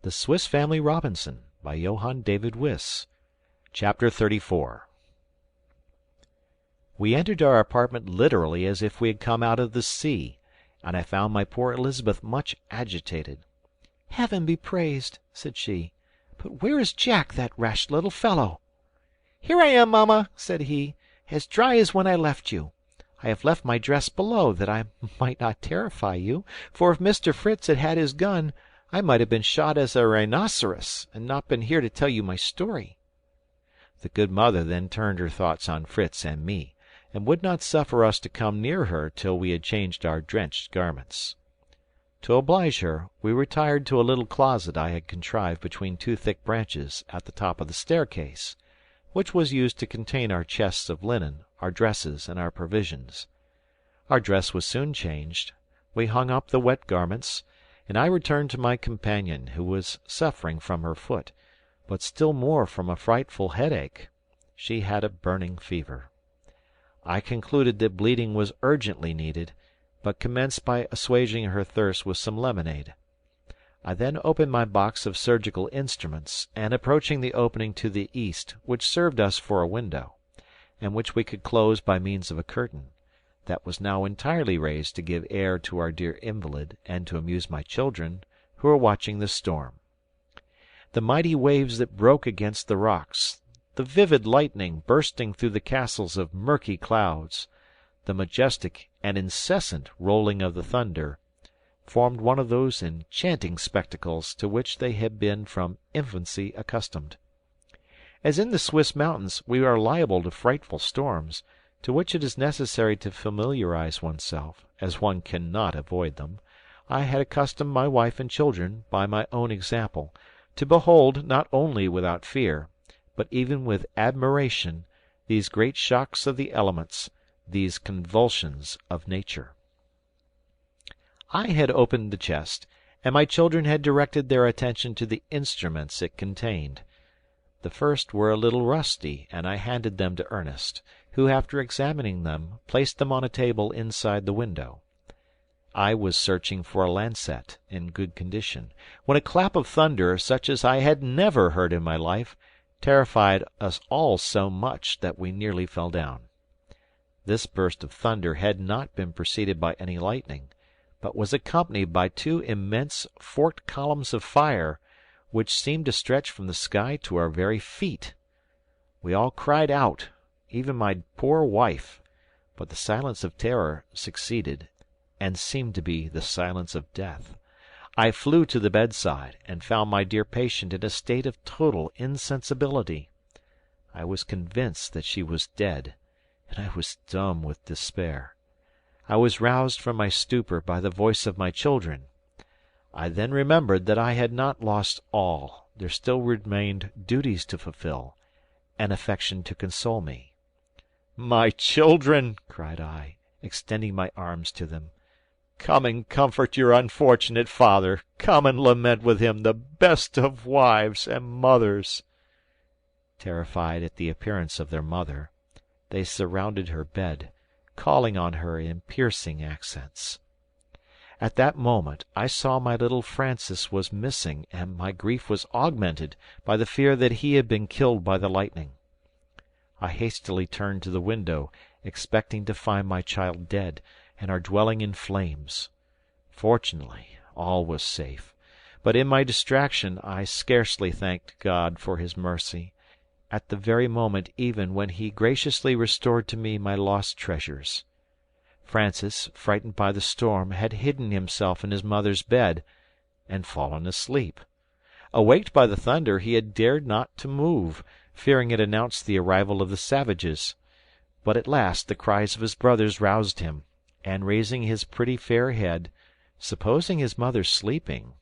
The Swiss Family Robinson by Johann David Wyss. Chapter 34. We entered our apartment literally as if we had come out of the sea, and I found my poor Elizabeth much agitated. "Heaven be praised," said she. "But where is Jack, that rash little fellow?" "Here I am, mamma," said he, "as dry as when I left you. I have left my dress below, that I might not terrify you, for if Mr. Fritz had had his gun, I might have been shot as a rhinoceros, and not been here to tell you my story." The good mother then turned her thoughts on Fritz and me, and would not suffer us to come near her till we had changed our drenched garments. To oblige her, we retired to a little closet I had contrived between two thick branches at the top of the staircase, which was used to contain our chests of linen, our dresses, and our provisions. Our dress was soon changed. We hung up the wet garments, and I returned to my companion, who was suffering from her foot, but still more from a frightful headache. She had a burning fever. I concluded that bleeding was urgently needed, but commenced by assuaging her thirst with some lemonade. I then opened my box of surgical instruments, and approaching the opening to the east, which served us for a window, and which we could close by means of a curtain, that was now entirely raised to give air to our dear invalid and to amuse my children, who were watching the storm. The mighty waves that broke against the rocks, the vivid lightning bursting through the castles of murky clouds, the majestic and incessant rolling of the thunder, formed one of those enchanting spectacles to which they had been from infancy accustomed. As in the Swiss mountains we are liable to frightful storms, to which it is necessary to familiarize oneself, as one cannot avoid them, I had accustomed my wife and children, by my own example, to behold, not only without fear, but even with admiration, these great shocks of the elements, these convulsions of nature. I had opened the chest, and my children had directed their attention to the instruments it contained. The first were a little rusty, and I handed them to Ernest, who, after examining them, placed them on a table inside the window. I was searching for a lancet, in good condition, when a clap of thunder, such as I had never heard in my life, terrified us all so much that we nearly fell down. This burst of thunder had not been preceded by any lightning, but was accompanied by two immense forked columns of fire, which seemed to stretch from the sky to our very feet. We all cried out, even my poor wife, but the silence of terror succeeded, and seemed to be the silence of death. I flew to the bedside, and found my dear patient in a state of total insensibility. I was convinced that she was dead, and I was dumb with despair. I was roused from my stupor by the voice of my children. I then remembered that I had not lost all. There still remained duties to fulfill, and affection to console me. "My children," cried I, extending my arms to them, "come and comfort your unfortunate father. Come and lament with him, the best of wives and mothers." Terrified at the appearance of their mother, they surrounded her bed, calling on her in piercing accents. At that moment I saw my little Francis was missing, and my grief was augmented by the fear that he had been killed by the lightning. I hastily turned to the window, expecting to find my child dead, and our dwelling in flames. Fortunately all was safe, but in my distraction I scarcely thanked God for his mercy, at the very moment even when he graciously restored to me my lost treasures. Francis, frightened by the storm, had hidden himself in his mother's bed, and fallen asleep. Awaked by the thunder, he had dared not to move, fearing it announced the arrival of the savages. But at last the cries of his brothers roused him, and raising his pretty fair head, supposing his mother sleeping,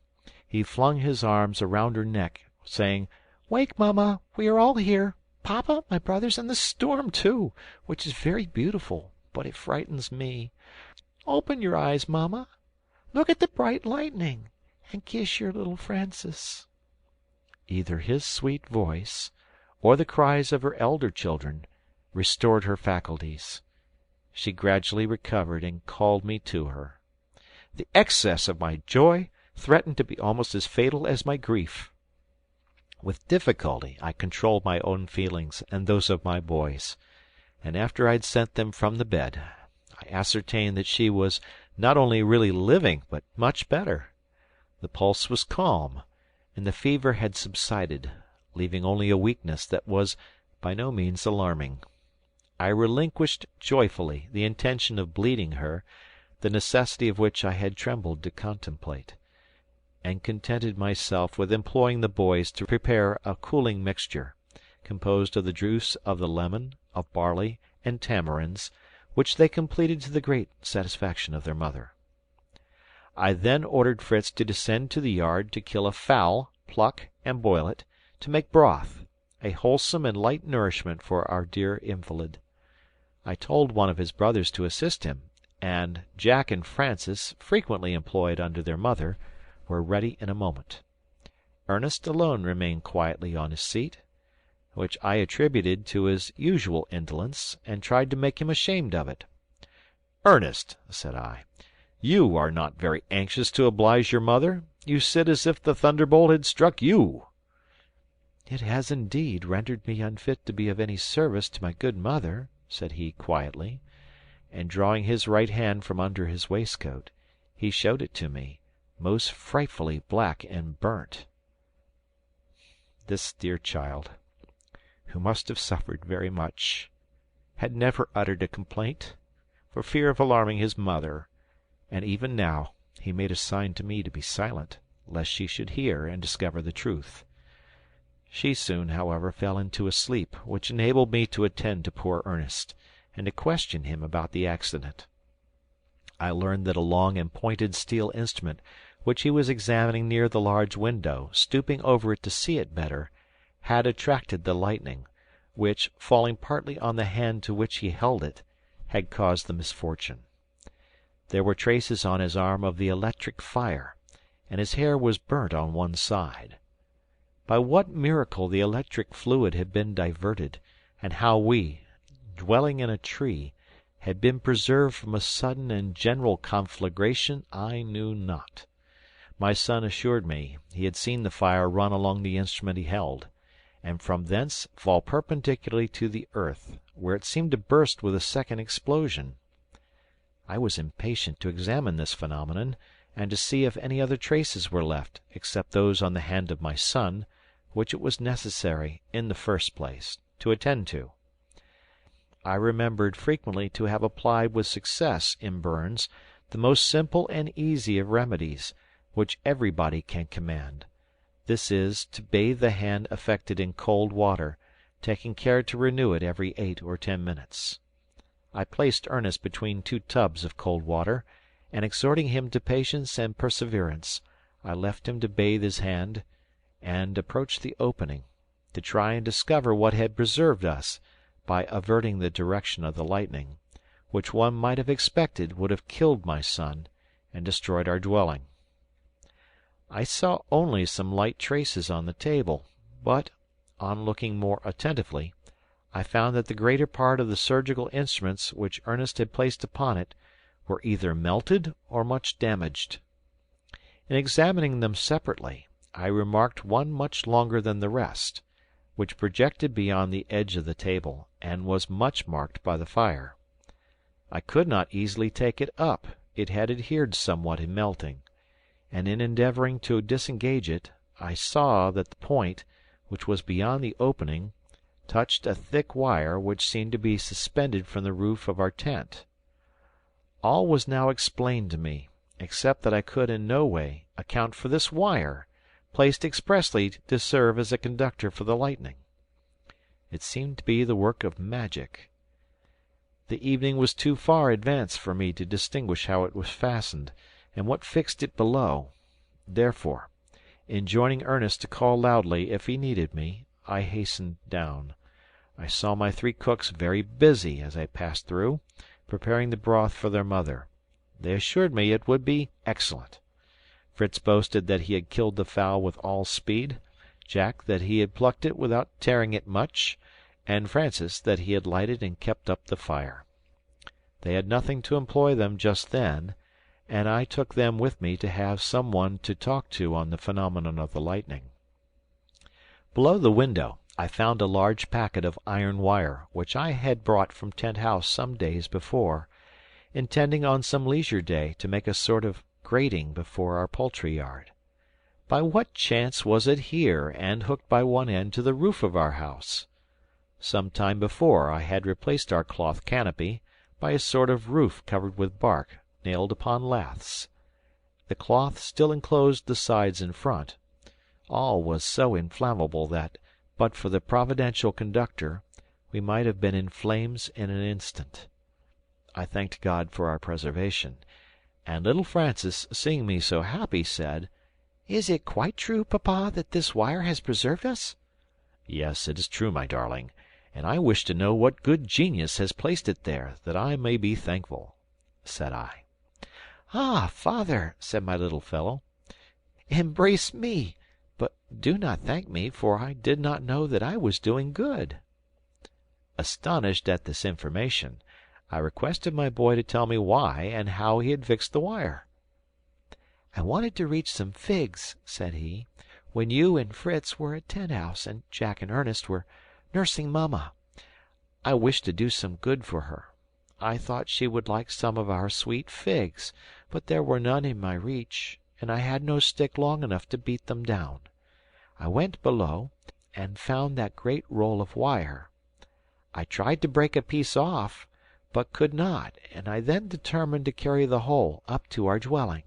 he flung his arms around her neck, saying, "Wake, mamma, we are all here, papa, my brothers, and the storm too, which is very beautiful, but it frightens me. Open your eyes, mamma. Look at the bright lightning, and kiss your little Francis." Either his sweet voice, or the cries of her elder children, restored her faculties. She gradually recovered and called me to her. The excess of my joy threatened to be almost as fatal as my grief. With difficulty I controlled my own feelings and those of my boys, and after I had sent them from the bed, I ascertained that she was not only really living, but much better. The pulse was calm, and the fever had subsided, leaving only a weakness that was by no means alarming. I relinquished joyfully the intention of bleeding her, the necessity of which I had trembled to contemplate, and contented myself with employing the boys to prepare a cooling mixture, composed of the juice of the lemon, of barley, and tamarinds, which they completed to the great satisfaction of their mother. I then ordered Fritz to descend to the yard to kill a fowl, pluck and boil it, to make broth, a wholesome and light nourishment for our dear invalid. I told one of his brothers to assist him, and Jack and Francis, frequently employed under their mother, were ready in a moment. Ernest alone remained quietly on his seat, which I attributed to his usual indolence, and tried to make him ashamed of it. "Ernest," said I, "you are not very anxious to oblige your mother. You sit as if the thunderbolt had struck you." "It has indeed rendered me unfit to be of any service to my good mother," said he quietly, and drawing his right hand from under his waistcoat, he showed it to me, most frightfully black and burnt. This dear child, who must have suffered very much, had never uttered a complaint, for fear of alarming his mother, and even now he made a sign to me to be silent, lest she should hear and discover the truth. She soon, however, fell into a sleep, which enabled me to attend to poor Ernest, and to question him about the accident. I learned that a long and pointed steel instrument, which he was examining near the large window, stooping over it to see it better, had attracted the lightning, which, falling partly on the hand to which he held it, had caused the misfortune. There were traces on his arm of the electric fire, and his hair was burnt on one side. By what miracle the electric fluid had been diverted, and how we, dwelling in a tree, had been preserved from a sudden and general conflagration, I knew not. My son assured me he had seen the fire run along the instrument he held, and from thence fall perpendicularly to the earth, where it seemed to burst with a second explosion. I was impatient to examine this phenomenon, and to see if any other traces were left, except those on the hand of my son, which it was necessary, in the first place, to attend to. I remembered frequently to have applied with success in burns the most simple and easy of remedies, which everybody can command. This is, to bathe the hand affected in cold water, taking care to renew it every 8 or 10 minutes. I placed Ernest between 2 tubs of cold water, and exhorting him to patience and perseverance, I left him to bathe his hand, and approached the opening, to try and discover what had preserved us, by averting the direction of the lightning, which one might have expected would have killed my son and destroyed our dwelling. I saw only some light traces on the table, but, on looking more attentively, I found that the greater part of the surgical instruments which Ernest had placed upon it were either melted or much damaged. In examining them separately, I remarked one much longer than the rest, which projected beyond the edge of the table, and was much marked by the fire. I could not easily take it up, it had adhered somewhat in melting, and in endeavouring to disengage it, I saw that the point, which was beyond the opening, touched a thick wire which seemed to be suspended from the roof of our tent. All was now explained to me, except that I could in no way account for this wire, placed expressly to serve as a conductor for the lightning. It seemed to be the work of magic. The evening was too far advanced for me to distinguish how it was fastened, and what fixed it below. Therefore, enjoining Ernest to call loudly if he needed me, I hastened down. I saw my 3 cooks very busy as I passed through, preparing the broth for their mother. They assured me it would be excellent. Fritz boasted that he had killed the fowl with all speed, Jack that he had plucked it without tearing it much, and Francis that he had lighted and kept up the fire. They had nothing to employ them just then, and I took them with me to have some one to talk to on the phenomenon of the lightning. Below the window I found a large packet of iron wire, which I had brought from Tent House some days before, intending on some leisure day to make a sort of grating before our poultry yard. By what chance was it here, and hooked by one end to the roof of our house? Some time before I had replaced our cloth canopy by a sort of roof covered with bark, nailed upon laths. The cloth still enclosed the sides and front. All was so inflammable that, but for the providential conductor, we might have been in flames in an instant. I thanked God for our preservation, and little Francis, seeing me so happy, said, "Is it quite true, Papa, that this wire has preserved us?" "Yes, it is true, my darling, and I wish to know what good genius has placed it there, that I may be thankful," said I. "Ah, Father," said my little fellow, "embrace me, but do not thank me, for I did not know that I was doing good." Astonished at this information, I requested my boy to tell me why and how he had fixed the wire. "I wanted to reach some figs," said he, "when you and Fritz were at Tent House, and Jack and Ernest were nursing Mamma. I wished to do some good for her. I thought she would like some of our sweet figs, but there were none in my reach, and I had no stick long enough to beat them down. I went below, and found that great roll of wire. I tried to break a piece off, but could not, and I then determined to carry the whole up to our dwelling,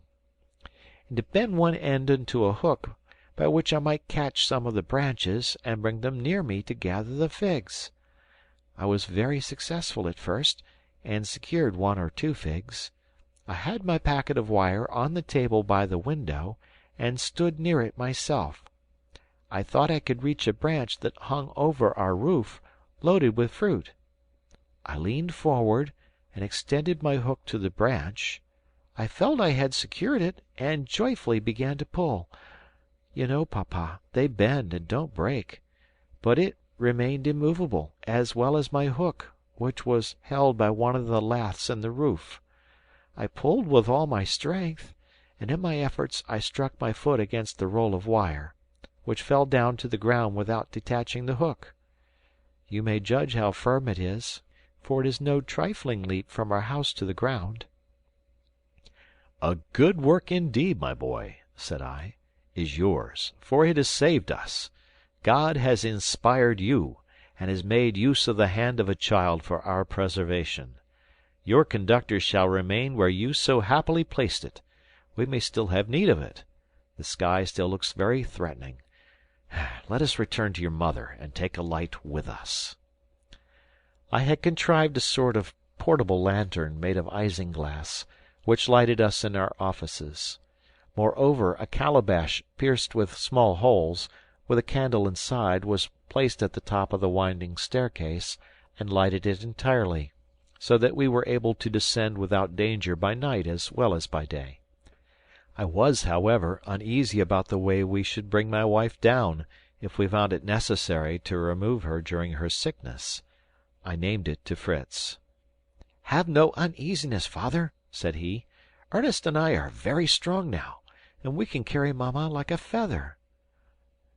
and to bend one end into a hook, by which I might catch some of the branches and bring them near me to gather the figs. I was very successful at first, and secured 1 or 2 figs. I had my packet of wire on the table by the window, and stood near it myself. I thought I could reach a branch that hung over our roof, loaded with fruit. I leaned forward, and extended my hook to the branch. I felt I had secured it, and joyfully began to pull. You know, Papa, they bend and don't break. But it remained immovable, as well as my hook, which was held by one of the laths in the roof. I pulled with all my strength, and in my efforts I struck my foot against the roll of wire, which fell down to the ground without detaching the hook. You may judge how firm it is, for it is no trifling leap from our house to the ground. "A good work indeed, my boy," said I, "is yours, for it has saved us. God has inspired you, and has made use of the hand of a child for our preservation. Your conductor shall remain where you so happily placed it. We may still have need of it. The sky still looks very threatening. Let us return to your mother, and take a light with us." I had contrived a sort of portable lantern made of isinglass, which lighted us in our offices. Moreover, a calabash pierced with small holes, with a candle inside, was placed at the top of the winding staircase, and lighted it entirely, so that we were able to descend without danger by night as well as by day. I was, however, uneasy about the way we should bring my wife down, if we found it necessary to remove her during her sickness. I named it to Fritz. "Have no uneasiness, Father," said he. "Ernest and I are very strong now, and we can carry Mamma like a feather."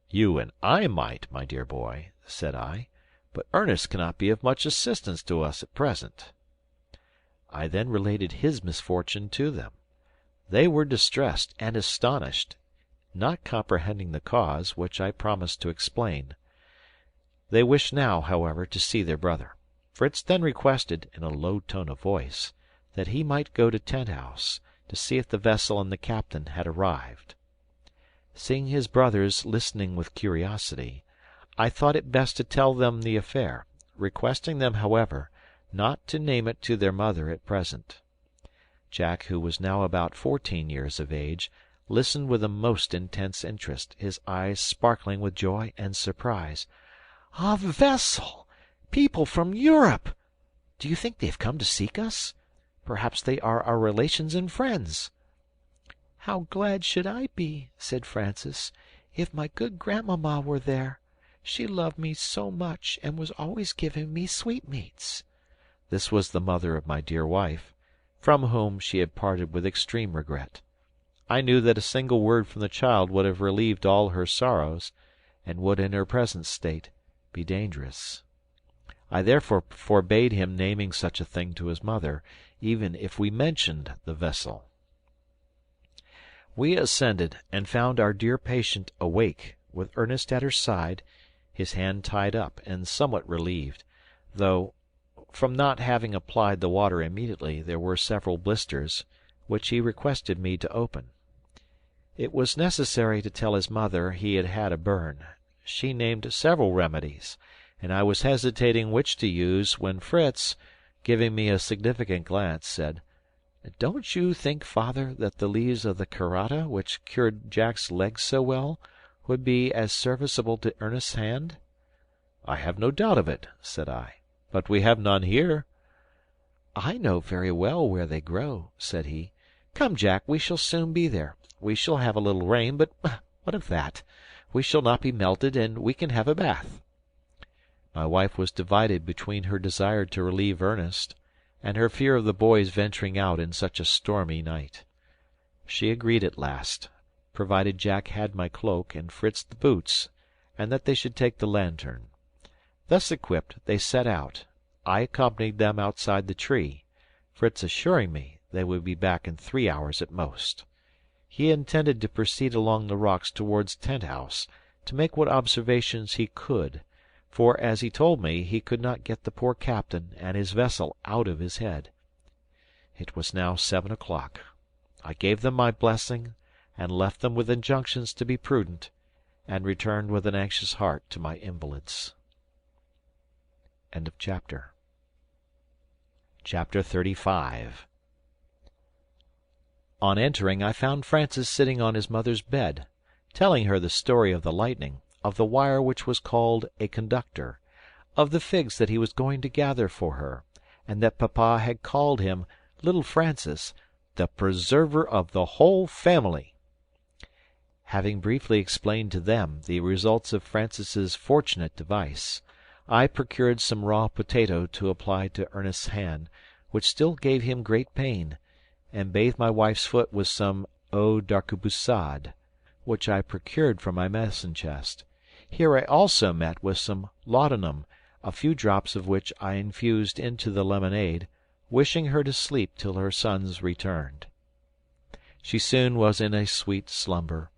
"You and I might, my dear boy," said I, "but Ernest cannot be of much assistance to us at present." I then related his misfortune to them. They were distressed and astonished, not comprehending the cause, which I promised to explain. They wished now, however, to see their brother. Fritz then requested, in a low tone of voice, that he might go to Tent House, to see if the vessel and the captain had arrived. Seeing his brothers listening with curiosity, I thought it best to tell them the affair, requesting them, however, not to name it to their mother at present. Jack, who was now about 14 years of age, listened with a most intense interest, his eyes sparkling with joy and surprise. "A vessel! People from Europe! Do you think they have come to seek us? Perhaps they are our relations and friends." "How glad should I be," said Francis, "if my good grandmamma were there. She loved me so much, and was always giving me sweetmeats." This was the mother of my dear wife. from whom she had parted with extreme regret. I knew that a single word from the child would have relieved all her sorrows, and would in her present state be dangerous. I therefore forbade him naming such a thing to his mother, even if we mentioned the vessel. We ascended, and found our dear patient awake, with Ernest at her side, his hand tied up, and somewhat relieved, though, from not having applied the water immediately, there were several blisters, which he requested me to open. It was necessary to tell his mother he had had a burn. She named several remedies, and I was hesitating which to use, when Fritz, giving me a significant glance, said, "Don't you think, father, that the leaves of the karata, which cured Jack's legs so well, would be as serviceable to Ernest's hand?" "I have no doubt of it," said I, "but we have none here." "I know very well where they grow," said he. "Come, Jack, we shall soon be there. We shall have a little rain, but what of that? We shall not be melted, and we can have a bath." My wife was divided between her desire to relieve Ernest, and her fear of the boys venturing out in such a stormy night. She agreed at last, provided Jack had my cloak and Fritz the boots, and that they should take the lantern. Thus equipped, they set out. I accompanied them outside the tree, Fritz assuring me they would be back in 3 hours at most. He intended to proceed along the rocks towards Tent House, to make what observations he could, for, as he told me, he could not get the poor captain and his vessel out of his head. It was now 7 o'clock. I gave them my blessing, and left them with injunctions to be prudent, and returned with an anxious heart to my invalids. End of chapter. Chapter 35. On entering, I found Francis sitting on his mother's bed, telling her the story of the lightning, of the wire which was called a conductor, of the figs that he was going to gather for her, and that papa had called him, little Francis, the preserver of the whole family. Having briefly explained to them the results of Francis's fortunate device, I procured some raw potato to apply to Ernest's hand, which still gave him great pain, and bathed my wife's foot with some eau d'arquebusade, which I procured from my medicine chest. Here I also met with some laudanum, a few drops of which I infused into the lemonade, wishing her to sleep till her sons returned. She soon was in a sweet slumber.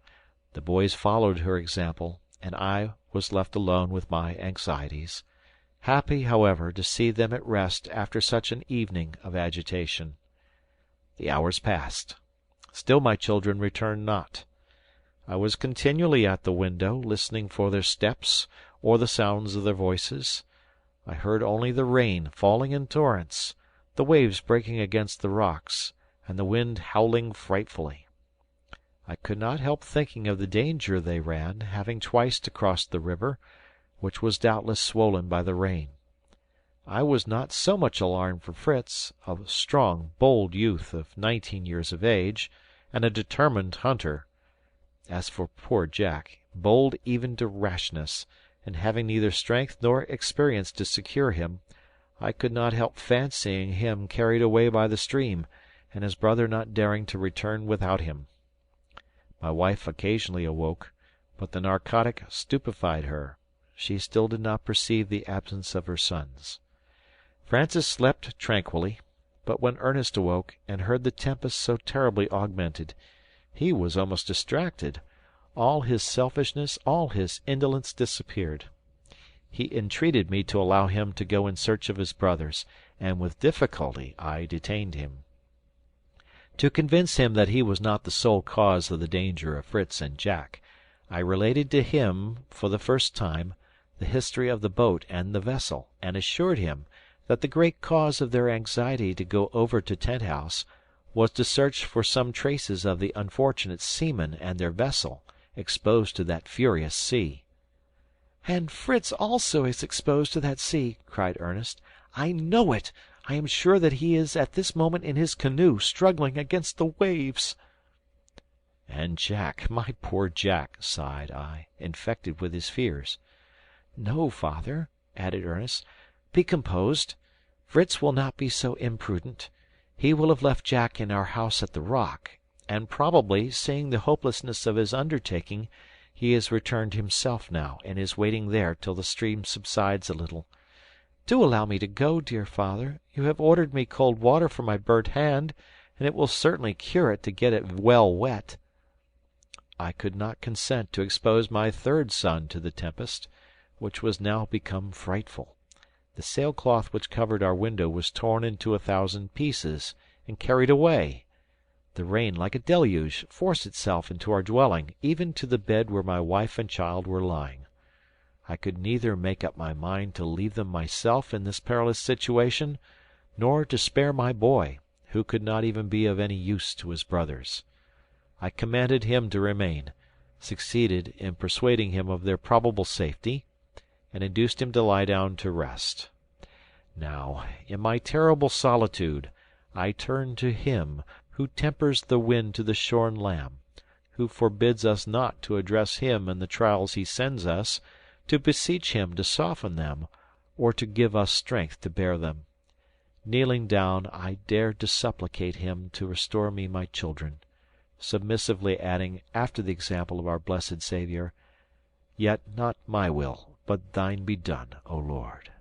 The boys followed her example, and I was left alone with my anxieties, happy, however, to see them at rest after such an evening of agitation. The hours passed. Still my children returned not. I was continually at the window, listening for their steps or the sounds of their voices. I heard only the rain falling in torrents, the waves breaking against the rocks, and the wind howling frightfully. I could not help thinking of the danger they ran, having twice to cross the river, which was doubtless swollen by the rain. I was not so much alarmed for Fritz, a strong, bold youth of 19 years of age, and a determined hunter. As for poor Jack, bold even to rashness, and having neither strength nor experience to secure him, I could not help fancying him carried away by the stream, and his brother not daring to return without him. My wife occasionally awoke, but the narcotic stupefied her. She still did not perceive the absence of her sons. Francis slept tranquilly, but when Ernest awoke, and heard the tempest so terribly augmented, he was almost distracted. All his selfishness, all his indolence disappeared. He entreated me to allow him to go in search of his brothers, and with difficulty I detained him. To convince him that he was not the sole cause of the danger of Fritz and Jack, I related to him, for the first time, the history of the boat and the vessel, and assured him that the great cause of their anxiety to go over to Tent House was to search for some traces of the unfortunate seamen and their vessel, exposed to that furious sea. "And Fritz also is exposed to that sea," cried Ernest. "I know it. I am sure that he is at this moment in his canoe, struggling against the waves." "And Jack, my poor Jack," sighed I, infected with his fears. "No, father," added Ernest. "Be composed. Fritz will not be so imprudent. He will have left Jack in our house at the rock, and probably, seeing the hopelessness of his undertaking, he has returned himself now, and is waiting there till the stream subsides a little. Do allow me to go, dear father. You have ordered me cold water for my burnt hand, and it will certainly cure it to get it well wet." I could not consent to expose my third son to the tempest, which was now become frightful. The sailcloth which covered our window was torn into 1,000 pieces, and carried away. The rain, like a deluge, forced itself into our dwelling, even to the bed where my wife and child were lying. I could neither make up my mind to leave them myself in this perilous situation, nor to spare my boy, who could not even be of any use to his brothers. I commanded him to remain, succeeded in persuading him of their probable safety, and induced him to lie down to rest. Now, in my terrible solitude, I turned to Him who tempers the wind to the shorn lamb, who forbids us not to address Him in the trials He sends us, to beseech Him to soften them, or to give us strength to bear them. Kneeling down, I dared to supplicate Him to restore me my children, submissively adding, after the example of our blessed Saviour, "Yet not my will, but thine be done, O Lord."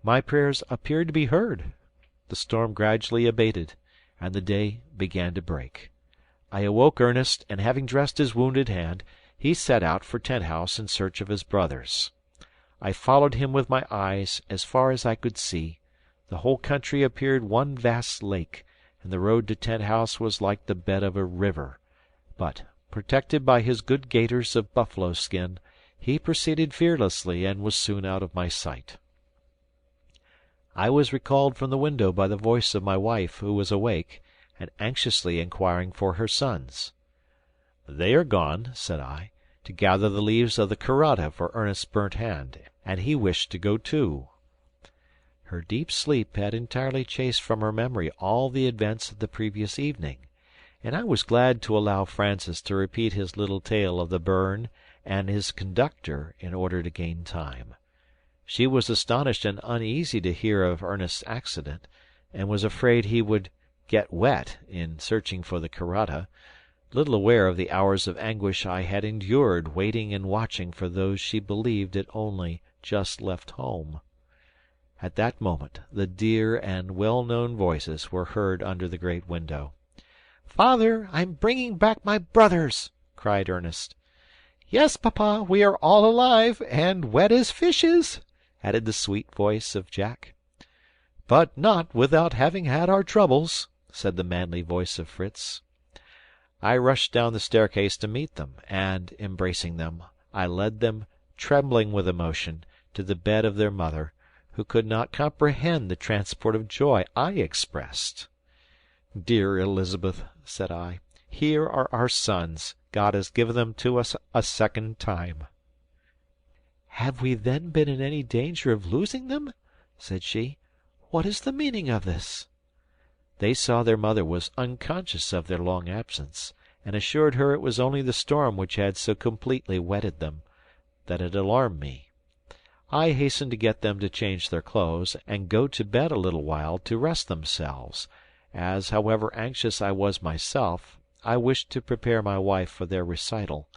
My prayers appeared to be heard. The storm gradually abated, and the day began to break. I awoke Ernest, and having dressed his wounded hand, he set out for Tenthouse in search of his brothers. I followed him with my eyes as far as I could see. The whole country appeared one vast lake, and the road to Tenthouse was like the bed of a river. But, protected by his good gaiters of buffalo skin, he proceeded fearlessly and was soon out of my sight. I was recalled from the window by the voice of my wife, who was awake, and anxiously inquiring for her sons. "They are gone," said I, "to gather the leaves of the carrata for Ernest's burnt hand, and he wished to go too." Her deep sleep had entirely chased from her memory all the events of the previous evening, and I was glad to allow Francis to repeat his little tale of the Berne and his conductor in order to gain time. She was astonished and uneasy to hear of Ernest's accident, and was afraid he would get wet in searching for the carrata, little aware of the hours of anguish I had endured waiting and watching for those she believed had only just left home. At that moment the dear and well-known voices were heard under the great window. "Father, I'm bringing back my brothers!" cried Ernest. "Yes, papa, we are all alive, and wet as fishes," added the sweet voice of Jack. "But not without having had our troubles," said the manly voice of Fritz. I rushed down the staircase to meet them, and, embracing them, I led them, trembling with emotion, to the bed of their mother, who could not comprehend the transport of joy I expressed. "Dear Elizabeth," said I, "here are our sons. God has given them to us a second time." "Have we then been in any danger of losing them?" said she. "What is the meaning of this?" They saw their mother was unconscious of their long absence, and assured her it was only the storm which had so completely wetted them, that it alarmed me. I hastened to get them to change their clothes, and go to bed a little while to rest themselves, as, however anxious I was myself, I wished to prepare my wife for their recital,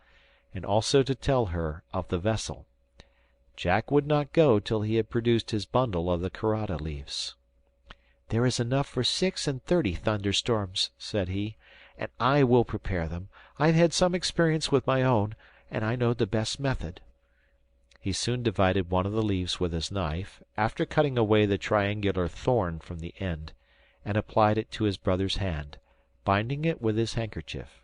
and also to tell her of the vessel. Jack would not go till he had produced his bundle of the carrata leaves. "There is enough for 36 thunderstorms," said he, "and I will prepare them. I have had some experience with my own, and I know the best method." He soon divided one of the leaves with his knife, after cutting away the triangular thorn from the end, and applied it to his brother's hand, binding it with his handkerchief.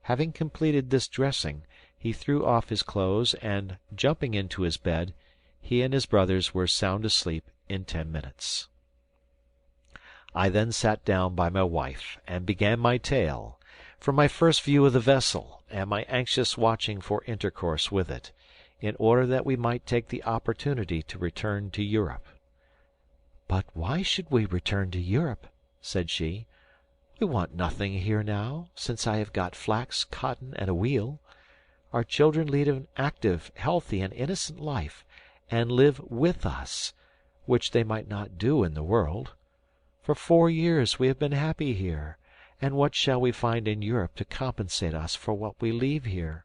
Having completed this dressing, he threw off his clothes, and, jumping into his bed, he and his brothers were sound asleep in 10 minutes. I then sat down by my wife, and began my tale, from my first view of the vessel, and my anxious watching for intercourse with it, in order that we might take the opportunity to return to Europe. "But why should we return to Europe?" said she. "We want nothing here now, since I have got flax, cotton, and a wheel. Our children lead an active, healthy, and innocent life, and live with us, which they might not do in the world. For 4 years we have been happy here, and what shall we find in Europe to compensate us for what we leave here?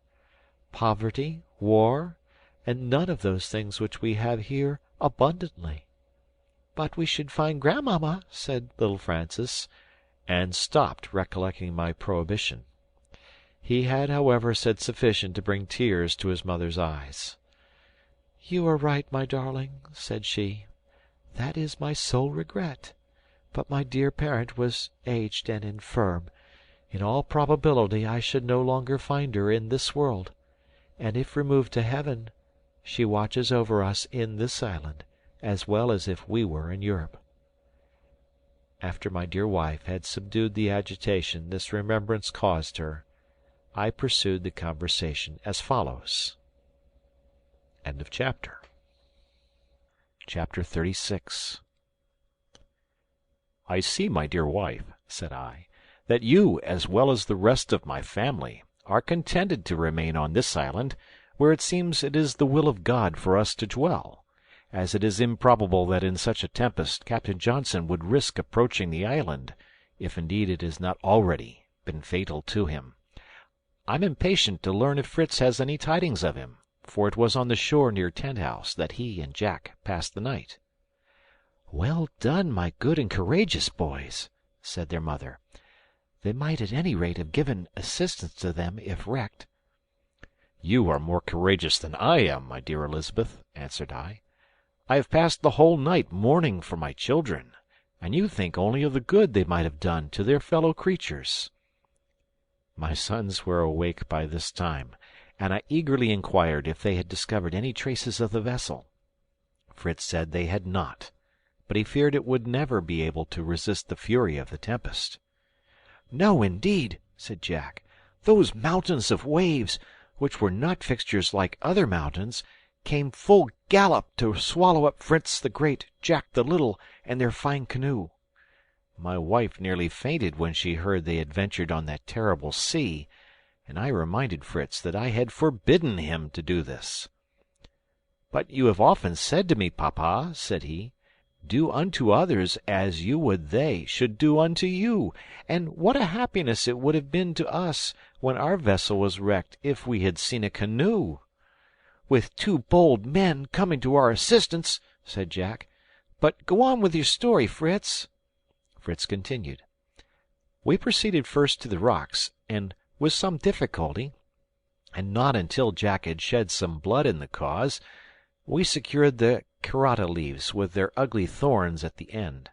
Poverty, war, and none of those things which we have here abundantly." "But we should find grandmamma," said little Francis, and stopped, recollecting my prohibition. He had, however, said sufficient to bring tears to his mother's eyes. "You are right, my darling," said she. "That is my sole regret. But my dear parent was aged and infirm. In all probability I should no longer find her in this world, and if removed to heaven, she watches over us in this island, as well as if we were in Europe." After my dear wife had subdued the agitation this remembrance caused her, I pursued the conversation as follows. End of chapter. Chapter 36. "I see, my dear wife," said I, "that you, as well as the rest of my family, are contented to remain on this island, where it seems it is the will of God for us to dwell, as it is improbable that in such a tempest Captain Johnson would risk approaching the island, if indeed it has not already been fatal to him. I'm impatient to learn if Fritz has any tidings of him, for it was on the shore near Tent House that he and Jack passed the night." "Well done, my good and courageous boys," said their mother. "They might at any rate have given assistance to them if wrecked." "You are more courageous than I am, my dear Elizabeth," answered I. "I have passed the whole night mourning for my children, and you think only of the good they might have done to their fellow creatures." My sons were awake by this time, and I eagerly inquired if they had discovered any traces of the vessel. Fritz said they had not, but he feared it would never be able to resist the fury of the tempest. "No, indeed," said Jack. "Those mountains of waves, which were not fixtures like other mountains, came full gallop to swallow up Fritz the Great, Jack the Little, and their fine canoe. My wife nearly fainted when she heard they had ventured on that terrible sea, and I reminded Fritz that I had forbidden him to do this. "But you have often said to me, papa," said he, "do unto others as you would they should do unto you, and what a happiness it would have been to us, when our vessel was wrecked, if we had seen a canoe!" "With 2 bold men coming to our assistance," said Jack. "But go on with your story, Fritz." Fritz continued. "We proceeded first to the rocks, and with some difficulty, and not until Jack had shed some blood in the cause, we secured the carota leaves with their ugly thorns at the end.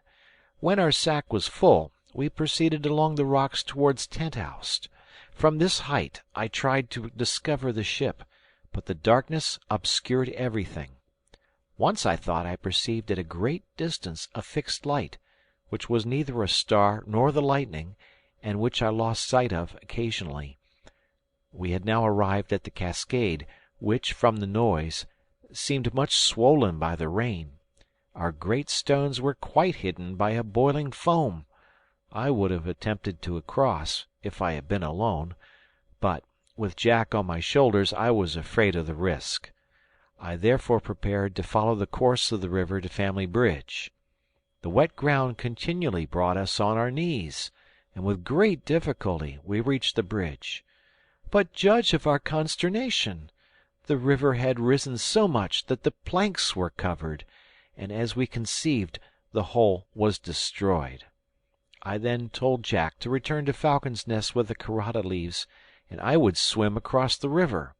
When our sack was full, we proceeded along the rocks towards Tent House. From this height I tried to discover the ship, but the darkness obscured everything. Once I thought I perceived at a great distance a fixed light, which was neither a star nor the lightning, and which I lost sight of occasionally. We had now arrived at the cascade, which, from the noise, seemed much swollen by the rain. Our great stones were quite hidden by a boiling foam. I would have attempted to cross, if I had been alone, but, with Jack on my shoulders, I was afraid of the risk. I therefore prepared to follow the course of the river to Family Bridge. The wet ground continually brought us on our knees, and with great difficulty we reached the bridge. But judge of our consternation! The river had risen so much that the planks were covered, and as we conceived, the whole was destroyed. I then told Jack to return to Falcon's Nest with the carota leaves, and I would swim across the river.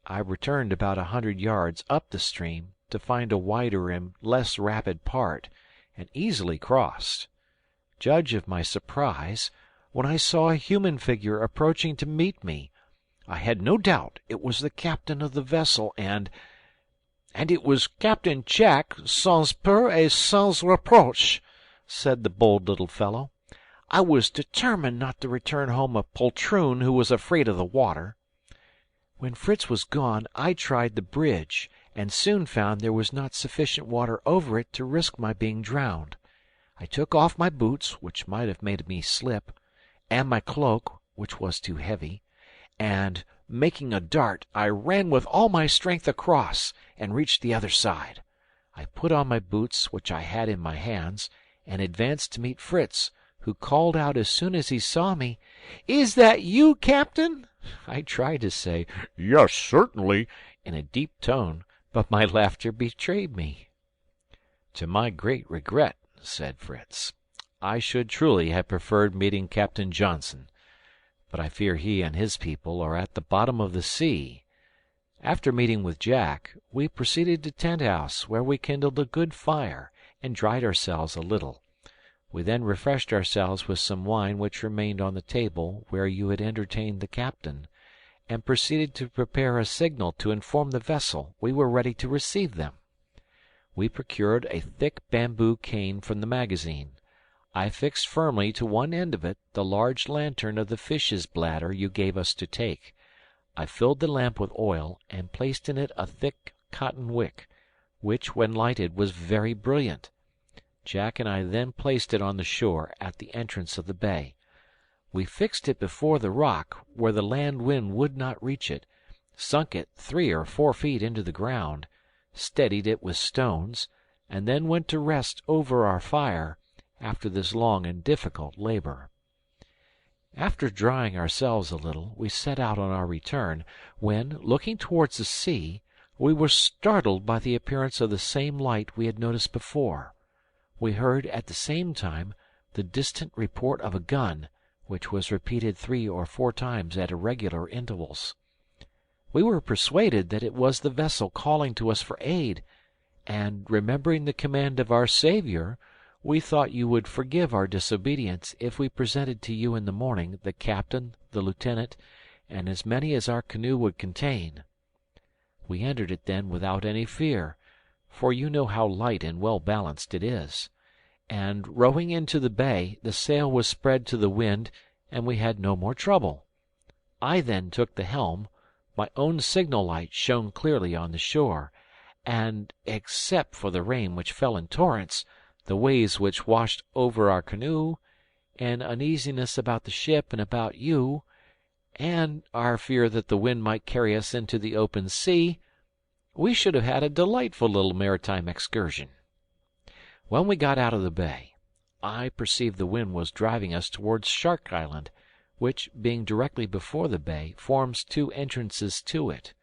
I returned about 100 yards up the stream to find a wider and less rapid part, and easily crossed. Judge of my surprise when I saw a human figure approaching to meet me. I had no doubt it was the captain of the vessel, and it was Captain Jack, sans peur et sans reproche," said the bold little fellow. "I was determined not to return home a poltroon who was afraid of the water. When Fritz was gone, I tried the bridge, and soon found there was not sufficient water over it to risk my being drowned. I took off my boots, which might have made me slip, and my cloak, which was too heavy, and, making a dart, I ran with all my strength across, and reached the other side. I put on my boots, which I had in my hands, and advanced to meet Fritz, who called out as soon as he saw me, "Is that you, Captain?" I tried to say, "Yes, certainly," in a deep tone, but my laughter betrayed me. "To my great regret," said Fritz, "I should truly have preferred meeting Captain Johnson, but I fear he and his people are at the bottom of the sea." After meeting with Jack, we proceeded to Tent House, where we kindled a good fire and dried ourselves a little. We then refreshed ourselves with some wine which remained on the table where you had entertained the captain, and proceeded to prepare a signal to inform the vessel we were ready to receive them. We procured a thick bamboo cane from the magazine. I fixed firmly to one end of it the large lantern of the fish's bladder you gave us to take. I filled the lamp with oil, and placed in it a thick cotton wick, which, when lighted, was very brilliant. Jack and I then placed it on the shore at the entrance of the bay. We fixed it before the rock, where the land wind would not reach it, sunk it 3 or 4 feet into the ground, steadied it with stones, and then went to rest over our fire, after this long and difficult labor. After drying ourselves a little, we set out on our return, when, looking towards the sea, we were startled by the appearance of the same light we had noticed before. We heard, at the same time, the distant report of a gun, which was repeated 3 or 4 times at irregular intervals. We were persuaded that it was the vessel calling to us for aid, and, remembering the command of our Saviour, we thought you would forgive our disobedience if we presented to you in the morning the captain, the lieutenant, and as many as our canoe would contain. We entered it then without any fear, for you know how light and well balanced it is, and, rowing into the bay, the sail was spread to the wind, and we had no more trouble. I then took the helm, my own signal light shone clearly on the shore, and, except for the rain which fell in torrents, the waves which washed over our canoe, and uneasiness about the ship and about you, and our fear that the wind might carry us into the open sea, we should have had a delightful little maritime excursion. When we got out of the bay, I perceived the wind was driving us towards Shark Island, which, being directly before the bay, forms 2 entrances to it.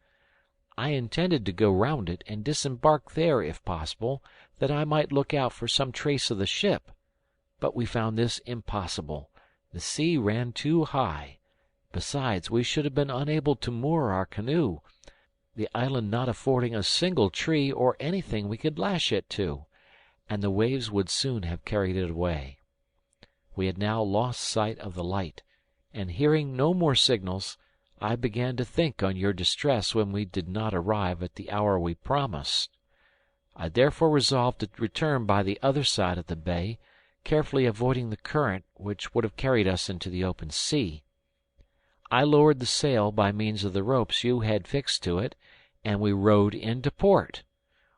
I intended to go round it and disembark there if possible, that I might look out for some trace of the ship. But we found this impossible. The sea ran too high. Besides, we should have been unable to moor our canoe, the island not affording a single tree or anything we could lash it to, and the waves would soon have carried it away. We had now lost sight of the light, and hearing no more signals, I began to think on your distress when we did not arrive at the hour we promised. I therefore resolved to return by the other side of the bay, carefully avoiding the current which would have carried us into the open sea. I lowered the sail by means of the ropes you had fixed to it, and we rowed into port.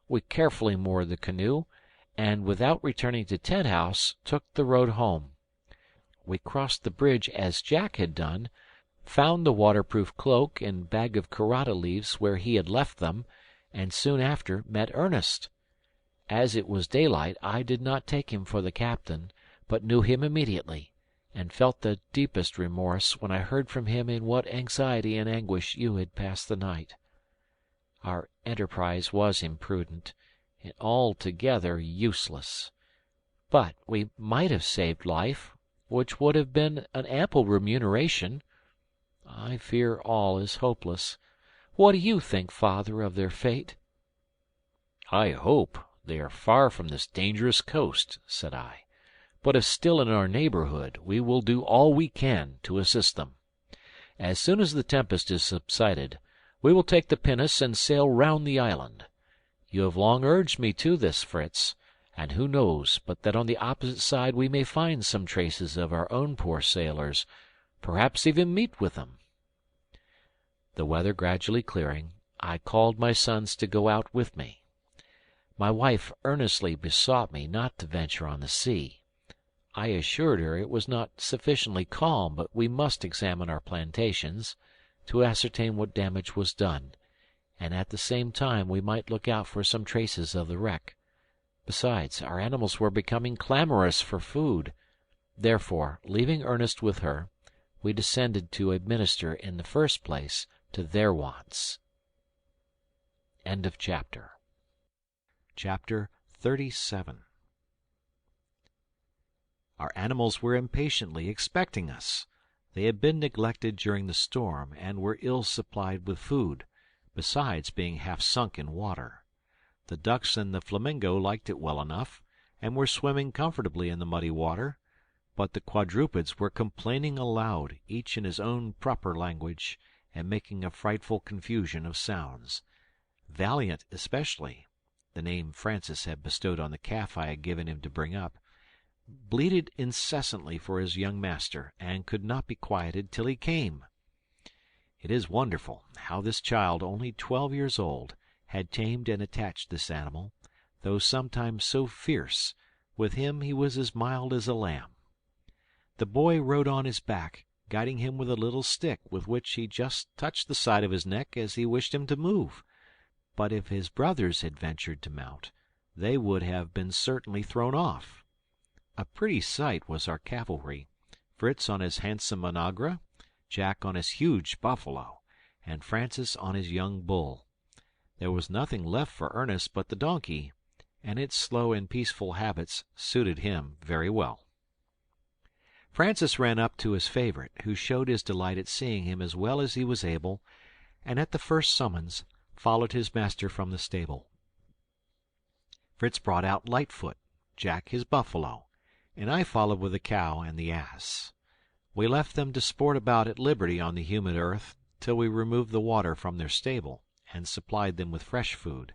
We carefully moored the canoe, and without returning to Tent House, took the road home. We crossed the bridge as Jack had done, found the waterproof cloak and bag of carrata leaves where he had left them, and soon after met Ernest. As it was daylight, I did not take him for the captain, but knew him immediately, and felt the deepest remorse when I heard from him in what anxiety and anguish you had passed the night. Our enterprise was imprudent, and altogether useless. But we might have saved life, which would have been an ample remuneration. I fear all is hopeless. What do you think, father, of their fate?" "I hope they are far from this dangerous coast," said I. "But if still in our neighborhood, we will do all we can to assist them. As soon as the tempest is subsided, we will take the pinnace and sail round the island. You have long urged me to this, Fritz, and who knows but that on the opposite side we may find some traces of our own poor sailors, perhaps even meet with them." The weather gradually clearing, I called my sons to go out with me. My wife earnestly besought me not to venture on the sea. I assured her it was not sufficiently calm, but we must examine our plantations, to ascertain what damage was done, and at the same time we might look out for some traces of the wreck. Besides, our animals were becoming clamorous for food. Therefore, leaving Ernest with her, we descended to administer in the first place to their wants. End of chapter. Chapter 37. Our animals were impatiently expecting us. They had been neglected during the storm, and were ill supplied with food, besides being half sunk in water. The ducks and the flamingo liked it well enough, and were swimming comfortably in the muddy water, but the quadrupeds were complaining aloud, each in his own proper language, and making a frightful confusion of sounds. Valiant especially, the name Francis had bestowed on the calf I had given him to bring up, bleated incessantly for his young master, and could not be quieted till he came. It is wonderful how this child, only 12 years old, had tamed and attached this animal, though sometimes so fierce. With him he was as mild as a lamb. The boy rode on his back, guiding him with a little stick with which he just touched the side of his neck as he wished him to move. But if his brothers had ventured to mount, they would have been certainly thrown off. A pretty sight was our cavalry, Fritz on his handsome onagra, Jack on his huge buffalo, and Francis on his young bull. There was nothing left for Ernest but the donkey, and its slow and peaceful habits suited him very well. Francis ran up to his favourite, who showed his delight at seeing him as well as he was able, and at the first summons followed his master from the stable. Fritz brought out Lightfoot, Jack his buffalo, and I followed with the cow and the ass. We left them to sport about at liberty on the humid earth till we removed the water from their stable and supplied them with fresh food.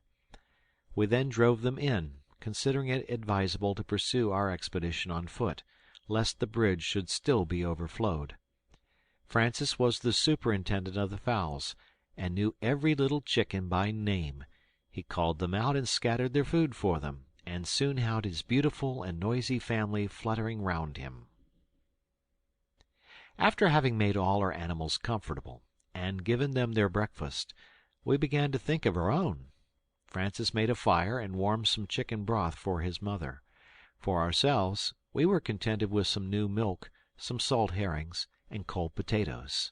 We then drove them in, considering it advisable to pursue our expedition on foot, lest the bridge should still be overflowed. Francis was the superintendent of the fowls, and knew every little chicken by name. He called them out and scattered their food for them, and soon had his beautiful and noisy family fluttering round him. After having made all our animals comfortable, and given them their breakfast, we began to think of our own. Francis made a fire and warmed some chicken broth for his mother. For ourselves, we were contented with some new milk, some salt herrings, and cold potatoes.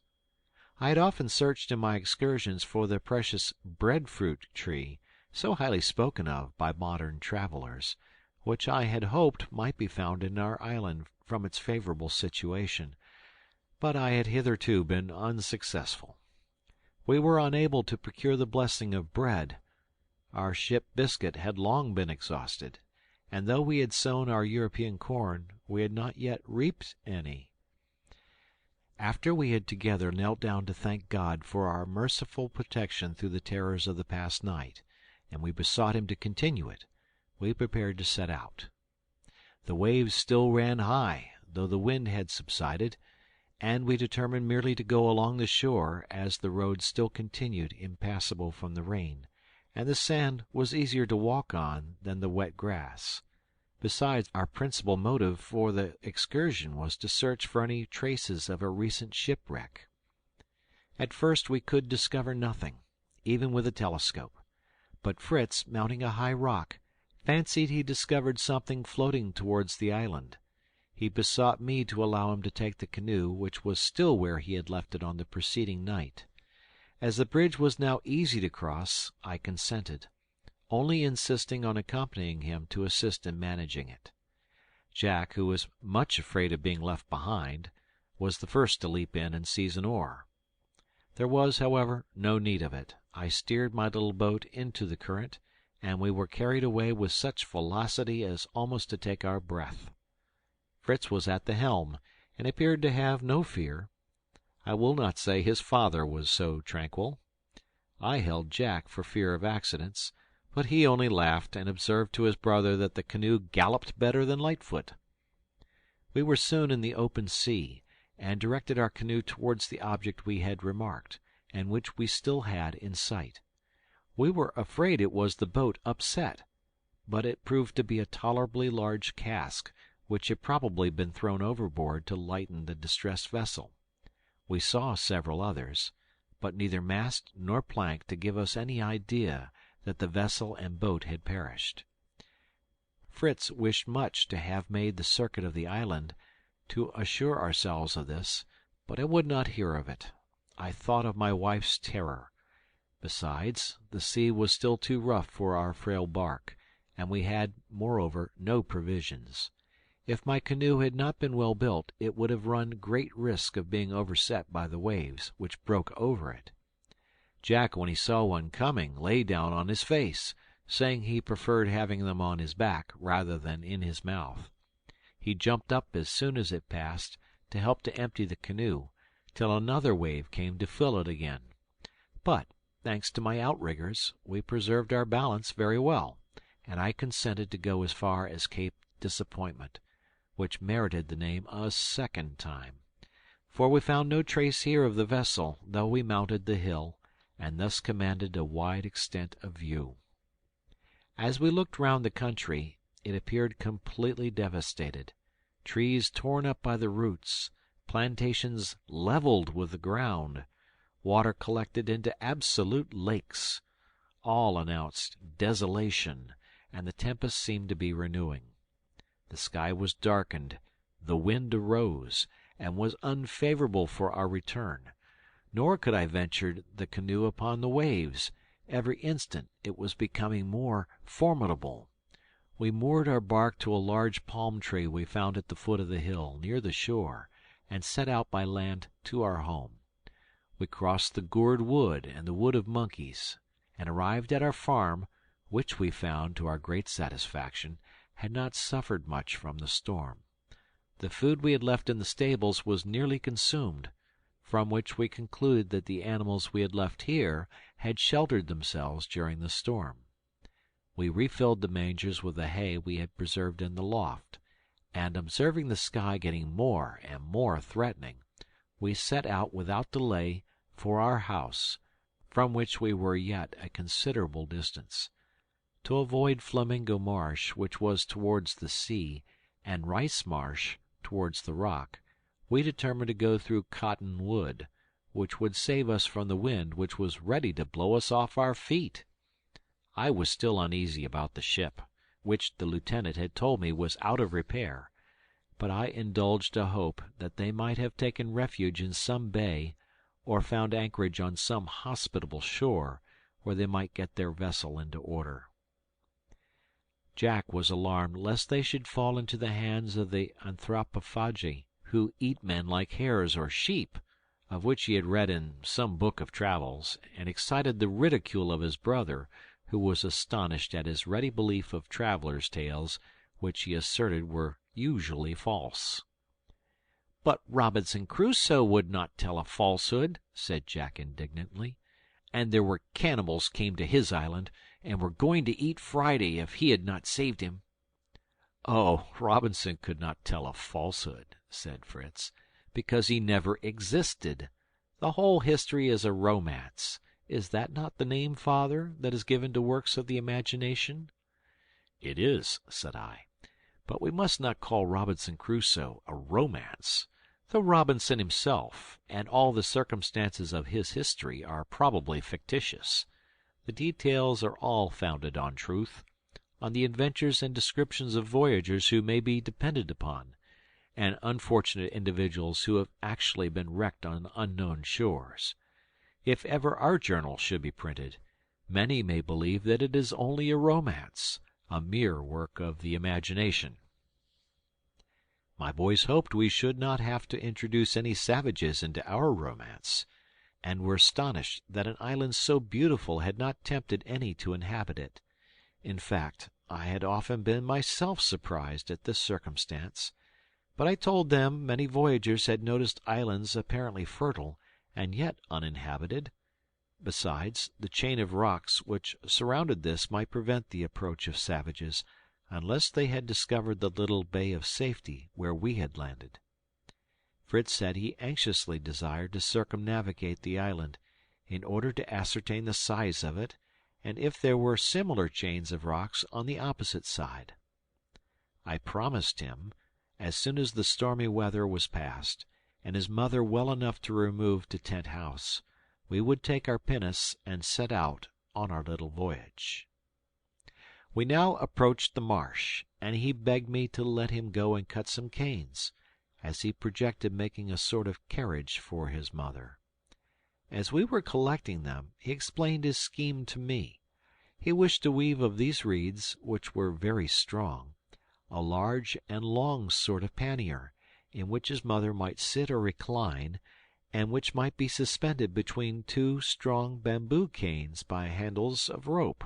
I had often searched in my excursions for the precious breadfruit tree, so highly spoken of by modern travellers, which I had hoped might be found in our island from its favourable situation, but I had hitherto been unsuccessful. We were unable to procure the blessing of bread. Our ship biscuit had long been exhausted, and though we had sown our European corn, we had not yet reaped any. After we had together knelt down to thank God for our merciful protection through the terrors of the past night, and we besought him to continue it, we prepared to set out. The waves still ran high, though the wind had subsided, and we determined merely to go along the shore, as the road still continued impassable from the rain, and the sand was easier to walk on than the wet grass. Besides, our principal motive for the excursion was to search for any traces of a recent shipwreck. At first we could discover nothing, even with a telescope, but Fritz, mounting a high rock, fancied he discovered something floating towards the island. He besought me to allow him to take the canoe, which was still where he had left it on the preceding night. As the bridge was now easy to cross, I consented, only insisting on accompanying him to assist in managing it. Jack, who was much afraid of being left behind, was the first to leap in and seize an oar. There was, however, no need of it. I steered my little boat into the current, and we were carried away with such velocity as almost to take our breath. Fritz was at the helm, and appeared to have no fear. I will not say his father was so tranquil. I held Jack for fear of accidents, but he only laughed and observed to his brother that the canoe galloped better than Lightfoot. We were soon in the open sea, and directed our canoe towards the object we had remarked, and which we still had in sight. We were afraid it was the boat upset, but it proved to be a tolerably large cask, which had probably been thrown overboard to lighten the distressed vessel. We saw several others, but neither mast nor plank to give us any idea that the vessel and boat had perished. Fritz wished much to have made the circuit of the island, to assure ourselves of this, but I would not hear of it. I thought of my wife's terror. Besides, the sea was still too rough for our frail bark, and we had, moreover, no provisions. If my canoe had not been well built, it would have run great risk of being overset by the waves, which broke over it. Jack, when he saw one coming, lay down on his face, saying he preferred having them on his back rather than in his mouth. He jumped up as soon as it passed to help to empty the canoe, till another wave came to fill it again. But, thanks to my outriggers, we preserved our balance very well, and I consented to go as far as Cape Disappointment, which merited the name a second time. For we found no trace here of the vessel, though we mounted the hill, and thus commanded a wide extent of view. As we looked round the country, it appeared completely devastated. Trees torn up by the roots, plantations levelled with the ground, water collected into absolute lakes, all announced desolation, and the tempest seemed to be renewing. The sky was darkened, the wind arose, and was unfavourable for our return. Nor could I venture the canoe upon the waves. Every instant it was becoming more formidable. We moored our bark to a large palm tree we found at the foot of the hill, near the shore, and set out by land to our home. We crossed the Gourd Wood and the Wood of Monkeys, and arrived at our farm, which we found, to our great satisfaction, had not suffered much from the storm. The food we had left in the stables was nearly consumed, from which we concluded that the animals we had left here had sheltered themselves during the storm. We refilled the mangers with the hay we had preserved in the loft, and observing the sky getting more and more threatening, we set out without delay for our house, from which we were yet a considerable distance. To avoid Flamingo Marsh, which was towards the sea, and Rice Marsh, towards the rock, we determined to go through Cotton Wood, which would save us from the wind, which was ready to blow us off our feet. I was still uneasy about the ship, which the lieutenant had told me was out of repair, but I indulged a hope that they might have taken refuge in some bay, or found anchorage on some hospitable shore, where they might get their vessel into order. Jack was alarmed lest they should fall into the hands of the anthropophagi, who eat men like hares or sheep, of which he had read in some book of travels, and excited the ridicule of his brother, who was astonished at his ready belief of travellers' tales, which he asserted were usually false. "But Robinson Crusoe would not tell a falsehood," said Jack indignantly. "And there were cannibals came to his island, and were going to eat Friday if he had not saved him." "Oh, Robinson could not tell a falsehood," said Fritz, "because he never existed. The whole history is a romance. Is that not the name, father, that is given to works of the imagination?" "It is," said I, "but we must not call Robinson Crusoe a romance. Though Robinson himself, and all the circumstances of his history, are probably fictitious, the details are all founded on truth, on the adventures and descriptions of voyagers who may be depended upon, and unfortunate individuals who have actually been wrecked on unknown shores. If ever our journal should be printed, many may believe that it is only a romance, a mere work of the imagination." My boys hoped we should not have to introduce any savages into our romance, and were astonished that an island so beautiful had not tempted any to inhabit it. In fact, I had often been myself surprised at this circumstance, but I told them many voyagers had noticed islands apparently fertile, and yet uninhabited. Besides, the chain of rocks which surrounded this might prevent the approach of savages, unless they had discovered the little bay of safety where we had landed. Fritz said he anxiously desired to circumnavigate the island, in order to ascertain the size of it, and if there were similar chains of rocks on the opposite side. I promised him, as soon as the stormy weather was past, and his mother well enough to remove to Tent House, we would take our pinnace and set out on our little voyage. We now approached the marsh, and he begged me to let him go and cut some canes, as he projected making a sort of carriage for his mother. As we were collecting them, he explained his scheme to me. He wished to weave of these reeds, which were very strong, a large and long sort of pannier, in which his mother might sit or recline, and which might be suspended between two strong bamboo canes by handles of rope.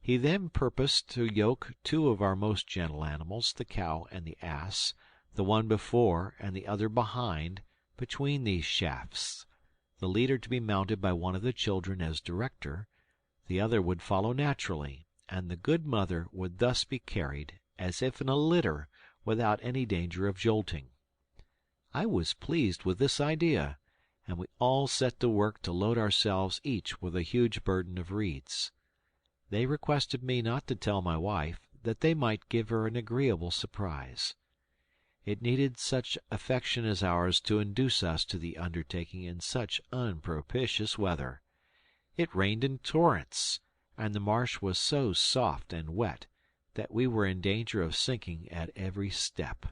He then purposed to yoke two of our most gentle animals, the cow and the ass, the one before and the other behind, between these shafts, the leader to be mounted by one of the children as director, the other would follow naturally, and the good mother would thus be carried, as if in a litter, without any danger of jolting. I was pleased with this idea, and we all set to work to load ourselves each with a huge burden of reeds. They requested me not to tell my wife, that they might give her an agreeable surprise. It needed such affection as ours to induce us to the undertaking in such unpropitious weather. It rained in torrents, and the marsh was so soft and wet that we were in danger of sinking at every step.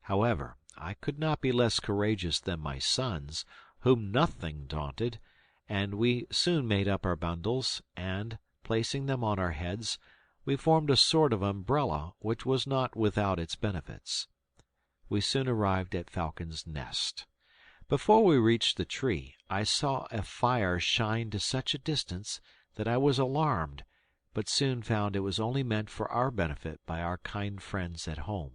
However, I could not be less courageous than my sons, whom nothing daunted, and we soon made up our bundles, and, placing them on our heads, we formed a sort of umbrella which was not without its benefits. We soon arrived at Falcon's Nest. Before we reached the tree, I saw a fire shine to such a distance that I was alarmed, but soon found it was only meant for our benefit by our kind friends at home.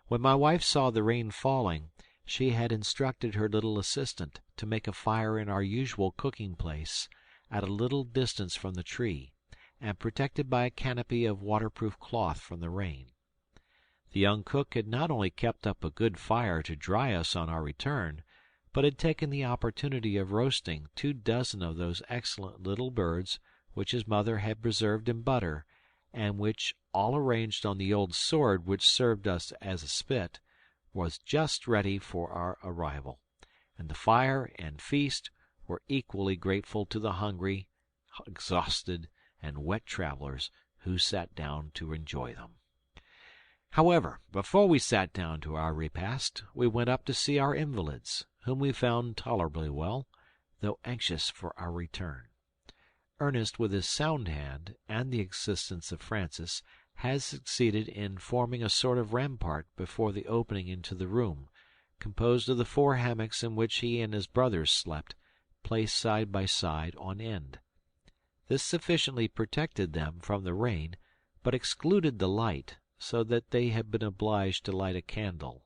When my wife saw the rain falling, she had instructed her little assistant to make a fire in our usual cooking place, at a little distance from the tree, and protected by a canopy of waterproof cloth from the rain. The young cook had not only kept up a good fire to dry us on our return, but had taken the opportunity of roasting 24 of those excellent little birds which his mother had preserved in butter, and which, all arranged on the old sword which served us as a spit, was just ready for our arrival, and the fire and feast were equally grateful to the hungry, exhausted, and wet travelers who sat down to enjoy them. However, before we sat down to our repast, we went up to see our invalids, whom we found tolerably well, though anxious for our return. Ernest, with his sound hand, and the assistance of Francis, has succeeded in forming a sort of rampart before the opening into the room, composed of the 4 hammocks in which he and his brothers slept, placed side by side on end. This sufficiently protected them from the rain, but excluded the light, so that they had been obliged to light a candle,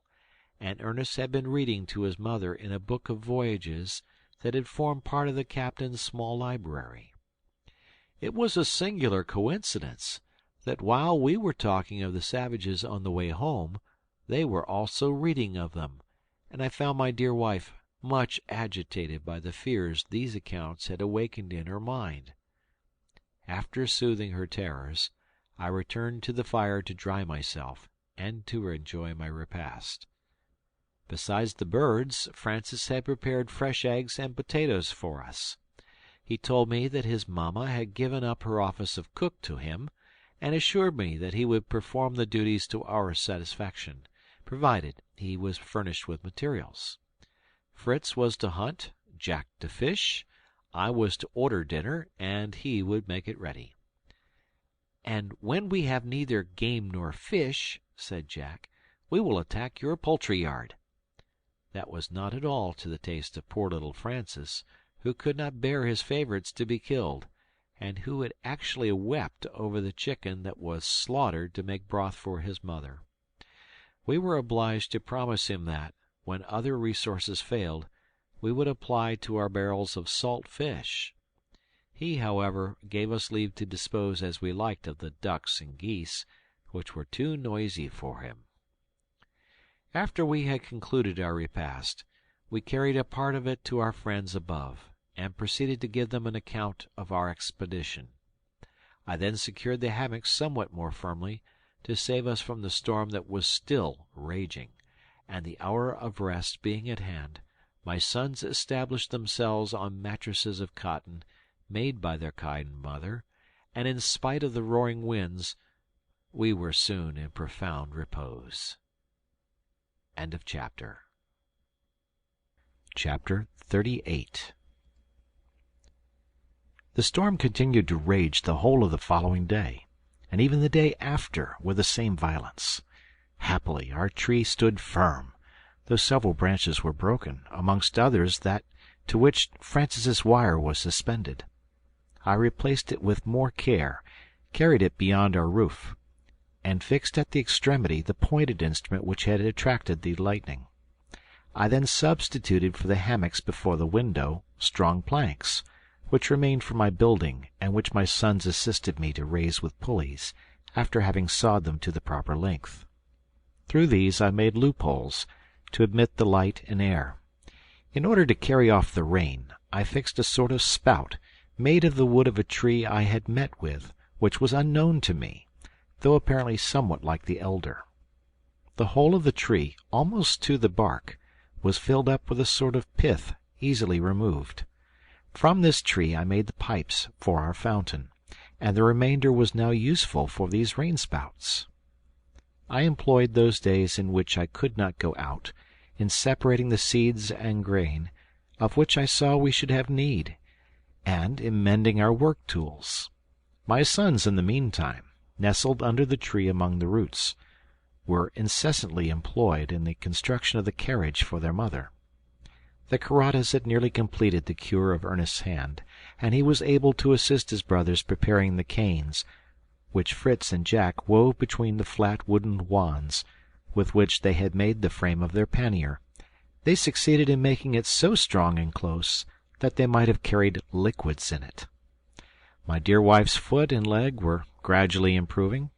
and Ernest had been reading to his mother in a book of voyages that had formed part of the captain's small library. It was a singular coincidence that while we were talking of the savages on the way home, they were also reading of them, and I found my dear wife much agitated by the fears these accounts had awakened in her mind. After soothing her terrors, I returned to the fire to dry myself and to enjoy my repast. Besides the birds, Francis had prepared fresh eggs and potatoes for us. He told me that his mamma had given up her office of cook to him, and assured me that he would perform the duties to our satisfaction, provided he was furnished with materials. Fritz was to hunt, Jack to fish, I was to order dinner, and he would make it ready. "And when we have neither game nor fish," said Jack, "we will attack your poultry yard." That was not at all to the taste of poor little Francis, who could not bear his favourites to be killed, and who had actually wept over the chicken that was slaughtered to make broth for his mother. We were obliged to promise him that, when other resources failed, we would apply to our barrels of salt fish. He, however, gave us leave to dispose as we liked of the ducks and geese, which were too noisy for him. After we had concluded our repast, we carried a part of it to our friends above, and proceeded to give them an account of our expedition. I then secured the hammocks somewhat more firmly, to save us from the storm that was still raging, and the hour of rest being at hand, my sons established themselves on mattresses of cotton, made by their kind mother, and in spite of the roaring winds, we were soon in profound repose. End of chapter. Chapter 38. The storm continued to rage the whole of the following day, and even the day after with the same violence. Happily our tree stood firm, though several branches were broken, amongst others that to which Francis's wire was suspended. I replaced it with more care, carried it beyond our roof, and fixed at the extremity the pointed instrument which had attracted the lightning. I then substituted for the hammocks before the window strong planks, which remained for my building, and which my sons assisted me to raise with pulleys, after having sawed them to the proper length. Through these I made loopholes, to admit the light and air. In order to carry off the rain, I fixed a sort of spout, made of the wood of a tree I had met with, which was unknown to me, though apparently somewhat like the elder. The whole of the tree, almost to the bark, was filled up with a sort of pith, easily removed. From this tree I made the pipes for our fountain, and the remainder was now useful for these rain-spouts. I employed those days in which I could not go out, in separating the seeds and grain, of which I saw we should have need, and in mending our work-tools. My sons, in the meantime, nestled under the tree among the roots, were incessantly employed in the construction of the carriage for their mother. The Caratas had nearly completed the cure of Ernest's hand, and he was able to assist his brothers preparing the canes, which Fritz and Jack wove between the flat wooden wands, with which they had made the frame of their pannier. They succeeded in making it so strong and close that they might have carried liquids in it. My dear wife's foot and leg were gradually improving,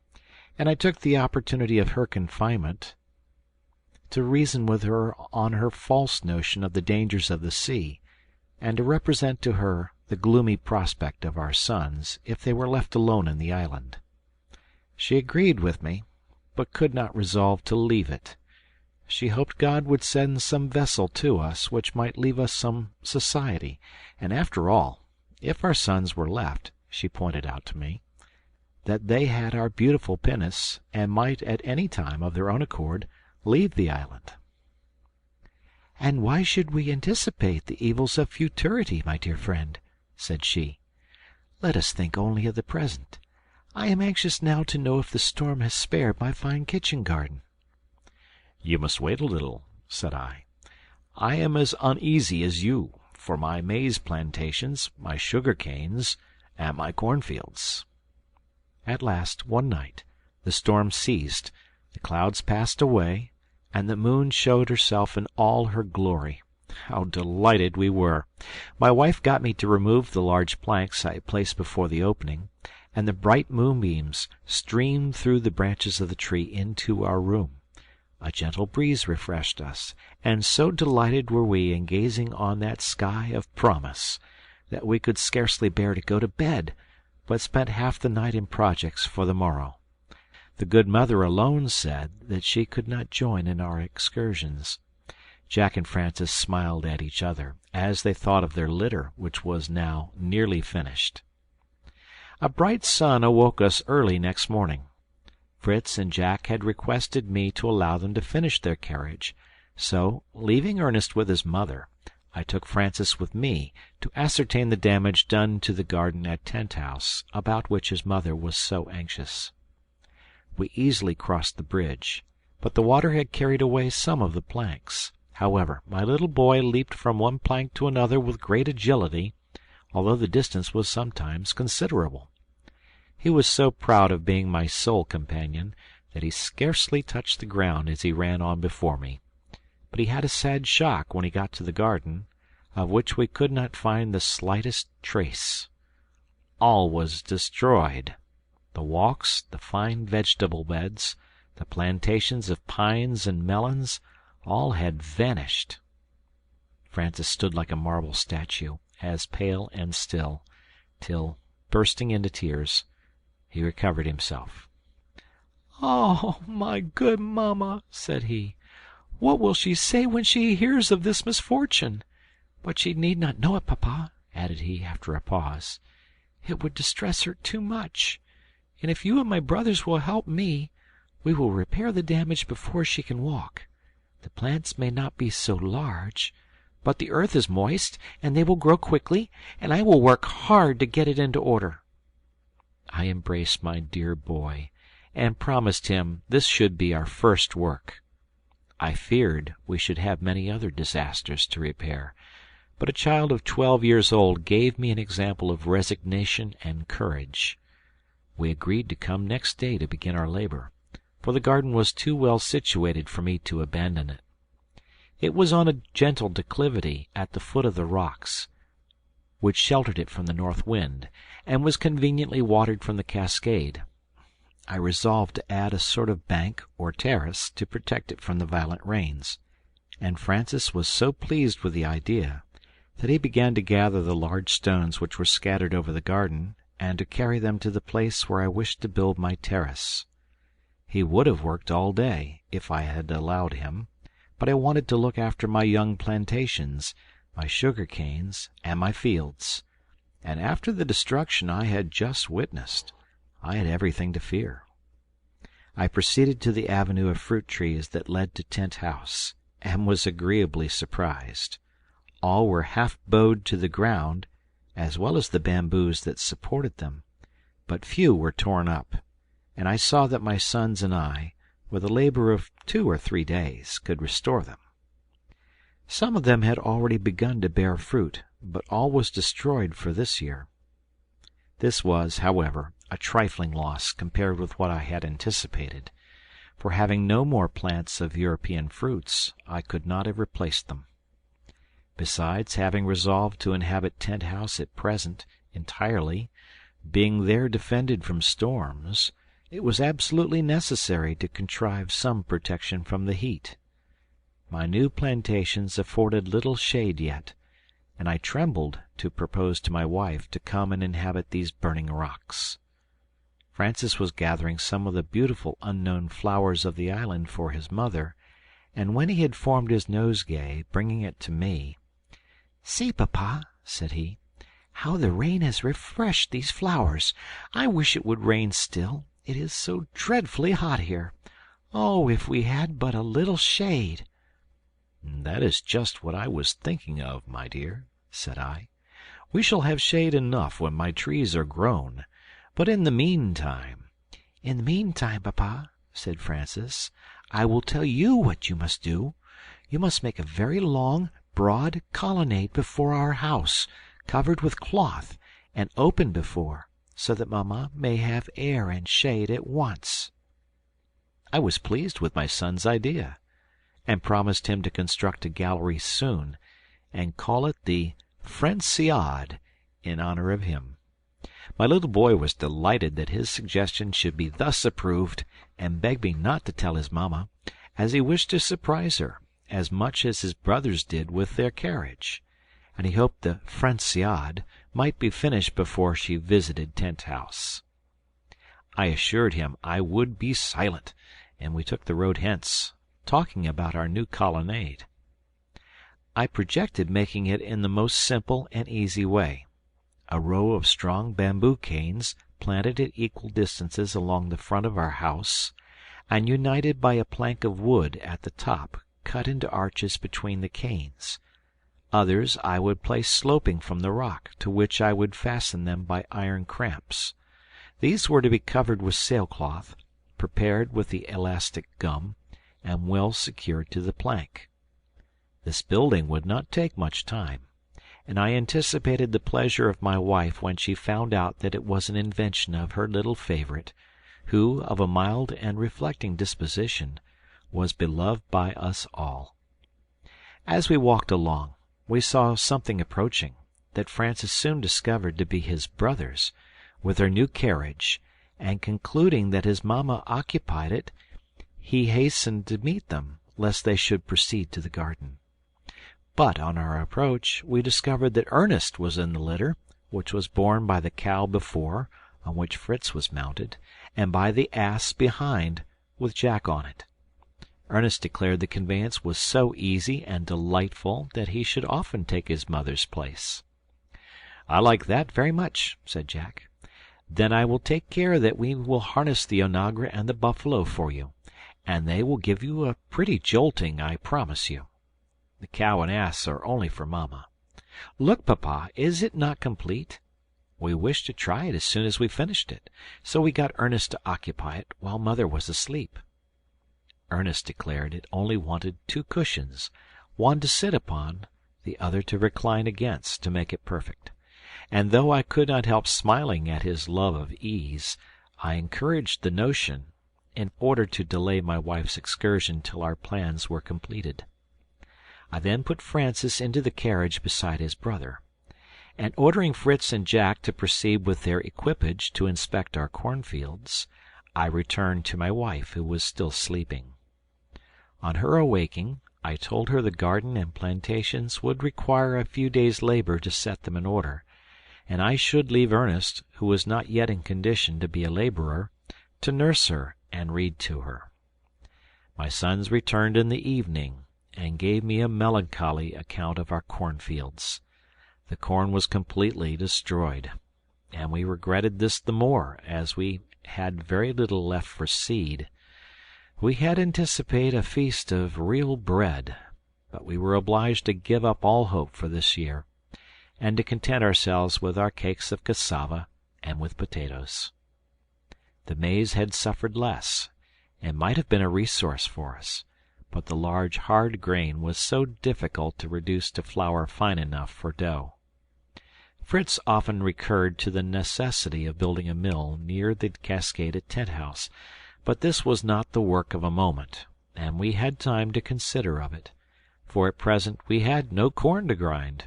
and I took the opportunity of her confinement to reason with her on her false notion of the dangers of the sea, and to represent to her the gloomy prospect of our sons if they were left alone in the island. She agreed with me, but could not resolve to leave it. She hoped God would send some vessel to us which might leave us some society, and after all, if our sons were left, she pointed out to me, that they had our beautiful pinnace, and might at any time of their own accord leave the island. "And why should we anticipate the evils of futurity, my dear friend?" said she. "Let us think only of the present. I am anxious now to know if the storm has spared my fine kitchen garden." "You must wait a little," said I. "I am as uneasy as you, for my maize plantations, my sugar canes, and my cornfields." At last, one night, the storm ceased, the clouds passed away, and the moon showed herself in all her glory. How delighted we were! My wife got me to remove the large planks I had placed before the opening, and the bright moonbeams streamed through the branches of the tree into our room. A gentle breeze refreshed us, and so delighted were we in gazing on that sky of promise that we could scarcely bear to go to bed, but spent half the night in projects for the morrow. The good mother alone said that she could not join in our excursions. Jack and Francis smiled at each other, as they thought of their litter, which was now nearly finished. A bright sun awoke us early next morning. Fritz and Jack had requested me to allow them to finish their carriage, so, leaving Ernest with his mother, I took Francis with me to ascertain the damage done to the garden at Tent House, about which his mother was so anxious. We easily crossed the bridge, but the water had carried away some of the planks. However, my little boy leaped from one plank to another with great agility, although the distance was sometimes considerable. He was so proud of being my sole companion that he scarcely touched the ground as he ran on before me. But he had a sad shock when he got to the garden, of which we could not find the slightest trace. All was destroyed. The walks, the fine vegetable beds, the plantations of pines and melons, all had vanished. Francis stood like a marble statue, as pale and still, till, bursting into tears, he recovered himself. "Oh, my good mamma," said he, "what will she say when she hears of this misfortune? But she need not know it, papa," added he, after a pause. It would distress her too much. And if you and my brothers will help me, we will repair the damage before she can walk. The plants may not be so large, but the earth is moist, and they will grow quickly, and I will work hard to get it into order." I embraced my dear boy, and promised him this should be our first work. I feared we should have many other disasters to repair, but a child of 12 years old gave me an example of resignation and courage. We agreed to come next day to begin our labor, for the garden was too well situated for me to abandon it. It was on a gentle declivity at the foot of the rocks, which sheltered it from the north wind, and was conveniently watered from the cascade. I resolved to add a sort of bank or terrace to protect it from the violent rains, and Francis was so pleased with the idea that he began to gather the large stones which were scattered over the garden, and to carry them to the place where I wished to build my terrace. He would have worked all day, if I had allowed him, but I wanted to look after my young plantations, my sugar canes, and my fields, and after the destruction I had just witnessed, I had everything to fear. I proceeded to the avenue of fruit trees that led to Tent House, and was agreeably surprised. All were half bowed to the ground, as well as the bamboos that supported them, but few were torn up, and I saw that my sons and I, with a labor of 2 or 3 days, could restore them. Some of them had already begun to bear fruit, but all was destroyed for this year. This was, however, a trifling loss compared with what I had anticipated, for having no more plants of European fruits, I could not have replaced them. Besides, having resolved to inhabit Tent House at present entirely, being there defended from storms, it was absolutely necessary to contrive some protection from the heat. My new plantations afforded little shade yet, and I trembled to propose to my wife to come and inhabit these burning rocks. Francis was gathering some of the beautiful unknown flowers of the island for his mother, and when he had formed his nosegay, bringing it to me, "See, Papa," said he, "how the rain has refreshed these flowers. I wish it would rain still. It is so dreadfully hot here. Oh, if we had but a little shade!" "That is just what I was thinking of, my dear," said I. "We shall have shade enough when my trees are grown, but in the meantime—" "In the meantime, Papa," said Francis, "I will tell you what you must do. You must make a very long, broad colonnade before our house, covered with cloth, and open before, so that Mamma may have air and shade at once." I was pleased with my son's idea, and promised him to construct a gallery soon, and call it the Franciade, in honor of him. My little boy was delighted that his suggestion should be thus approved, and begged me not to tell his mamma, as he wished to surprise her, as much as his brothers did with their carriage, and he hoped the Franciade might be finished before she visited Tent House. I assured him I would be silent, and we took the road hence, talking about our new colonnade. I projected making it in the most simple and easy way. A row of strong bamboo canes planted at equal distances along the front of our house, and united by a plank of wood at the top cut into arches between the canes. Others I would place sloping from the rock, to which I would fasten them by iron cramps. These were to be covered with sailcloth, prepared with the elastic gum, and well secured to the plank. This building would not take much time, and I anticipated the pleasure of my wife when she found out that it was an invention of her little favorite, who, of a mild and reflecting disposition, was beloved by us all. As we walked along, we saw something approaching, that Francis soon discovered to be his brothers, with their new carriage, and concluding that his mamma occupied it, he hastened to meet them, lest they should proceed to the garden. But on our approach we discovered that Ernest was in the litter, which was borne by the cow before, on which Fritz was mounted, and by the ass behind, with Jack on it. Ernest declared the conveyance was so easy and delightful that he should often take his mother's place. "I like that very much," said Jack. "Then I will take care that we will harness the onagra and the buffalo for you, and they will give you a pretty jolting, I promise you. The cow and ass are only for Mamma. Look, Papa, is it not complete? We wished to try it as soon as we finished it, so we got Ernest to occupy it while Mother was asleep." Ernest declared it only wanted 2 cushions, one to sit upon, the other to recline against, to make it perfect; and though I could not help smiling at his love of ease, I encouraged the notion, in order to delay my wife's excursion till our plans were completed. I then put Francis into the carriage beside his brother, and ordering Fritz and Jack to proceed with their equipage to inspect our cornfields, I returned to my wife, who was still sleeping. On her awaking, I told her the garden and plantations would require a few days' labor to set them in order, and I should leave Ernest, who was not yet in condition to be a laborer, to nurse her and read to her. My sons returned in the evening, and gave me a melancholy account of our cornfields. The corn was completely destroyed, and we regretted this the more, as we had very little left for seed. We had anticipated a feast of real bread, but we were obliged to give up all hope for this year, and to content ourselves with our cakes of cassava and with potatoes. The maize had suffered less, and might have been a resource for us, but the large hard grain was so difficult to reduce to flour fine enough for dough. Fritz often recurred to the necessity of building a mill near the cascaded tent-house, but this was not the work of a moment, and we had time to consider of it, for at present we had no corn to grind.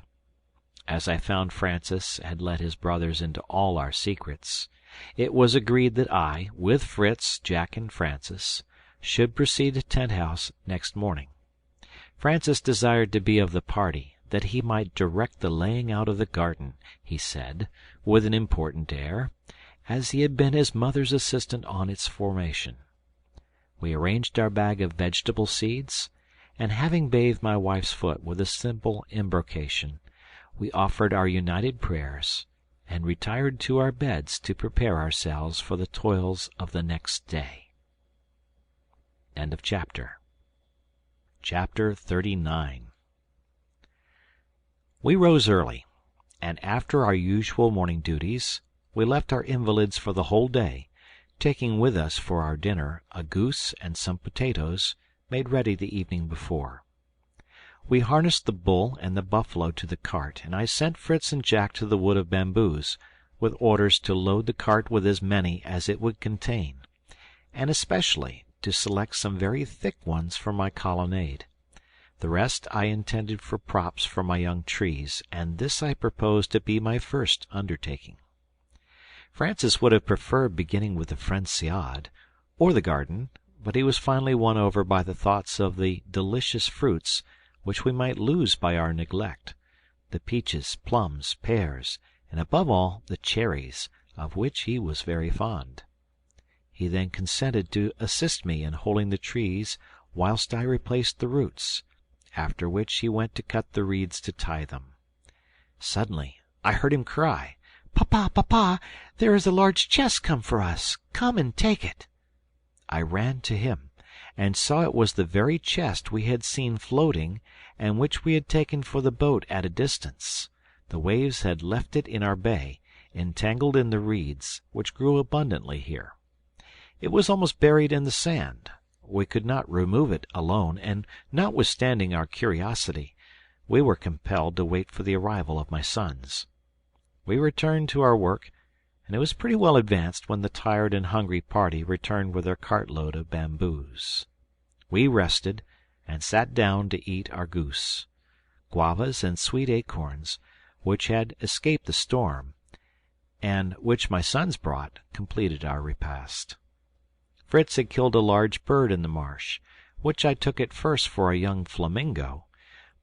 As I found Francis had let his brothers into all our secrets, it was agreed that I, with Fritz, Jack, and Francis, should proceed to tent-house next morning. Francis desired to be of the party, that he might direct the laying out of the garden, he said, with an important air, as he had been his mother's assistant on its formation. We arranged our bag of vegetable seeds, and having bathed my wife's foot with a simple embrocation, we offered our united prayers, and retired to our beds to prepare ourselves for the toils of the next day. End of chapter. Chapter 39. We rose early, and after our usual morning duties, we left our invalids for the whole day, taking with us for our dinner a goose and some potatoes, made ready the evening before. We harnessed the bull and the buffalo to the cart, and I sent Fritz and Jack to the wood of bamboos, with orders to load the cart with as many as it would contain, and especially to select some very thick ones for my colonnade. The rest I intended for props for my young trees, and this I proposed to be my first undertaking. Francis would have preferred beginning with the Frenciade, or the garden, but he was finally won over by the thoughts of the delicious fruits which we might lose by our neglect, the peaches, plums, pears, and above all the cherries, of which he was very fond. He then consented to assist me in holding the trees whilst I replaced the roots, after which he went to cut the reeds to tie them. Suddenly I heard him cry, "Papa, papa, there is a large chest come for us. Come and take it." I ran to him, and saw it was the very chest we had seen floating, and which we had taken for the boat at a distance. The waves had left it in our bay, entangled in the reeds, which grew abundantly here. It was almost buried in the sand. We could not remove it alone, and notwithstanding our curiosity, we were compelled to wait for the arrival of my sons. We returned to our work, and it was pretty well advanced when the tired and hungry party returned with their cartload of bamboos. We rested, and sat down to eat our goose. Guavas and sweet acorns, which had escaped the storm, and which my sons brought, completed our repast. Fritz had killed a large bird in the marsh, which I took at first for a young flamingo,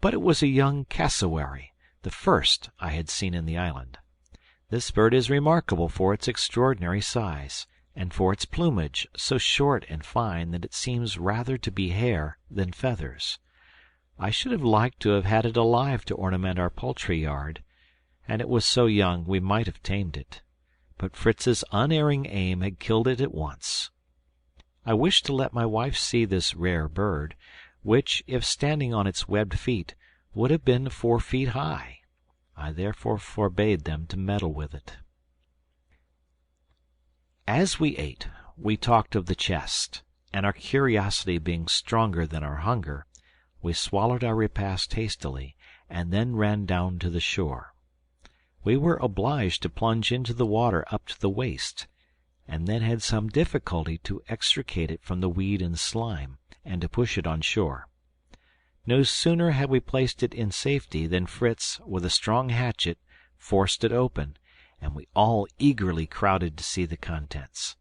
but it was a young cassowary, the first I had seen in the island. This bird is remarkable for its extraordinary size, and for its plumage, so short and fine that it seems rather to be hair than feathers. I should have liked to have had it alive to ornament our poultry yard. and it was so young we might have tamed it. But Fritz's unerring aim had killed it at once. I wished to let my wife see this rare bird, which, if standing on its webbed feet, would have been 4 feet high. I therefore forbade them to meddle with it. As we ate, we talked of the chest, and our curiosity being stronger than our hunger, we swallowed our repast hastily, and then ran down to the shore. We were obliged to plunge into the water up to the waist, and then had some difficulty to extricate it from the weed and slime, and to push it on shore. No sooner had we placed it in safety than Fritz, with a strong hatchet, forced it open, and we all eagerly crowded to see the contents.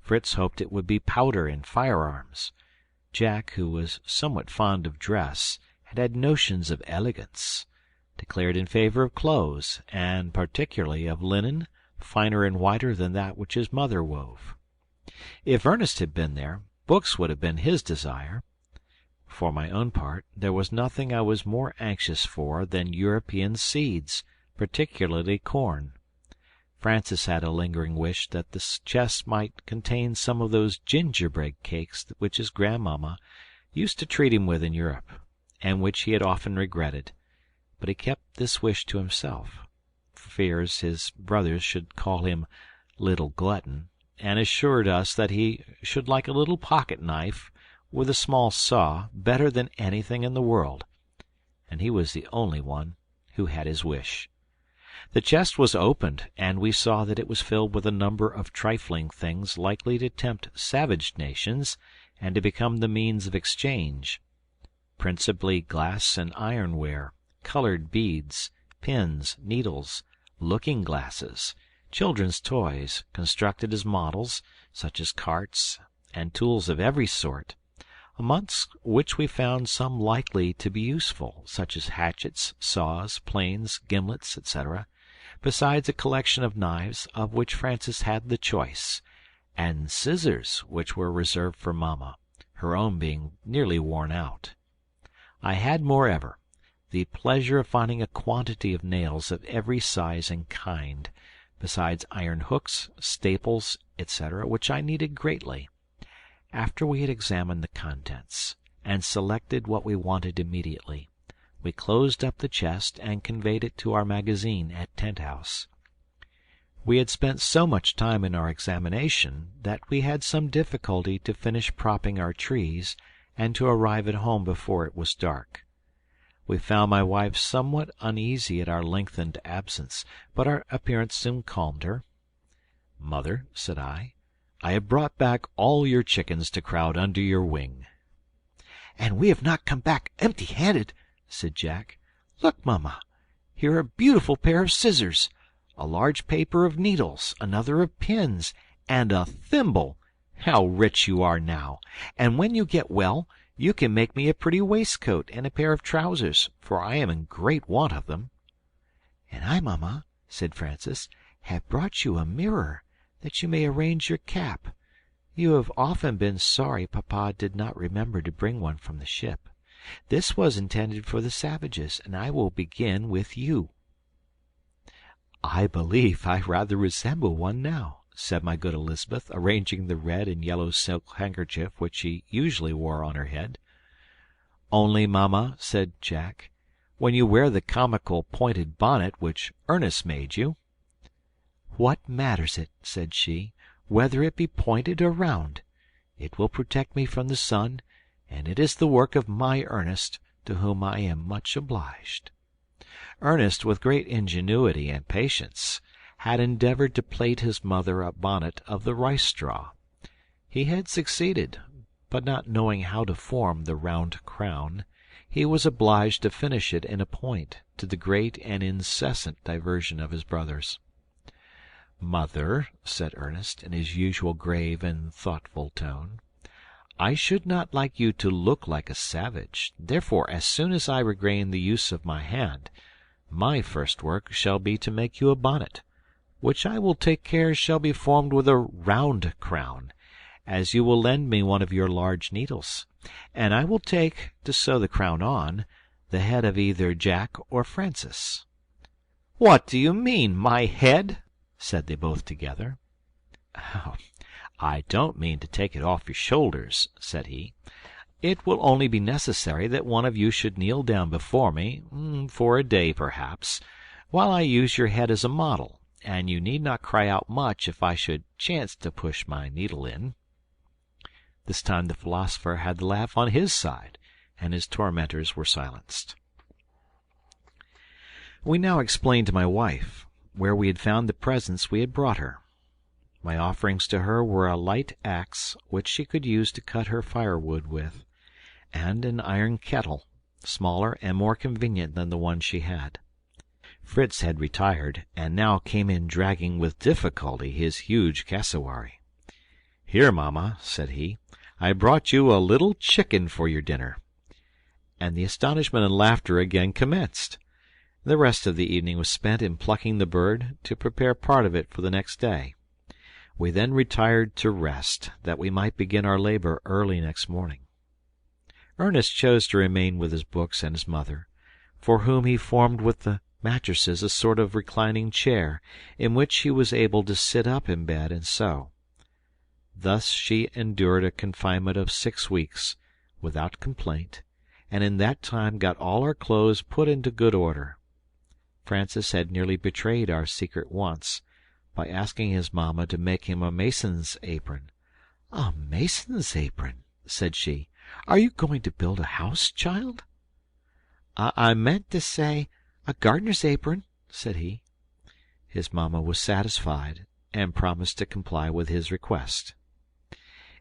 Fritz hoped it would be powder and firearms. Jack, who was somewhat fond of dress, and had notions of elegance, declared in favour of clothes, and particularly of linen, finer and whiter than that which his mother wove. If Ernest had been there, books would have been his desire. For my own part, there was nothing I was more anxious for than European seeds, particularly corn. Francis had a lingering wish that the chest might contain some of those gingerbread cakes which his grandmamma used to treat him with in Europe, and which he had often regretted, but he kept this wish to himself, for fears his brothers should call him little glutton, and assured us that he should like a little pocket-knife with a small saw better than anything in the world, and he was the only one who had his wish. The chest was opened, and we saw that it was filled with a number of trifling things likely to tempt savage nations, and to become the means of exchange, principally glass and ironware, coloured beads, pins, needles, looking-glasses, children's toys, constructed as models, such as carts, and tools of every sort, amongst which we found some likely to be useful, such as hatchets, saws, planes, gimlets, etc., besides a collection of knives, of which Francis had the choice, and scissors, which were reserved for Mamma, her own being nearly worn out. I had, moreover, the pleasure of finding a quantity of nails of every size and kind, besides iron hooks, staples, etc., which I needed greatly. After we had examined the contents, and selected what we wanted immediately, we closed up the chest and conveyed it to our magazine at Tent House. We had spent so much time in our examination that we had some difficulty to finish propping our trees and to arrive at home before it was dark. We found my wife somewhat uneasy at our lengthened absence, but our appearance soon calmed her. "Mother," said I have brought back all your chickens to crowd under your wing." "And we have not come back empty-handed," said Jack. "Look, Mamma, here are a beautiful pair of scissors, a large paper of needles, another of pins, and a thimble. How rich you are now! And when you get well, you can make me a pretty waistcoat and a pair of trousers, for I am in great want of them." "And I, Mamma," said Francis, "have brought you a mirror, that you may arrange your cap. You have often been sorry Papa did not remember to bring one from the ship. This was intended for the savages, and I will begin with you." "I believe I rather resemble one now," said my good Elizabeth, arranging the red and yellow silk handkerchief which she usually wore on her head. "Only, Mamma," said Jack, "when you wear the comical pointed bonnet which Ernest made you." "What matters it," said she, "whether it be pointed or round? It will protect me from the sun, and it is the work of my Ernest, to whom I am much obliged." Ernest, with great ingenuity and patience, had endeavoured to plait his mother a bonnet of the rice straw. He had succeeded, but not knowing how to form the round crown, he was obliged to finish it in a point, to the great and incessant diversion of his brothers. "Mother," said Ernest, in his usual grave and thoughtful tone, "I should not like you to look like a savage. Therefore, as soon as I regain the use of my hand, my first work shall be to make you a bonnet, which I will take care shall be formed with a round crown, as you will lend me one of your large needles, and I will take, to sew the crown on, the head of either Jack or Francis." "What do you mean, my head?" said they both together. "Oh, I don't mean to take it off your shoulders," said he. "It will only be necessary that one of you should kneel down before me, for a day perhaps, while I use your head as a model, and you need not cry out much if I should chance to push my needle in." This time the philosopher had the laugh on his side, and his tormentors were silenced. We now explained to my wife where we had found the presents we had brought her. My offerings to her were a light axe, which she could use to cut her firewood with, and an iron kettle, smaller and more convenient than the one she had. Fritz had retired, and now came in dragging with difficulty his huge cassowary. "Here, mamma," said he, "I brought you a little chicken for your dinner." And the astonishment and laughter again commenced. The rest of the evening was spent in plucking the bird, to prepare part of it for the next day. We then retired to rest, that we might begin our labor early next morning. Ernest chose to remain with his books and his mother, for whom he formed with the mattresses a sort of reclining chair, in which he was able to sit up in bed and sew. Thus she endured a confinement of 6 weeks, without complaint, and in that time got all our clothes put into good order. Francis had nearly betrayed our secret once, by asking his mamma to make him a mason's apron. "A mason's apron?" said she. "Are you going to build a house, child?" I meant to say "A gardener's apron," said he. His mamma was satisfied, and promised to comply with his request.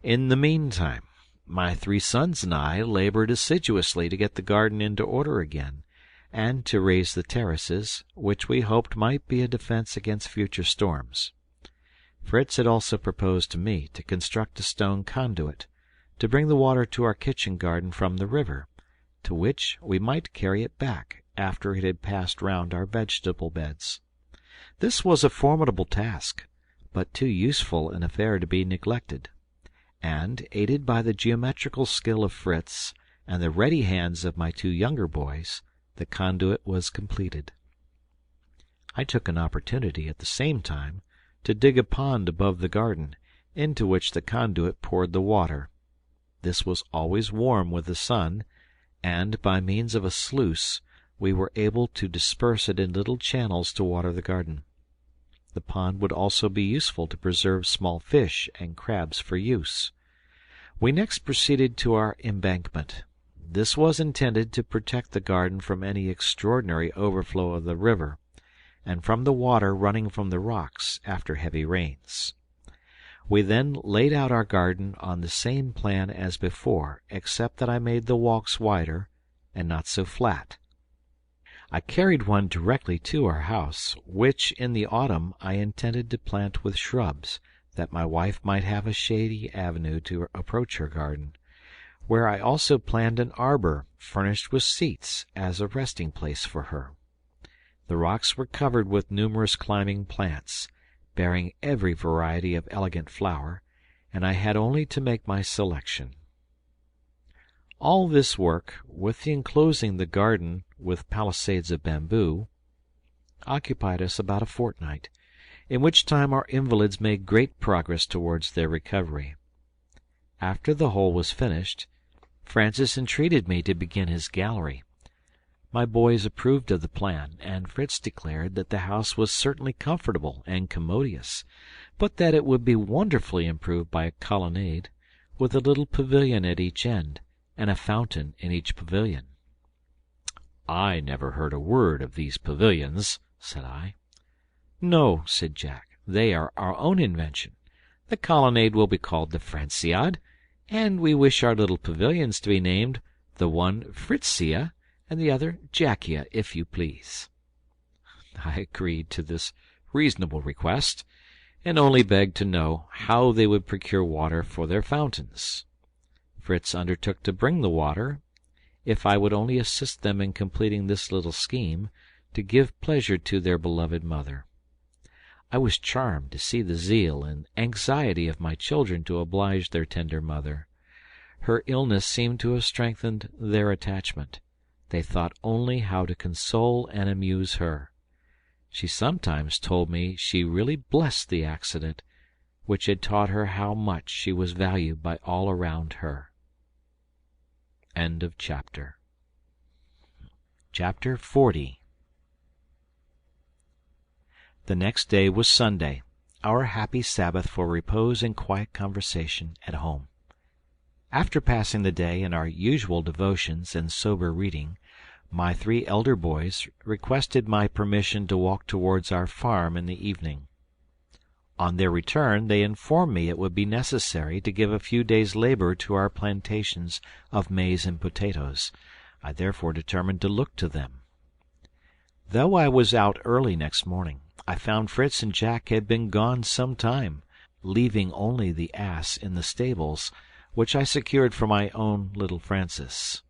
In the meantime, my 3 sons and I labored assiduously to get the garden into order again, and to raise the terraces, which we hoped might be a defence against future storms. Fritz had also proposed to me to construct a stone conduit, to bring the water to our kitchen garden from the river, to which we might carry it back, after it had passed round our vegetable beds. This was a formidable task, but too useful an affair to be neglected, and, aided by the geometrical skill of Fritz and the ready hands of my 2 younger boys, the conduit was completed. I took an opportunity, at the same time, to dig a pond above the garden, into which the conduit poured the water. This was always warm with the sun, and, by means of a sluice, we were able to disperse it in little channels to water the garden. The pond would also be useful to preserve small fish and crabs for use. We next proceeded to our embankment. This was intended to protect the garden from any extraordinary overflow of the river, and from the water running from the rocks after heavy rains. We then laid out our garden on the same plan as before, except that I made the walks wider, and not so flat. I carried one directly to our house, which in the autumn I intended to plant with shrubs, that my wife might have a shady avenue to approach her garden, where I also planned an arbor furnished with seats as a resting place for her. The rocks were covered with numerous climbing plants, bearing every variety of elegant flower, and I had only to make my selection. All this work, with the enclosing the garden with palisades of bamboo, occupied us about a fortnight, in which time our invalids made great progress towards their recovery. After the whole was finished, Francis entreated me to begin his gallery. My boys approved of the plan, and Fritz declared that the house was certainly comfortable and commodious, but that it would be wonderfully improved by a colonnade, with a little pavilion at each end, and a fountain in each pavilion. "I never heard a word of these pavilions," said I. "No," said Jack, "they are our own invention. The colonnade will be called the Franciade, and we wish our little pavilions to be named, the one Fritzia, and the other Jackia, if you please." I agreed to this reasonable request, and only begged to know how they would procure water for their fountains. Fritz undertook to bring the water, if I would only assist them in completing this little scheme, to give pleasure to their beloved mother. I was charmed to see the zeal and anxiety of my children to oblige their tender mother. Her illness seemed to have strengthened their attachment. They thought only how to console and amuse her. She sometimes told me she really blessed the accident, which had taught her how much she was valued by all around her. End of chapter. Chapter 40. The next day was Sunday, our happy Sabbath for repose and quiet conversation at home. After passing the day in our usual devotions and sober reading, my 3 elder boys requested my permission to walk towards our farm in the evening. On their return they informed me it would be necessary to give a few days' labour to our plantations of maize and potatoes. I therefore determined to look to them. Though I was out early next morning, I found Fritz and Jack had been gone some time, leaving only the ass in the stables, which I secured for my own little Francis.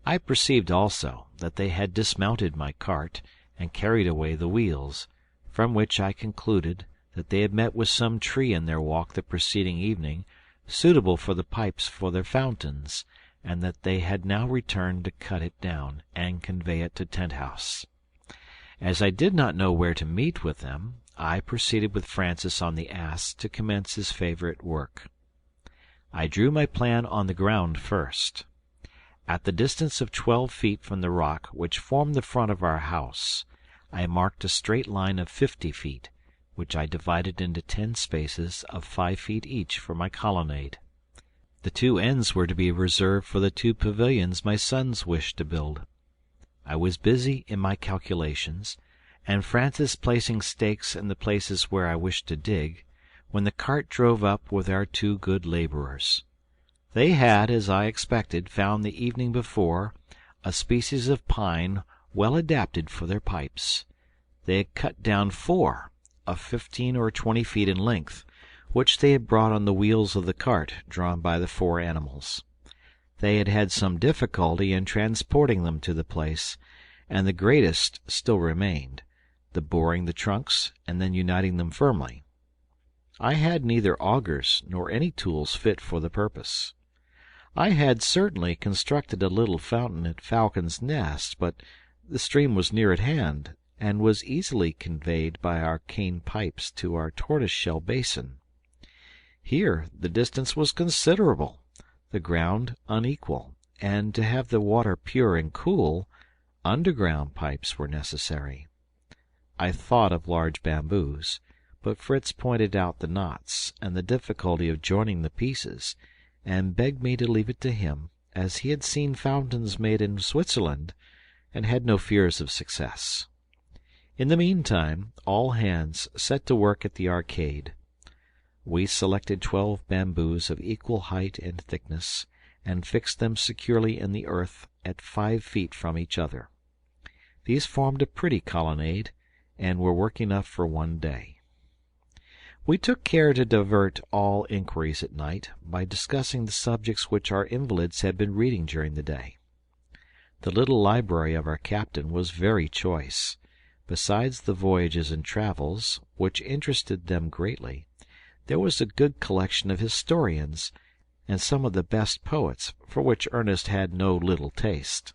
I perceived also that they had dismounted my cart and carried away the wheels, from which I concluded that they had met with some tree in their walk the preceding evening, suitable for the pipes for their fountains, and that they had now returned to cut it down and convey it to Tent-house. As I did not know where to meet with them, I proceeded with Francis on the ass to commence his favourite work. I drew my plan on the ground first. At the distance of 12 feet from the rock which formed the front of our house, I marked a straight line of 50 feet, which I divided into 10 spaces of 5 feet each for my colonnade. The 2 ends were to be reserved for the 2 pavilions my sons wished to build. I was busy in my calculations, and Francis placing stakes in the places where I wished to dig, when the cart drove up with our 2 good labourers. They had, as I expected, found the evening before a species of pine well adapted for their pipes. They had cut down 4 of 15 or 20 feet in length, which they had brought on the wheels of the cart drawn by the 4 animals. They had had some difficulty in transporting them to the place, and the greatest still remained, the boring the trunks and then uniting them firmly. I had neither augers nor any tools fit for the purpose. I had certainly constructed a little fountain at Falcon's Nest, but the stream was near at hand, and was easily conveyed by our cane pipes to our tortoise-shell basin. Here the distance was considerable, the ground unequal, and to have the water pure and cool, underground pipes were necessary. I thought of large bamboos, but Fritz pointed out the knots and the difficulty of joining the pieces, and begged me to leave it to him, as he had seen fountains made in Switzerland, and had no fears of success. In the meantime all hands set to work at the arcade. We selected 12 bamboos of equal height and thickness, and fixed them securely in the earth at 5 feet from each other. These formed a pretty colonnade, and were work enough for one day. We took care to divert all inquiries at night by discussing the subjects which our invalids had been reading during the day. The little library of our captain was very choice. Besides the voyages and travels, which interested them greatly, there was a good collection of historians, and some of the best poets, for which Ernest had no little taste.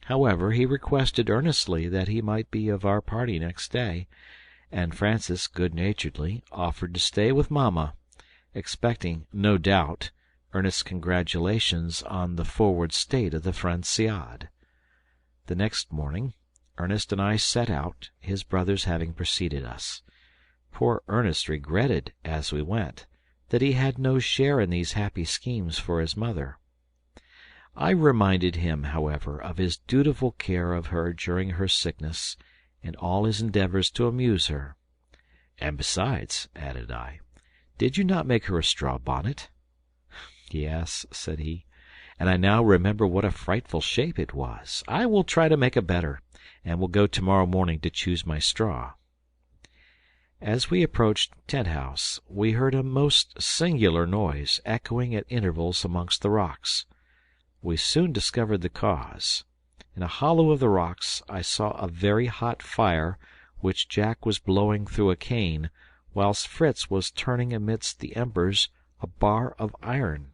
However, he requested earnestly that he might be of our party next day, and Francis good-naturedly offered to stay with Mamma, expecting, no doubt, Ernest's congratulations on the forward state of the Franciade. The next morning Ernest and I set out, his brothers having preceded us. Poor Ernest regretted, as we went, that he had no share in these happy schemes for his mother. I reminded him, however, of his dutiful care of her during her sickness, and all his endeavours to amuse her. "And besides," added I, "did you not make her a straw bonnet?" "Yes," said he, "and I now remember what a frightful shape it was. I will try to make a better, and will go tomorrow morning to choose my straw." As we approached Tent-house, we heard a most singular noise echoing at intervals amongst the rocks. We soon discovered the cause. In a hollow of the rocks I saw a very hot fire which Jack was blowing through a cane, whilst Fritz was turning amidst the embers a bar of iron.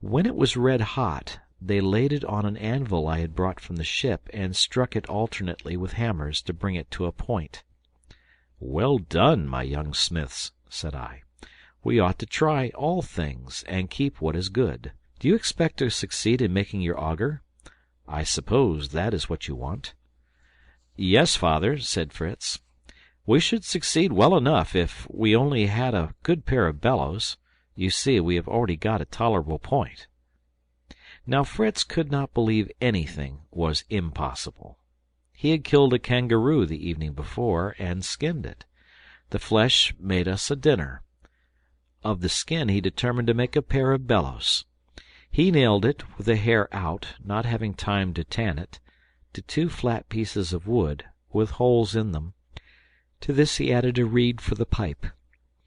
When it was red hot, they laid it on an anvil I had brought from the ship, and struck it alternately with hammers to bring it to a point. "Well done, my young smiths," said I. "We ought to try all things, and keep what is good. Do you expect to succeed in making your auger? I suppose that is what you want." "Yes, father," said Fritz. "We should succeed well enough if we only had a good pair of bellows. You see, we have already got a tolerable point." Now Fritz could not believe anything was impossible. He had killed a kangaroo the evening before, and skinned it. The flesh made us a dinner. Of the skin he determined to make a pair of bellows. He nailed it, with the hair out, not having time to tan it, to 2 flat pieces of wood, with holes in them. To this he added a reed for the pipe.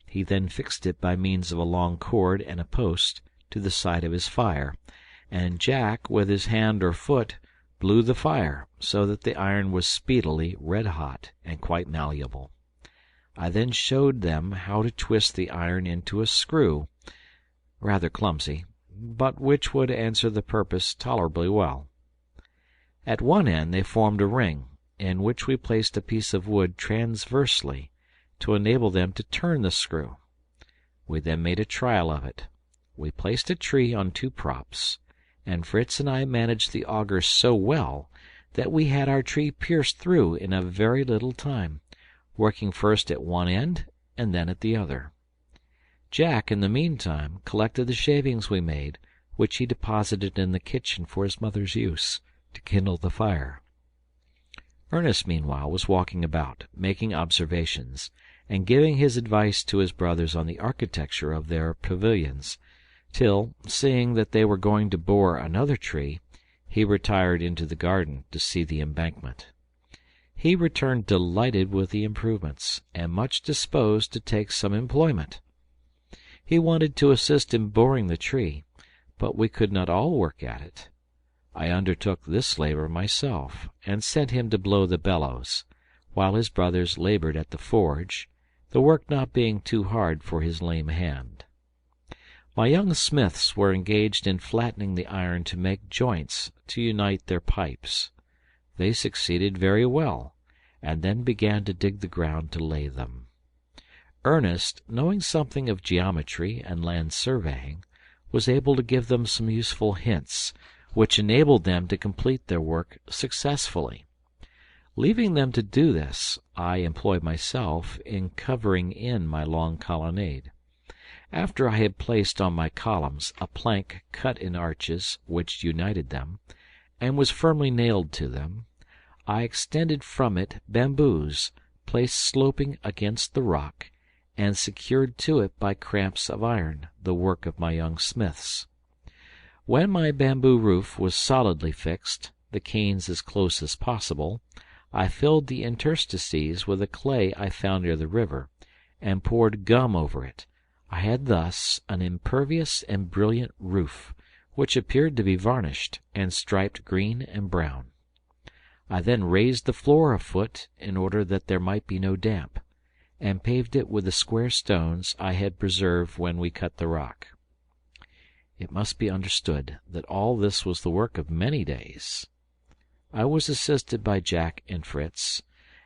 He then fixed it by means of a long cord and a post to the side of his fire, and Jack, with his hand or foot, blew the fire, so that the iron was speedily red hot and quite malleable. I then showed them how to twist the iron into a screw, rather clumsy, but which would answer the purpose tolerably well. At one end they formed a ring, in which we placed a piece of wood transversely, to enable them to turn the screw. We then made a trial of it. We placed a tree on 2 props, and Fritz and I managed the auger so well that we had our tree pierced through in a very little time, working first at one end and then at the other. Jack, in the meantime, collected the shavings we made, which he deposited in the kitchen for his mother's use, to kindle the fire. Ernest, meanwhile, was walking about, making observations, and giving his advice to his brothers on the architecture of their pavilions, till, seeing that they were going to bore another tree, he retired into the garden to see the embankment. He returned delighted with the improvements, and much disposed to take some employment. He wanted to assist in boring the tree, but we could not all work at it. I undertook this labor myself, and sent him to blow the bellows, while his brothers labored at the forge, the work not being too hard for his lame hand. My young smiths were engaged in flattening the iron to make joints to unite their pipes. They succeeded very well, and then began to dig the ground to lay them. Ernest, knowing something of geometry and land surveying, was able to give them some useful hints, which enabled them to complete their work successfully. Leaving them to do this, I employed myself in covering in my long colonnade. After I had placed on my columns a plank cut in arches which united them, and was firmly nailed to them, I extended from it bamboos placed sloping against the rock, and secured to it by cramps of iron, the work of my young smiths. When my bamboo roof was solidly fixed, the canes as close as possible, I filled the interstices with a clay I found near the river, and poured gum over it. I had thus an impervious and brilliant roof, which appeared to be varnished, and striped green and brown. I then raised the floor a foot, in order that there might be no damp, and paved it with the square stones I had preserved when we cut the rock. It must be understood that all this was the work of many days. I was assisted by Jack and Fritz,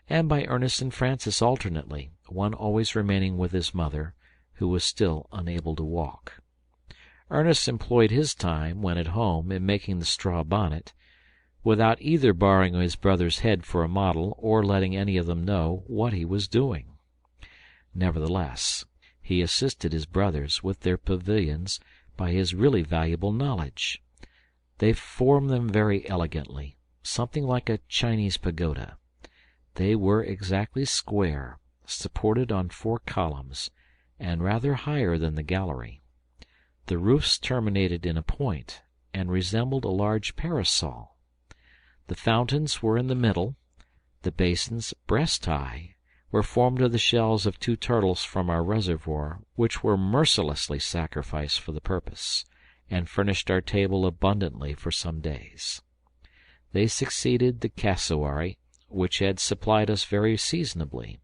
and by Ernest and Francis alternately, one always remaining with his mother, who was still unable to walk. Ernest employed his time, when at home, in making the straw bonnet, without either borrowing his brother's head for a model or letting any of them know what he was doing. Nevertheless, he assisted his brothers with their pavilions by his really valuable knowledge. They formed them very elegantly, something like a Chinese pagoda. They were exactly square, supported on 4 columns, and rather higher than the gallery. The roofs terminated in a point, and resembled a large parasol. The fountains were in the middle. The basins, breast high, were formed of the shells of 2 turtles from our reservoir, which were mercilessly sacrificed for the purpose, and furnished our table abundantly for some days. They succeeded the cassowary, which had supplied us very seasonably.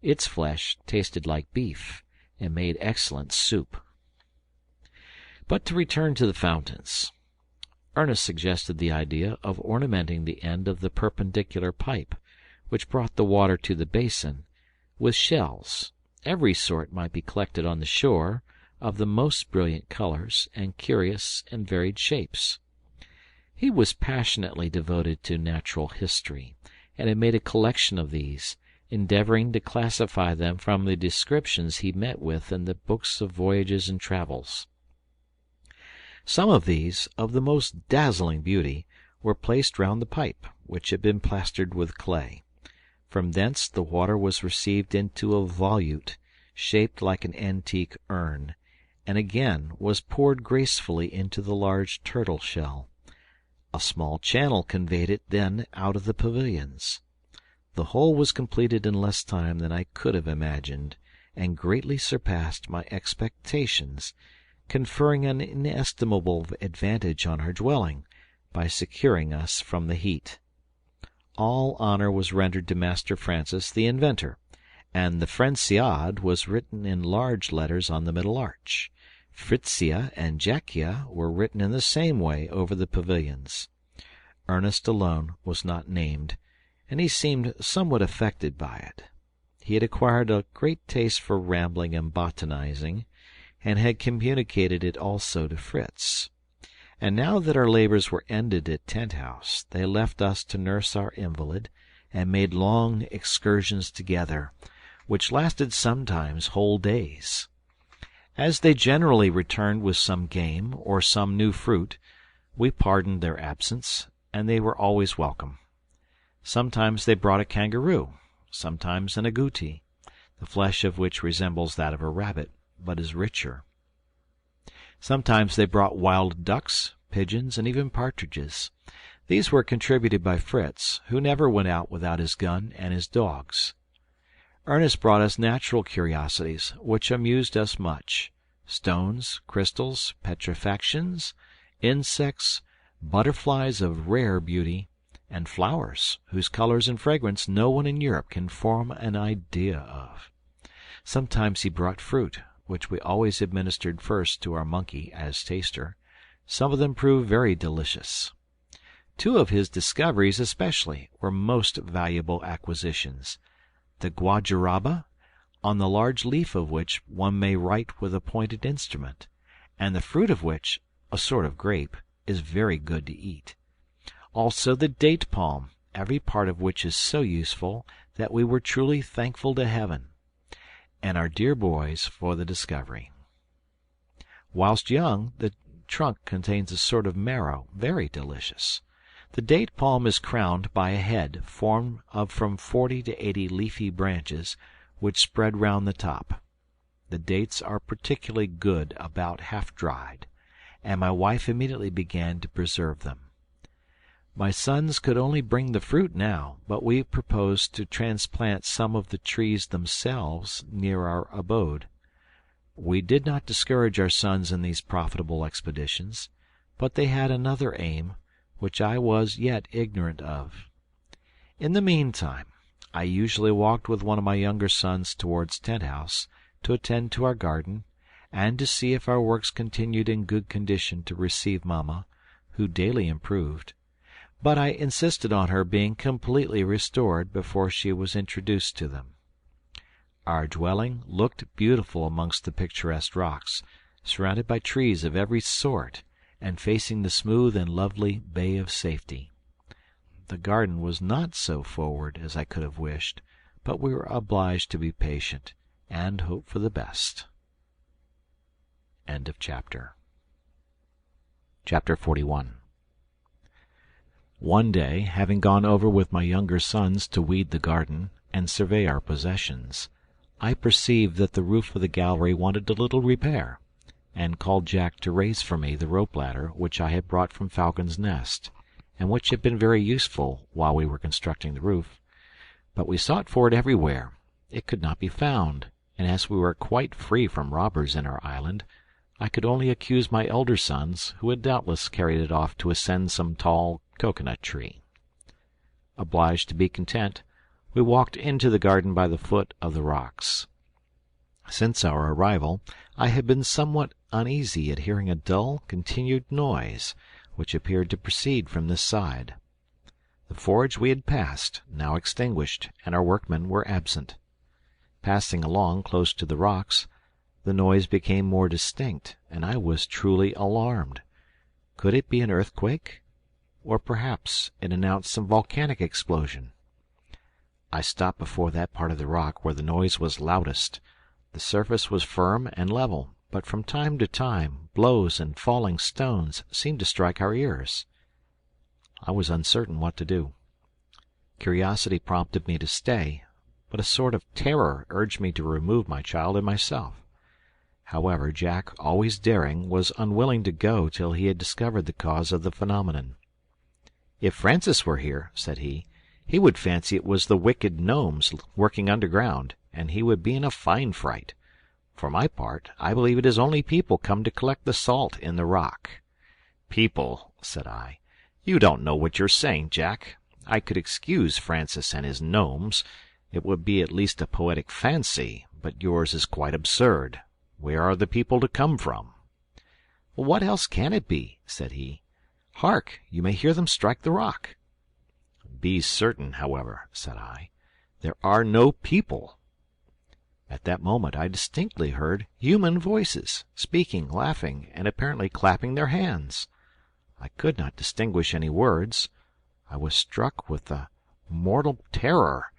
Its flesh tasted like beef, and made excellent soup. But to return to the fountains. Ernest suggested the idea of ornamenting the end of the perpendicular pipe, which brought the water to the basin, with shells. Every sort might be collected on the shore, of the most brilliant colors and curious and varied shapes. He was passionately devoted to natural history, and had made a collection of these, endeavoring to classify them from the descriptions he met with in the books of voyages and travels. Some of these, of the most dazzling beauty, were placed round the pipe, which had been plastered with clay. From thence the water was received into a volute, shaped like an antique urn, and again was poured gracefully into the large turtle shell. A small channel conveyed it then out of the pavilions. The whole was completed in less time than I could have imagined, and greatly surpassed my expectations, conferring an inestimable advantage on our dwelling, by securing us from the heat. All honor was rendered to Master Francis the inventor, and the Franciade was written in large letters on the middle arch. Fritzia and Jackia were written in the same way over the pavilions. Ernest alone was not named, and he seemed somewhat affected by it. He had acquired a great taste for rambling and botanizing, and had communicated it also to Fritz. And now that our labors were ended at Tent-House, they left us to nurse our invalid, and made long excursions together, which lasted sometimes whole days. As they generally returned with some game or some new fruit, we pardoned their absence, and they were always welcome. Sometimes they brought a kangaroo, sometimes an agouti, the flesh of which resembles that of a rabbit, but is richer. Sometimes they brought wild ducks, pigeons, and even partridges. These were contributed by Fritz, who never went out without his gun and his dogs. Ernest brought us natural curiosities, which amused us much: stones, crystals, petrifactions, insects, butterflies of rare beauty, and flowers, whose colors and fragrance no one in Europe can form an idea of. Sometimes he brought fruit, which we always administered first to our monkey as taster. Some of them proved very delicious. Two of his discoveries especially were most valuable acquisitions: the guajaraba, on the large leaf of which one may write with a pointed instrument, and the fruit of which, a sort of grape, is very good to eat. Also the date palm, every part of which is so useful that we were truly thankful to heaven, and our dear boys for the discovery. Whilst young, the trunk contains a sort of marrow, very delicious. The date palm is crowned by a head formed of from 40 to 80 leafy branches, which spread round the top. The dates are particularly good about half dried, and my wife immediately began to preserve them. My sons could only bring the fruit now, but we proposed to transplant some of the trees themselves near our abode. We did not discourage our sons in these profitable expeditions, but they had another aim, which I was yet ignorant of. In the meantime, I usually walked with one of my younger sons towards Tent-House, to attend to our garden, and to see if our works continued in good condition to receive mamma, who daily improved. But I insisted on her being completely restored before she was introduced to them. Our dwelling looked beautiful amongst the picturesque rocks, surrounded by trees of every sort, and facing the smooth and lovely Bay of Safety. The garden was not so forward as I could have wished, but we were obliged to be patient, and hope for the best. End of chapter. Chapter 41. One day, having gone over with my younger sons to weed the garden and survey our possessions, I perceived that the roof of the gallery wanted a little repair, and called Jack to raise for me the rope ladder which I had brought from Falcon's Nest, and which had been very useful while we were constructing the roof. But we sought for it everywhere. It could not be found, and as we were quite free from robbers in our island, I could only accuse my elder sons, who had doubtless carried it off to ascend some tall cocoanut tree. Obliged to be content, we walked into the garden by the foot of the rocks. Since our arrival, I had been somewhat uneasy at hearing a dull, continued noise, which appeared to proceed from this side. The forge we had passed, now extinguished, and our workmen were absent. Passing along close to the rocks, the noise became more distinct, and I was truly alarmed. Could it be an earthquake? Or perhaps it announced some volcanic explosion. I stopped before that part of the rock where the noise was loudest. The surface was firm and level, but from time to time blows and falling stones seemed to strike our ears. I was uncertain what to do. Curiosity prompted me to stay, but a sort of terror urged me to remove my child and myself. However, Jack, always daring, was unwilling to go till he had discovered the cause of the phenomenon. "If Francis were here," said he would fancy it was the wicked gnomes working underground, and he would be in a fine fright. For my part, I believe it is only people come to collect the salt in the rock." "People," said I. "You don't know what you're saying, Jack. I could excuse Francis and his gnomes. It would be at least a poetic fancy, but yours is quite absurd. Where are the people to come from?" "What else can it be?" said he. "Hark! You may hear them strike the rock." "Be certain, however," said I, "there are no people." At that moment I distinctly heard human voices, speaking, laughing, and apparently clapping their hands. I could not distinguish any words. I was struck with a mortal terror,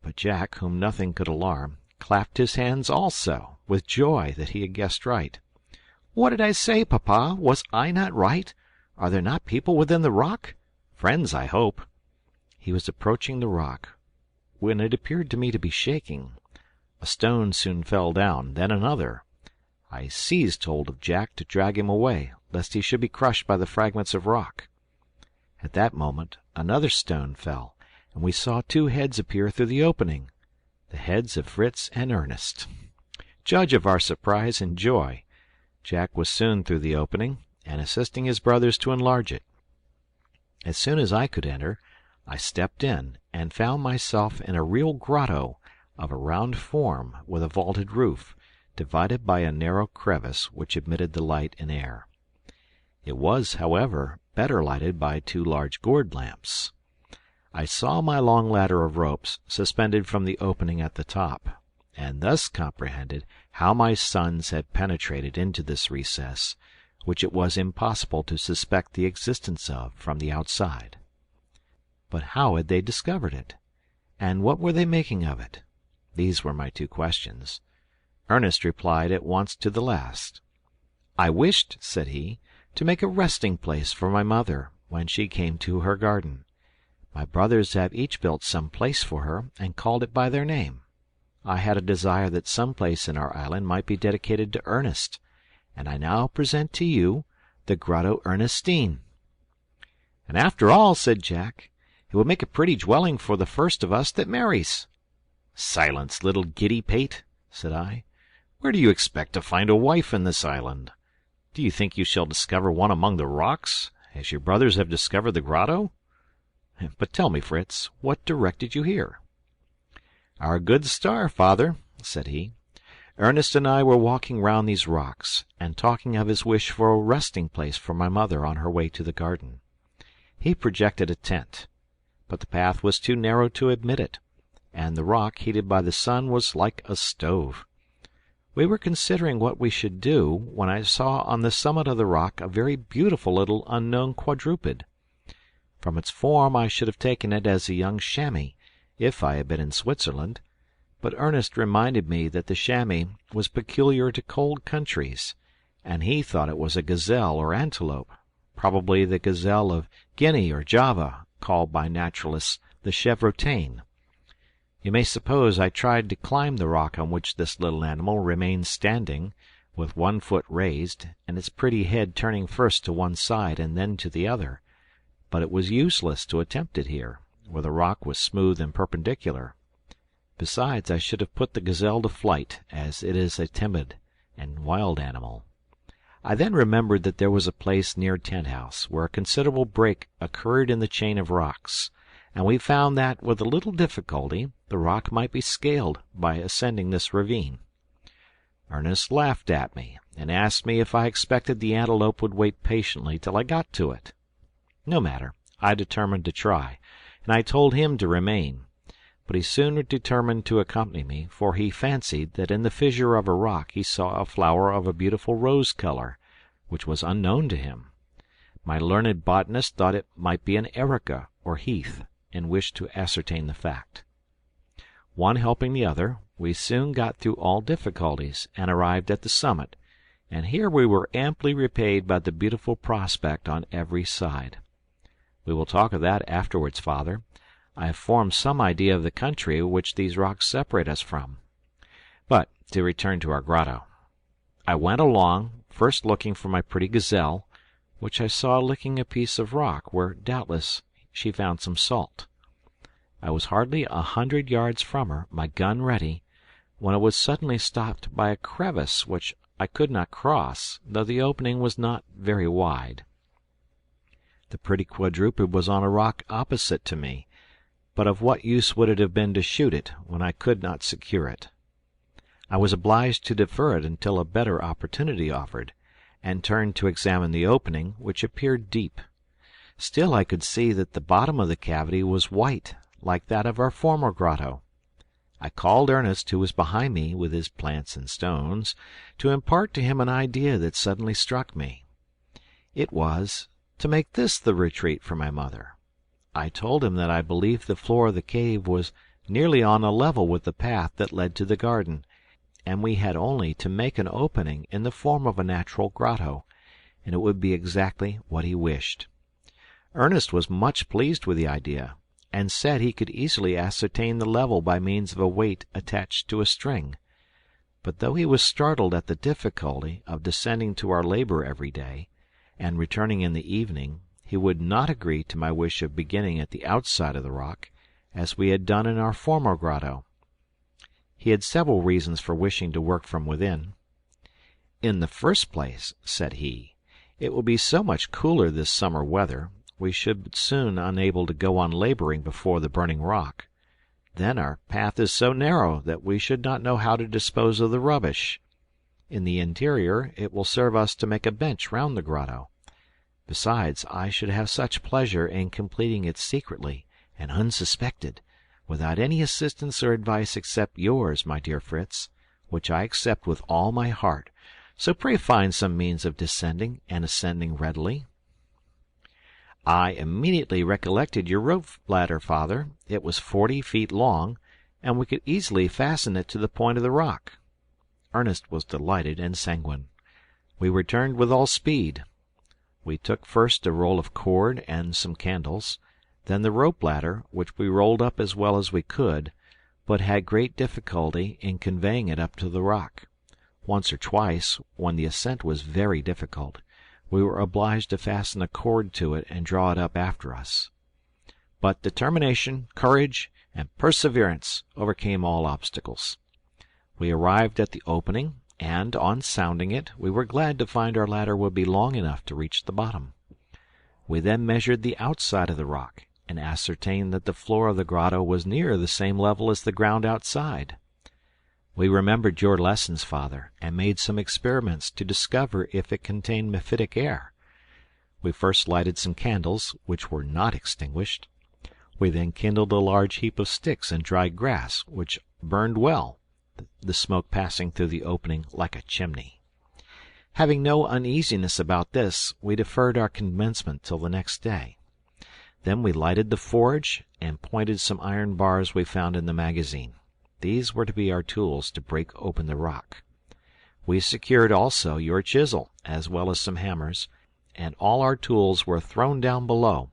but Jack, whom nothing could alarm, clapped his hands also, with joy that he had guessed right. "What did I say, Papa? Was I not right? Are there not people within the rock? Friends, I hope." He was approaching the rock, when it appeared to me to be shaking. A stone soon fell down, then another. I seized hold of Jack to drag him away, lest he should be crushed by the fragments of rock. At that moment another stone fell, and we saw two heads appear through the opening, the heads of Fritz and Ernest. Judge of our surprise and joy. Jack was soon through the opening, and assisting his brothers to enlarge it. As soon as I could enter, I stepped in, and found myself in a real grotto of a round form, with a vaulted roof, divided by a narrow crevice which admitted the light and air. It was, however, better lighted by two large gourd lamps. I saw my long ladder of ropes suspended from the opening at the top, and thus comprehended how my sons had penetrated into this recess, which it was impossible to suspect the existence of from the outside. But how had they discovered it? And what were they making of it? These were my two questions. Ernest replied at once to the last. "I wished," said he, "to make a resting place for my mother when she came to her garden. My brothers have each built some place for her, and called it by their name. I had a desire that some place in our island might be dedicated to Ernest, and I now present to you the Grotto Ernestine." "And after all," said Jack, "it would make a pretty dwelling for the first of us that marries." "Silence, little giddy pate," said I. "Where do you expect to find a wife in this island? Do you think you shall discover one among the rocks, as your brothers have discovered the grotto? But tell me, Fritz, what directed you here?" "Our good star, father," said he. "Ernest and I were walking round these rocks, and talking of his wish for a resting place for my mother on her way to the garden. He projected a tent, but the path was too narrow to admit it, and the rock, heated by the sun, was like a stove. We were considering what we should do, when I saw on the summit of the rock a very beautiful little unknown quadruped. From its form I should have taken it as a young chamois, if I had been in Switzerland, but Ernest reminded me that the chamois was peculiar to cold countries, and he thought it was a gazelle or antelope, probably the gazelle of Guinea or Java, called by naturalists the chevrotain. You may suppose I tried to climb the rock on which this little animal remained standing, with one foot raised, and its pretty head turning first to one side and then to the other, but it was useless to attempt it here, where the rock was smooth and perpendicular. Besides, I should have put the gazelle to flight, as it is a timid and wild animal. I then remembered that there was a place near Tent House where a considerable break occurred in the chain of rocks, and we found that, with a little difficulty, the rock might be scaled by ascending this ravine. Ernest laughed at me, and asked me if I expected the antelope would wait patiently till I got to it. No matter, I determined to try, and I told him to remain. But he soon determined to accompany me, for he fancied that in the fissure of a rock he saw a flower of a beautiful rose color, which was unknown to him. My learned botanist thought it might be an erica, or heath, and wished to ascertain the fact. One helping the other, we soon got through all difficulties, and arrived at the summit, and here we were amply repaid by the beautiful prospect on every side. We will talk of that afterwards, father. I have formed some idea of the country which these rocks separate us from. But to return to our grotto. I went along, first looking for my pretty gazelle, which I saw licking a piece of rock where doubtless she found some salt. I was hardly 100 yards from her, my gun ready, when I was suddenly stopped by a crevice which I could not cross, though the opening was not very wide. The pretty quadruped was on a rock opposite to me, but of what use would it have been to shoot it when I could not secure it? I was obliged to defer it until a better opportunity offered, and turned to examine the opening, which appeared deep. Still I could see that the bottom of the cavity was white, like that of our former grotto. I called Ernest, who was behind me with his plants and stones, to impart to him an idea that suddenly struck me. It was to make this the retreat for my mother. I told him that I believed the floor of the cave was nearly on a level with the path that led to the garden, and we had only to make an opening in the form of a natural grotto, and it would be exactly what he wished. Ernest was much pleased with the idea, and said he could easily ascertain the level by means of a weight attached to a string. But though he was startled at the difficulty of descending to our labor every day, and returning in the evening, he would not agree to my wish of beginning at the outside of the rock, as we had done in our former grotto. He had several reasons for wishing to work from within. "In the first place," said he, "it will be so much cooler this summer weather, we should soon unable to go on laboring before the burning rock. Then our path is so narrow that we should not know how to dispose of the rubbish. In the interior it will serve us to make a bench round the grotto. Besides, I should have such pleasure in completing it secretly and unsuspected, without any assistance or advice except yours, my dear Fritz, which I accept with all my heart. So pray find some means of descending and ascending readily." I immediately recollected your rope ladder, father. It was 40 feet long, and we could easily fasten it to the point of the rock. Ernest was delighted and sanguine. We returned with all speed. We took first a roll of cord and some candles, then the rope ladder, which we rolled up as well as we could, but had great difficulty in conveying it up to the rock. Once or twice, when the ascent was very difficult, we were obliged to fasten a cord to it and draw it up after us. But determination, courage, and perseverance overcame all obstacles. We arrived at the opening, and, on sounding it, we were glad to find our ladder would be long enough to reach the bottom. We then measured the outside of the rock, and ascertained that the floor of the grotto was near the same level as the ground outside. We remembered your lessons, father, and made some experiments to discover if it contained mephitic air. We first lighted some candles, which were not extinguished. We then kindled a large heap of sticks and dried grass, which burned well, the smoke passing through the opening like a chimney. Having no uneasiness about this, we deferred our commencement till the next day. Then we lighted the forge, and pointed some iron bars we found in the magazine. These were to be our tools to break open the rock. We secured also your chisel, as well as some hammers, and all our tools were thrown down below.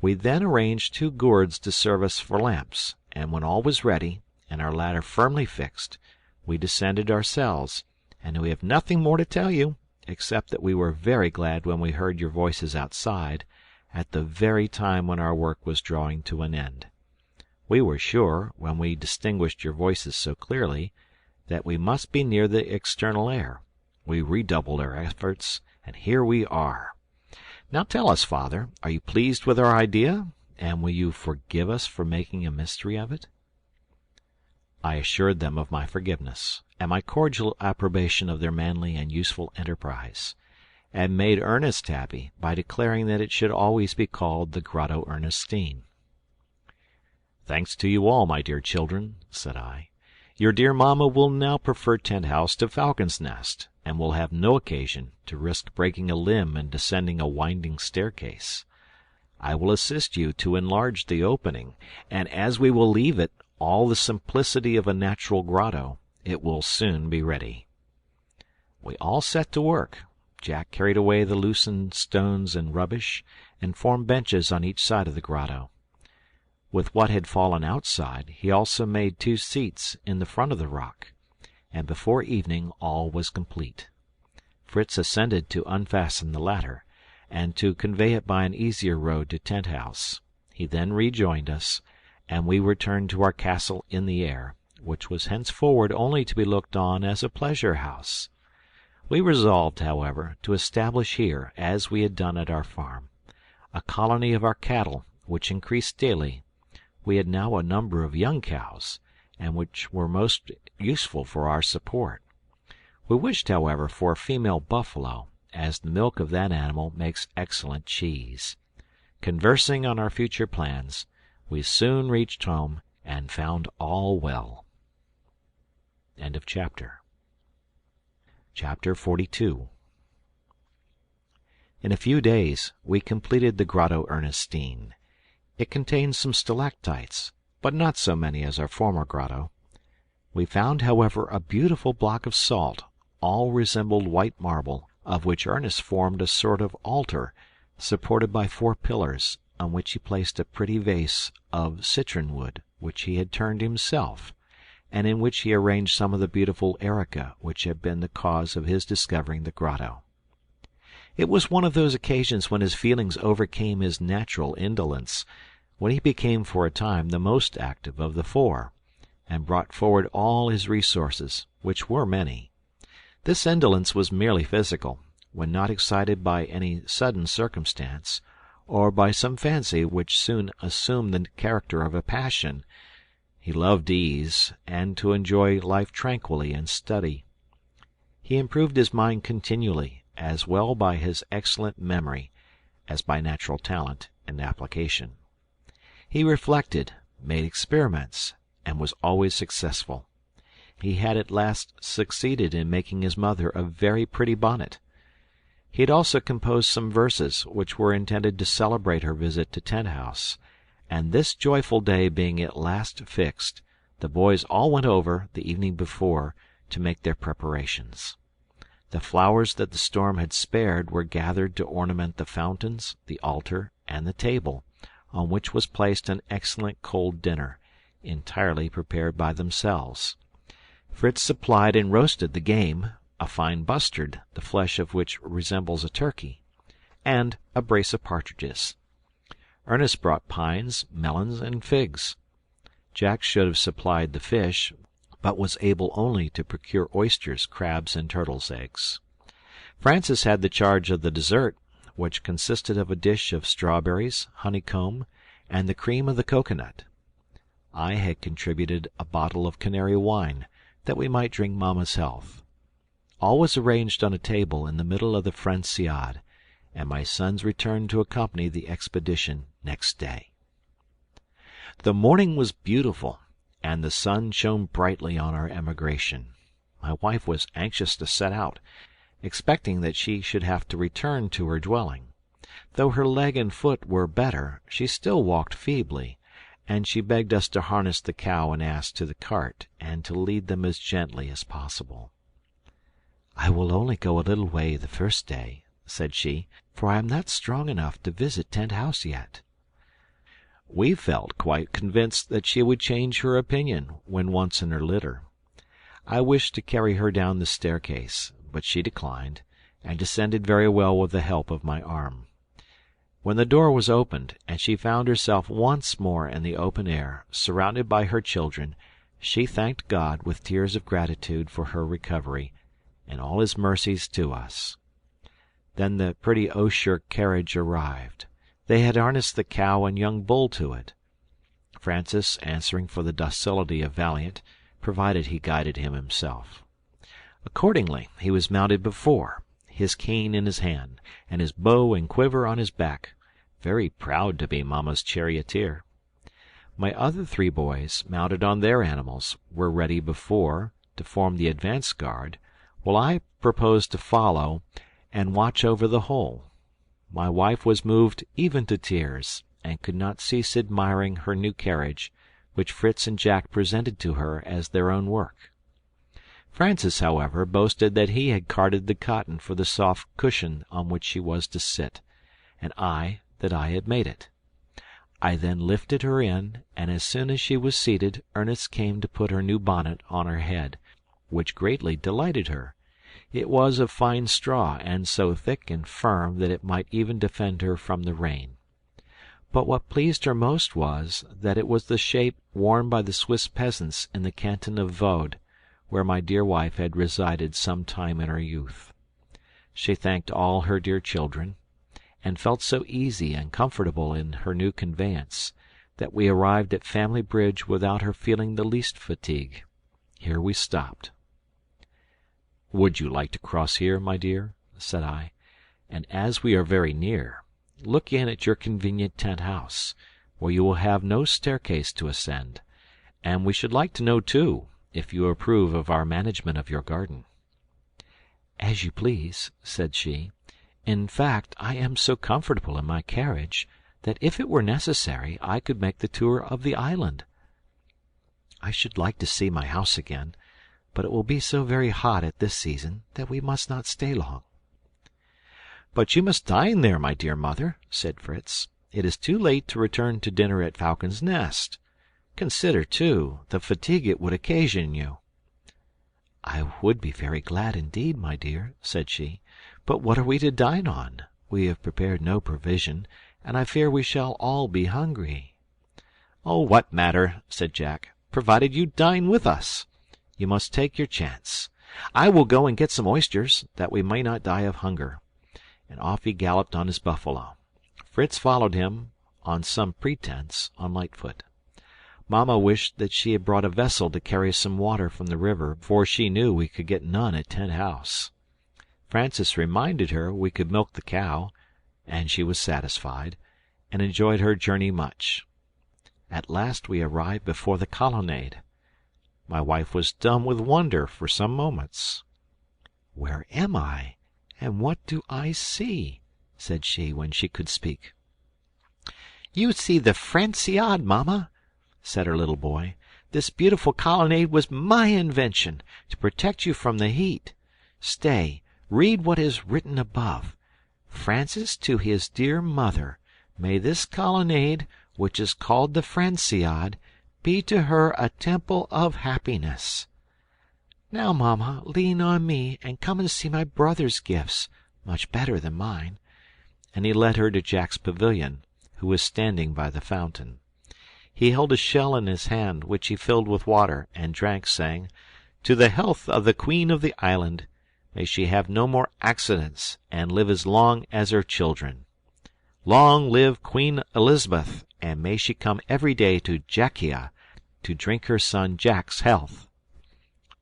We then arranged 2 gourds to serve us for lamps, and when all was ready, and our ladder firmly fixed, we descended ourselves, and we have nothing more to tell you, except that we were very glad when we heard your voices outside, at the very time when our work was drawing to an end. We were sure, when we distinguished your voices so clearly, that we must be near the external air. We redoubled our efforts, and here we are. Now tell us, father, are you pleased with our idea, and will you forgive us for making a mystery of it?" I assured them of my forgiveness, and my cordial approbation of their manly and useful enterprise, and made Ernest happy by declaring that it should always be called the Grotto Ernestine. "Thanks to you all, my dear children," said I. "Your dear mamma will now prefer Tent House to Falcon's Nest, and will have no occasion to risk breaking a limb in descending a winding staircase. I will assist you to enlarge the opening, and as we will leave it all the simplicity of a natural grotto, it will soon be ready." We all set to work. Jack carried away the loosened stones and rubbish, and formed benches on each side of the grotto. With what had fallen outside, he also made 2 seats in the front of the rock, and before evening all was complete. Fritz ascended to unfasten the ladder, and to convey it by an easier road to Tent House. He then rejoined us, and we returned to our castle in the air, which was henceforward only to be looked on as a pleasure house. We resolved, however, to establish here, as we had done at our farm, a colony of our cattle, which increased daily. We had now a number of young cows, and which were most useful for our support. We wished, however, for a female buffalo, as the milk of that animal makes excellent cheese. Conversing on our future plans, we soon reached home and found all well. End of chapter. Chapter 42. In a few days we completed the Grotto Ernestine. It contained some stalactites, but not so many as our former grotto. We found, however, a beautiful block of salt, all resembled white marble, of which Ernest formed a sort of altar, supported by 4 pillars, on which he placed a pretty vase of citron wood, which he had turned himself, and in which he arranged some of the beautiful erica which had been the cause of his discovering the grotto. It was one of those occasions when his feelings overcame his natural indolence, when he became for a time the most active of the 4, and brought forward all his resources, which were many. This indolence was merely physical, when not excited by any sudden circumstance, or by some fancy which soon assumed the character of a passion. He loved ease, and to enjoy life tranquilly and study. He improved his mind continually, as well by his excellent memory as by natural talent and application. He reflected, made experiments, and was always successful. He had at last succeeded in making his mother a very pretty bonnet. He had also composed some verses which were intended to celebrate her visit to Tent House, and this joyful day being at last fixed, the boys all went over, the evening before, to make their preparations. The flowers that the storm had spared were gathered to ornament the fountains, the altar, and the table, on which was placed an excellent cold dinner, entirely prepared by themselves. Fritz supplied and roasted the game, a fine bustard, the flesh of which resembles a turkey, and a brace of partridges. Ernest brought pines, melons, and figs. Jack should have supplied the fish, but was able only to procure oysters, crabs, and turtles' eggs. Francis had the charge of the dessert, which consisted of a dish of strawberries, honeycomb, and the cream of the cocoanut. I had contributed a bottle of Canary wine, that we might drink Mamma's health. All was arranged on a table in the middle of the Franciade, and my sons returned to accompany the expedition next day. The morning was beautiful, and the sun shone brightly on our emigration. My wife was anxious to set out, expecting that she should have to return to her dwelling. Though her leg and foot were better, she still walked feebly, and she begged us to harness the cow and ass to the cart, and to lead them as gently as possible. "I will only go a little way the first day," said she, "for I am not strong enough to visit Tent House yet." We felt quite convinced that she would change her opinion when once in her litter. I wished to carry her down the staircase, but she declined, and descended very well with the help of my arm. When the door was opened, and she found herself once more in the open air, surrounded by her children, she thanked God with tears of gratitude for her recovery, and all his mercies to us. Then the pretty osier carriage arrived. They had harnessed the cow and young bull to it. Francis, answering for the docility of Valiant, provided he guided him himself. Accordingly, he was mounted before, his cane in his hand, and his bow and quiver on his back, very proud to be mamma's charioteer. My other 3 boys, mounted on their animals, were ready before, to form the advance guard, while I proposed to follow and watch over the whole. My wife was moved even to tears, and could not cease admiring her new carriage, which Fritz and Jack presented to her as their own work. Francis, however, boasted that he had carded the cotton for the soft cushion on which she was to sit, and I that I had made it. I then lifted her in, and as soon as she was seated, Ernest came to put her new bonnet on her head, which greatly delighted her. It was of fine straw, and so thick and firm that it might even defend her from the rain. But what pleased her most was, that it was the shape worn by the Swiss peasants in the canton of Vaud, where my dear wife had resided some time in her youth. She thanked all her dear children, and felt so easy and comfortable in her new conveyance, that we arrived at Family Bridge without her feeling the least fatigue. Here we stopped. "Would you like to cross here, my dear?" said I. "And as we are very near, look in at your convenient tent house, where you will have no staircase to ascend, and we should like to know, too, if you approve of our management of your garden." "As you please," said she. "In fact, I am so comfortable in my carriage, that if it were necessary I could make the tour of the island. I should like to see my house again, but it will be so very hot at this season that we must not stay long." "But you must dine there, my dear mother," said Fritz. "It is too late to return to dinner at Falcon's Nest. Consider, too, the fatigue it would occasion you." "I would be very glad indeed, my dear," said she. "But what are we to dine on? We have prepared no provision, and I fear we shall all be hungry." "Oh, what matter," said Jack, "provided you dine with us? You must take your chance. I will go and get some oysters, that we may not die of hunger." And off he galloped on his buffalo. Fritz followed him, on some pretense, on Lightfoot. Mamma wished that she had brought a vessel to carry some water from the river, for she knew we could get none at Tent House. Francis reminded her we could milk the cow, and she was satisfied, and enjoyed her journey much. At last we arrived before the colonnade. My wife was dumb with wonder for some moments. "Where am I, and what do I see?" said she, when she could speak. "You see the Franciade, mamma," said her little boy. "This beautiful colonnade was my invention, to protect you from the heat. Stay, read what is written above. 'Francis to his dear mother. May this colonnade, which is called the Franciade, be to her a temple of happiness.' Now, mamma, lean on me, and come and see my brother's gifts, much better than mine." And he led her to Jack's pavilion, who was standing by the fountain. He held a shell in his hand, which he filled with water, and drank, saying, "To the health of the Queen of the island. May she have no more accidents, and live as long as her children. Long live Queen Elizabeth, and may she come every day to Jackia to drink her son Jack's health."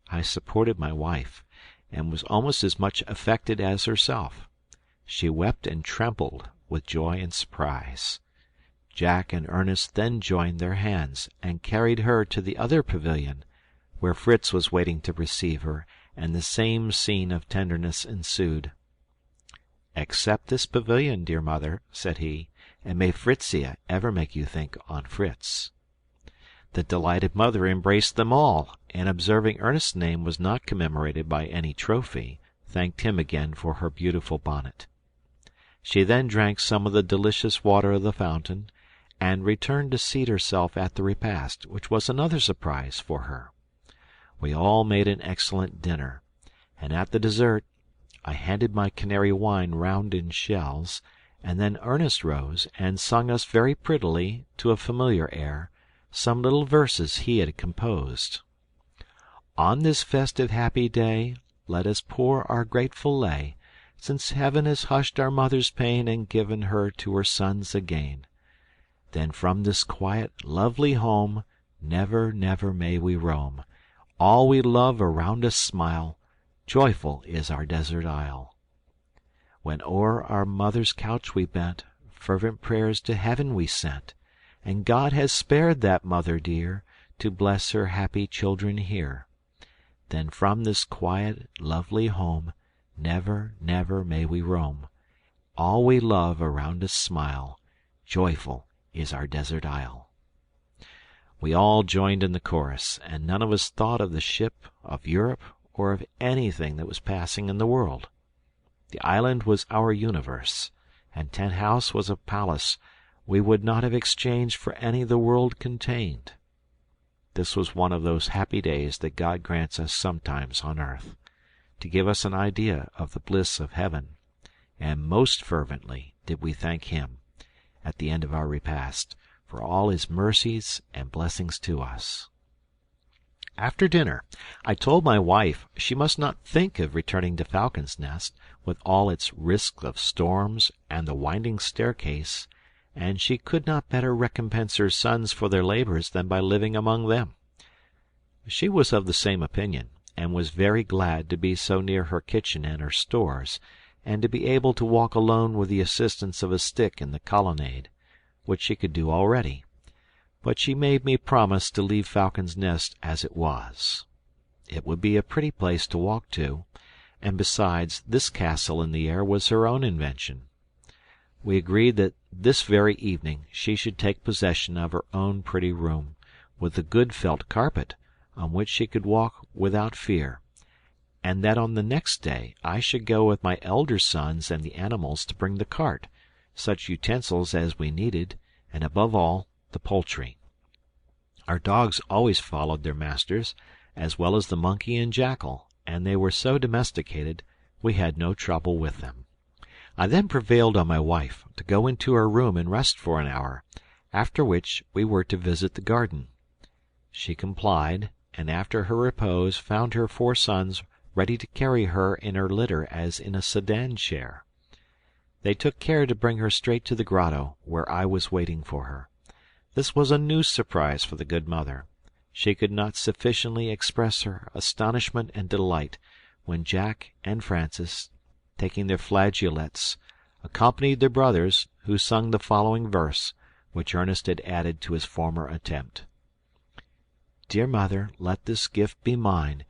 I supported my wife, and was almost as much affected as herself. She wept and trembled with joy and surprise. Jack and Ernest then joined their hands, and carried her to the other pavilion, where Fritz was waiting to receive her, and the same scene of tenderness ensued. "Accept this pavilion, dear mother," said he, "and may Fritzia ever make you think on Fritz." The delighted mother embraced them all, and observing Ernest's name was not commemorated by any trophy, thanked him again for her beautiful bonnet. She then drank some of the delicious water of the fountain, and returned to seat herself at the repast, which was another surprise for her. We all made an excellent dinner, and at the dessert I handed my canary wine round in shells, and then Ernest rose and sung us very prettily, to a familiar air, some little verses he had composed. "On this festive happy day let us pour our grateful lay, since heaven has hushed our mother's pain and given her to her sons again. Then from this quiet, lovely home never, never may we roam. All we love around us smile, joyful is our desert isle. When o'er our mother's couch we bent, fervent prayers to heaven we sent, and God has spared that mother dear, to bless her happy children here. Then from this quiet, lovely home, never, never may we roam. All we love around us smile, joyful is our desert isle. We all joined in the chorus, and none of us thought of the ship, of Europe, or of anything that was passing in the world. The island was our universe, and Tent House was a palace we would not have exchanged for any the world contained. This was one of those happy days that God grants us sometimes on earth, to give us an idea of the bliss of heaven, and most fervently did we thank Him, at the end of our repast, for all His mercies and blessings to us. After dinner, I told my wife she must not think of returning to Falcon's Nest, with all its risk of storms and the winding staircase, and she could not better recompense her sons for their labors than by living among them. She was of the same opinion, and was very glad to be so near her kitchen and her stores, and to be able to walk alone with the assistance of a stick in the colonnade, which she could do already. But she made me promise to leave Falcon's Nest as it was. It would be a pretty place to walk to, and besides, this castle in the air was her own invention. We agreed that this very evening she should take possession of her own pretty room, with the good felt carpet, on which she could walk without fear, and that on the next day I should go with my elder sons and the animals to bring the cart, such utensils as we needed, and above all, the poultry. Our dogs always followed their masters, as well as the monkey and jackal, and they were so domesticated we had no trouble with them. I then prevailed on my wife to go into her room and rest for an hour, after which we were to visit the garden. She complied, and after her repose found her 4 sons ready to carry her in her litter as in a sedan chair. They took care to bring her straight to the grotto, where I was waiting for her. This was a new surprise for the good mother. She could not sufficiently express her astonishment and delight when Jack and Francis, taking their flageolets, accompanied their brothers, who sung the following verse, which Ernest had added to his former attempt. Dear mother, let this gift be mine,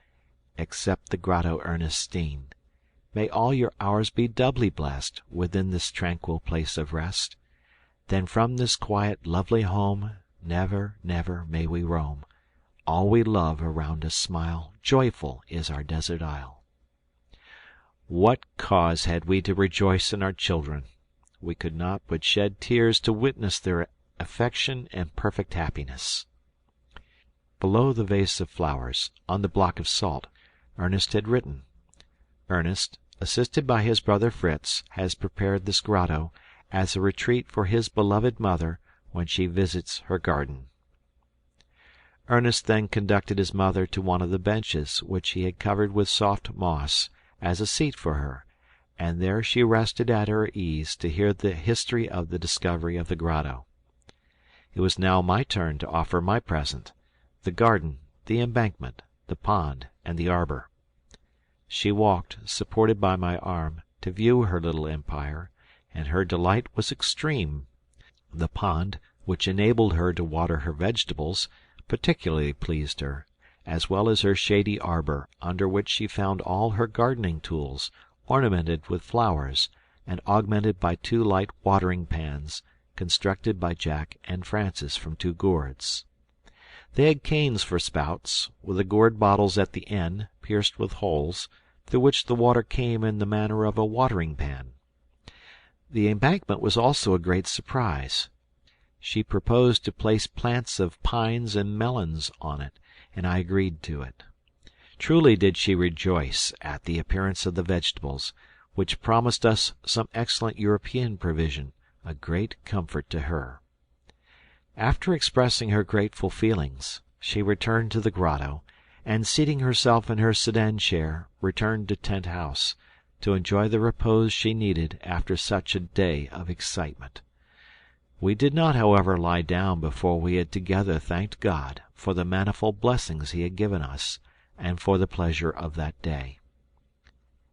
accept the grotto Ernestine. May all your hours be doubly blessed within this tranquil place of rest. Then from this quiet, lovely home, never, never may we roam. All we love around us smile, joyful is our desert isle. What cause had we to rejoice in our children? We could not but shed tears to witness their affection and perfect happiness. Below the vase of flowers, on the block of salt, Ernest had written, Ernest, assisted by his brother Fritz, has prepared this grotto as a retreat for his beloved mother when she visits her garden. Ernest then conducted his mother to one of the benches, which he had covered with soft moss, as a seat for her, and there she rested at her ease to hear the history of the discovery of the grotto. It was now my turn to offer my present, the garden, the embankment, the pond, and the arbor. She walked, supported by my arm, to view her little empire, and her delight was extreme. The pond, which enabled her to water her vegetables, particularly pleased her, as well as her shady arbor, under which she found all her gardening tools, ornamented with flowers, and augmented by 2 light watering pans, constructed by Jack and Francis from 2 gourds. They had canes for spouts, with the gourd bottles at the end, pierced with holes, through which the water came in the manner of a watering pan. The embankment was also a great surprise. She proposed to place plants of pines and melons on it, and I agreed to it. Truly did she rejoice at the appearance of the vegetables, which promised us some excellent European provision, a great comfort to her. After expressing her grateful feelings, she returned to the grotto, and seating herself in her sedan chair, returned to Tent House, to enjoy the repose she needed after such a day of excitement. We did not, however, lie down before we had together thanked God for the manifold blessings He had given us, and for the pleasure of that day.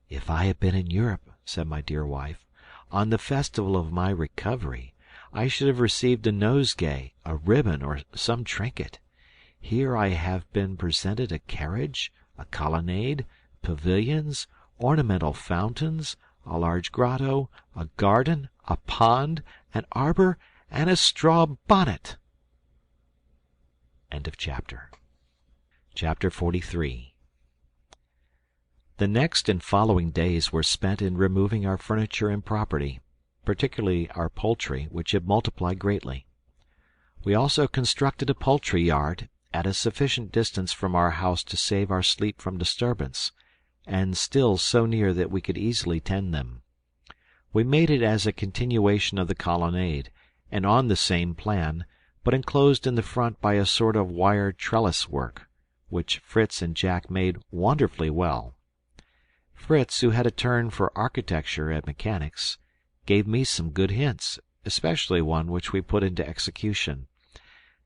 "If I had been in Europe," said my dear wife, "on the festival of my recovery, I should have received a nosegay, a ribbon, or some trinket. Here I have been presented a carriage, a colonnade, pavilions, ornamental fountains, a large grotto, a garden, a pond, an arbor, and a straw bonnet." Chapter 43. The next and following days were spent in removing our furniture and property, particularly our poultry, which had multiplied greatly. We also constructed a poultry yard at a sufficient distance from our house to save our sleep from disturbance, and still so near that we could easily tend them. We made it as a continuation of the colonnade, and on the same plan, but enclosed in the front by a sort of wire trellis work, which Fritz and Jack made wonderfully well. Fritz, who had a turn for architecture and mechanics, gave me some good hints, especially one which we put into execution.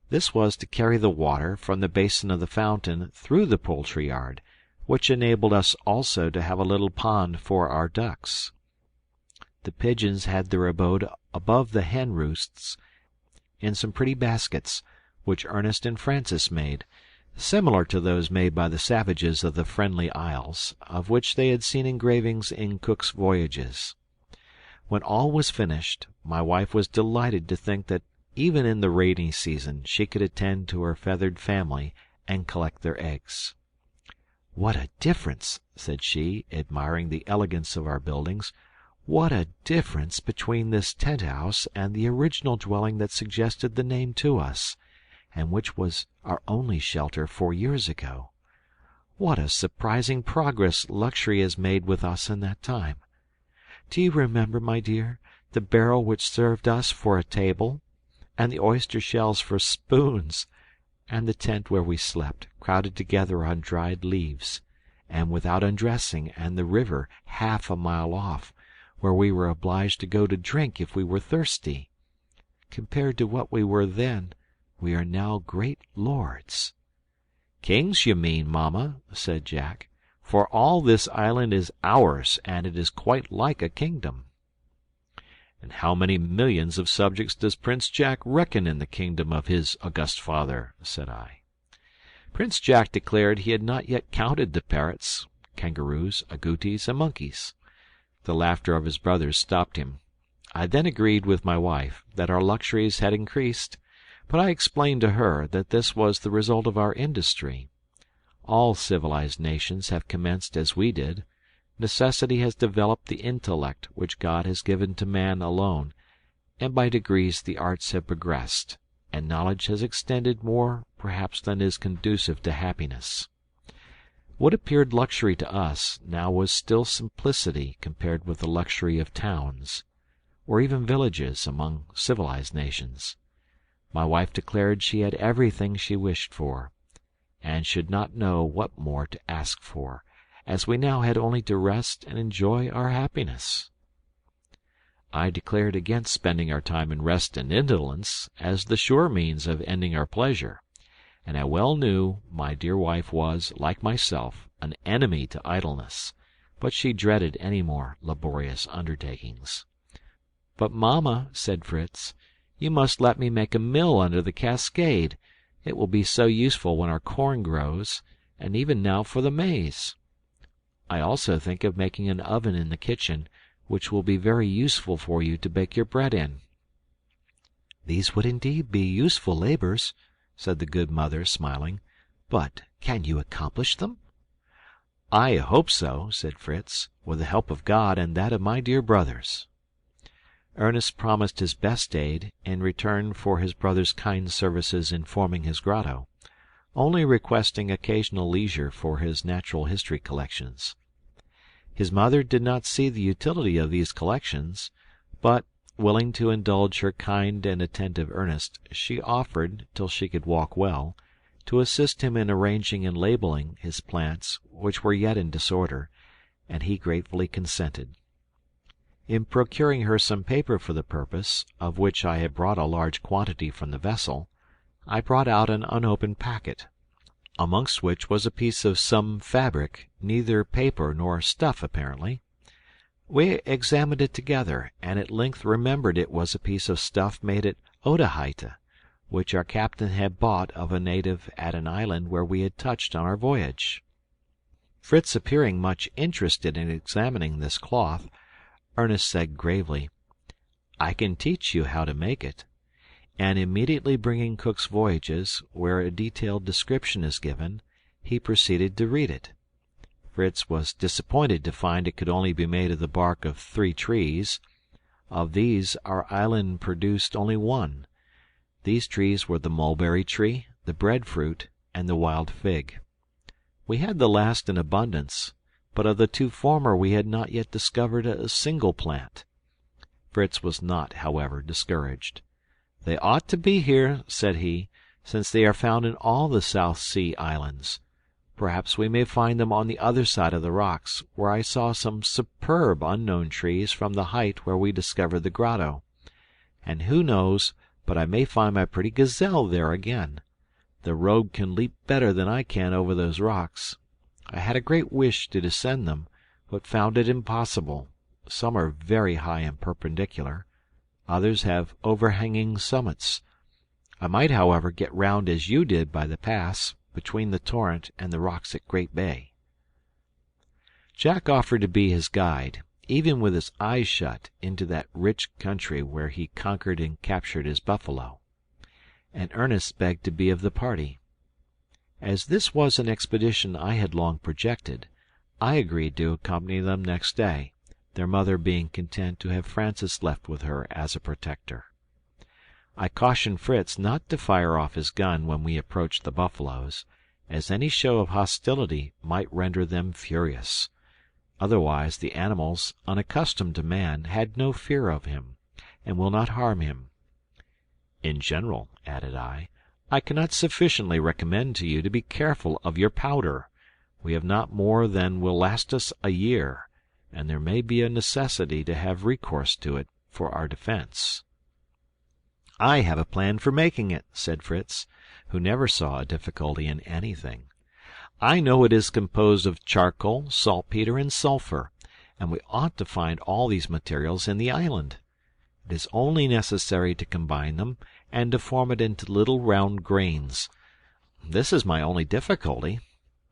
This was to carry the water from the basin of the fountain through the poultry yard, which enabled us also to have a little pond for our ducks. The pigeons had their abode above the hen roosts in some pretty baskets, which Ernest and Francis made, similar to those made by the savages of the Friendly Isles, of which they had seen engravings in Cook's Voyages. When all was finished, my wife was delighted to think that even in the rainy season she could attend to her feathered family and collect their eggs. "What a difference," said she, admiring the elegance of our buildings, "what a difference between this tent-house and the original dwelling that suggested the name to us, and which was our only shelter 4 years ago. What a surprising progress luxury has made with us in that time! Do you remember, my dear, the barrel which served us for a table, and the oyster shells for spoons, and the tent where we slept, crowded together on dried leaves, and without undressing, and the river half a mile off, where we were obliged to go to drink if we were thirsty? Compared to what we were then, we are now great lords." "Kings, you mean, mamma," said Jack, "for all this island is ours, and it is quite like a kingdom." "And how many millions of subjects does Prince Jack reckon in the kingdom of his august father?" said I. Prince Jack declared he had not yet counted the parrots, kangaroos, agoutis, and monkeys. The laughter of his brothers stopped him. I then agreed with my wife that our luxuries had increased, but I explained to her that this was the result of our industry. All civilized nations have commenced as we did. Necessity has developed the intellect which God has given to man alone, and by degrees the arts have progressed, and knowledge has extended more perhaps than is conducive to happiness. What appeared luxury to us now was still simplicity compared with the luxury of towns, or even villages among civilized nations. My wife declared she had everything she wished for, and should not know what more to ask for, as we now had only to rest and enjoy our happiness. I declared against spending our time in rest and indolence, as the sure means of ending our pleasure, and I well knew my dear wife was, like myself, an enemy to idleness, but she dreaded any more laborious undertakings. "But, mamma," said Fritz, "you must let me make a mill under the cascade. It will be so useful when our corn grows, and even now for the maize. I also think of making an oven in the kitchen, which will be very useful for you to bake your bread in." "These would indeed be useful labours," said the good mother, smiling. "But can you accomplish them?" "I hope so," said Fritz, "with the help of God and that of my dear brothers." Ernest promised his best aid in return for his brother's kind services in forming his grotto, only requesting occasional leisure for his natural history collections. His mother did not see the utility of these collections, but, willing to indulge her kind and attentive Ernest, she offered, till she could walk well, to assist him in arranging and labelling his plants, which were yet in disorder, and he gratefully consented. In procuring her some paper for the purpose, of which I had brought a large quantity from the vessel, I brought out an unopened packet. amongst which was a piece of some fabric, neither paper nor stuff apparently. We examined it together, and at length remembered it was a piece of stuff made at Otaheite, which our captain had bought of a native at an island where we had touched on our voyage. Fritz appearing much interested in examining this cloth, Ernest said gravely, "I can teach you how to make it," and immediately bringing Cook's Voyages, where a detailed description is given, he proceeded to read it. Fritz was disappointed to find it could only be made of the bark of 3 trees. Of these our island produced only 1. These trees were the mulberry tree, the breadfruit, and the wild fig. We had the last in abundance, but of the 2 former we had not yet discovered a single plant. Fritz was not, however, discouraged. "They ought to be here," said he, "since they are found in all the South Sea islands. Perhaps we may find them on the other side of the rocks, where I saw some superb unknown trees from the height where we discovered the grotto. And who knows but I may find my pretty gazelle there again. The rogue can leap better than I can over those rocks. I had a great wish to descend them, but found it impossible. Some are very high and perpendicular. Others have overhanging summits. I might, however, get round as you did by the pass, between the torrent and the rocks at Great Bay." Jack offered to be his guide, even with his eyes shut, into that rich country where he conquered and captured his buffalo, and Ernest begged to be of the party. As this was an expedition I had long projected, I agreed to accompany them next day, their mother being content to have Francis left with her as a protector. I cautioned Fritz not to fire off his gun when we approached the buffaloes, as any show of hostility might render them furious. Otherwise the animals, unaccustomed to man, had no fear of him, and will not harm him. "In general," added I cannot sufficiently recommend to you to be careful of your powder. We have not more than will last us a year, and there may be a necessity to have recourse to it for our defence." "I have a plan for making it," said Fritz, who never saw a difficulty in anything. "I know it is composed of charcoal, saltpetre, and sulphur, and we ought to find all these materials in the island. It is only necessary to combine them, and to form it into little round grains. This is my only difficulty,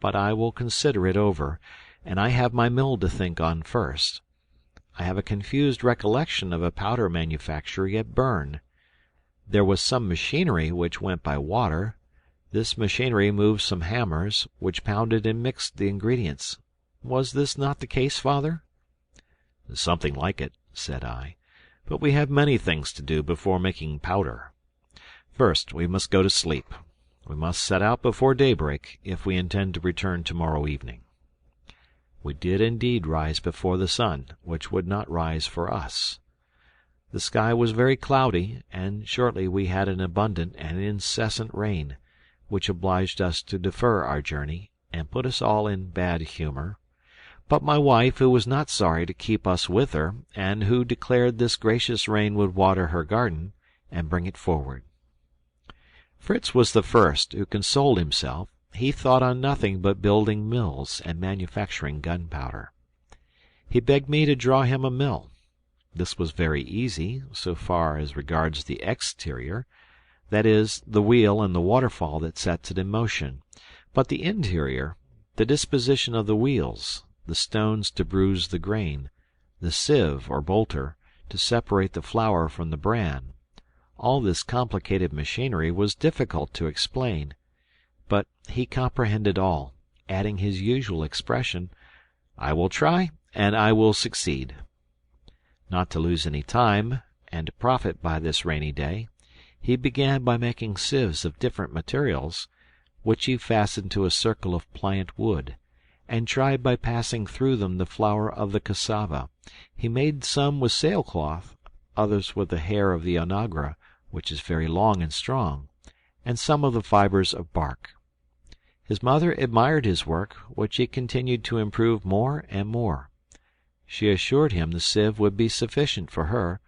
but I will consider it over, and I have my mill to think on first. I have a confused recollection of a powder manufactory at Berne. There was some machinery which went by water. This machinery moved some hammers, which pounded and mixed the ingredients. Was this not the case, father?" "Something like it," said I, "but we have many things to do before making powder. First, we must go to sleep. We must set out before daybreak, if we intend to return tomorrow evening." We did indeed rise before the sun, which would not rise for us. The sky was very cloudy, and shortly we had an abundant and incessant rain, which obliged us to defer our journey, and put us all in bad humour. But my wife, who was not sorry to keep us with her, and who declared this gracious rain would water her garden, and bring it forward. Fritz was the first who consoled himself. He thought on nothing but building mills and manufacturing gunpowder. He begged me to draw him a mill. This was very easy, so far as regards the exterior, that is, the wheel and the waterfall that sets it in motion, but the interior, the disposition of the wheels, the stones to bruise the grain, the sieve or bolter to separate the flour from the bran, all this complicated machinery was difficult to explain, but he comprehended all, adding his usual expression, "I will try, and I will succeed." Not to lose any time, and to profit by this rainy day, he began by making sieves of different materials, which he fastened to a circle of pliant wood, and tried by passing through them the flour of the cassava. He made some with sailcloth, others with the hair of the onagra, which is very long and strong, and some of the fibres of bark. His mother admired his work, which he continued to improve more and more. She assured him the sieve would be sufficient for her.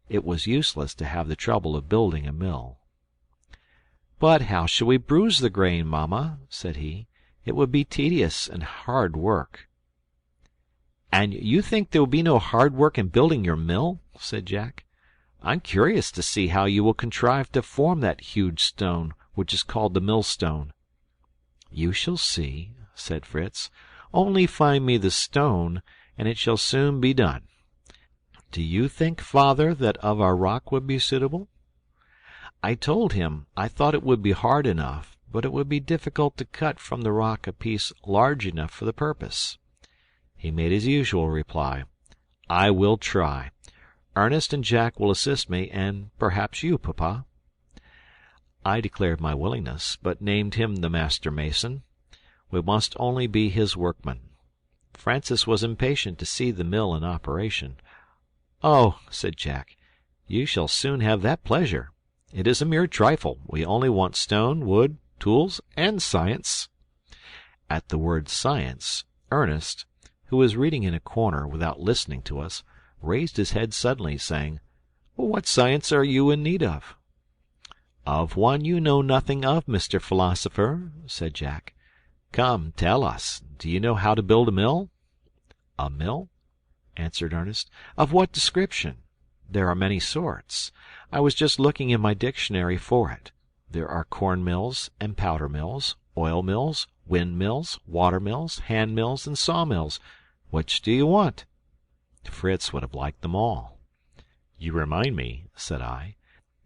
It was useless to have the trouble of building a mill. "But how shall we bruise the grain, mamma?" said he. "It would be tedious and hard work." "And you think there will be no hard work in building your mill?" said Jack. "I'm curious to see how you will contrive to form that huge stone, which is called the millstone." "You shall see," said Fritz. "Only find me the stone, and it shall soon be done. Do you think, father, that of our rock would be suitable?" I told him I thought it would be hard enough, but it would be difficult to cut from the rock a piece large enough for the purpose. He made his usual reply: "I will try. Ernest and Jack will assist me, and perhaps you, papa." I declared my willingness, but named him the master mason. We must only be his workmen. Francis was impatient to see the mill in operation. "Oh," said Jack, "you shall soon have that pleasure. It is a mere trifle. We only want stone, wood, tools, and science." At the word science, Ernest, who was reading in a corner without listening to us, raised his head suddenly, saying, "What science are you in need of?" "Of one you know nothing of, Mr. Philosopher," said Jack. "Come, tell us, do you know how to build a mill?" "A mill?" answered Ernest. "Of what description? There are many sorts. I was just looking in my dictionary for it. There are corn mills and powder mills, oil mills, wind mills, water mills, hand mills, and saw mills. Which do you want?" Fritz would have liked them all. "You remind me," said I,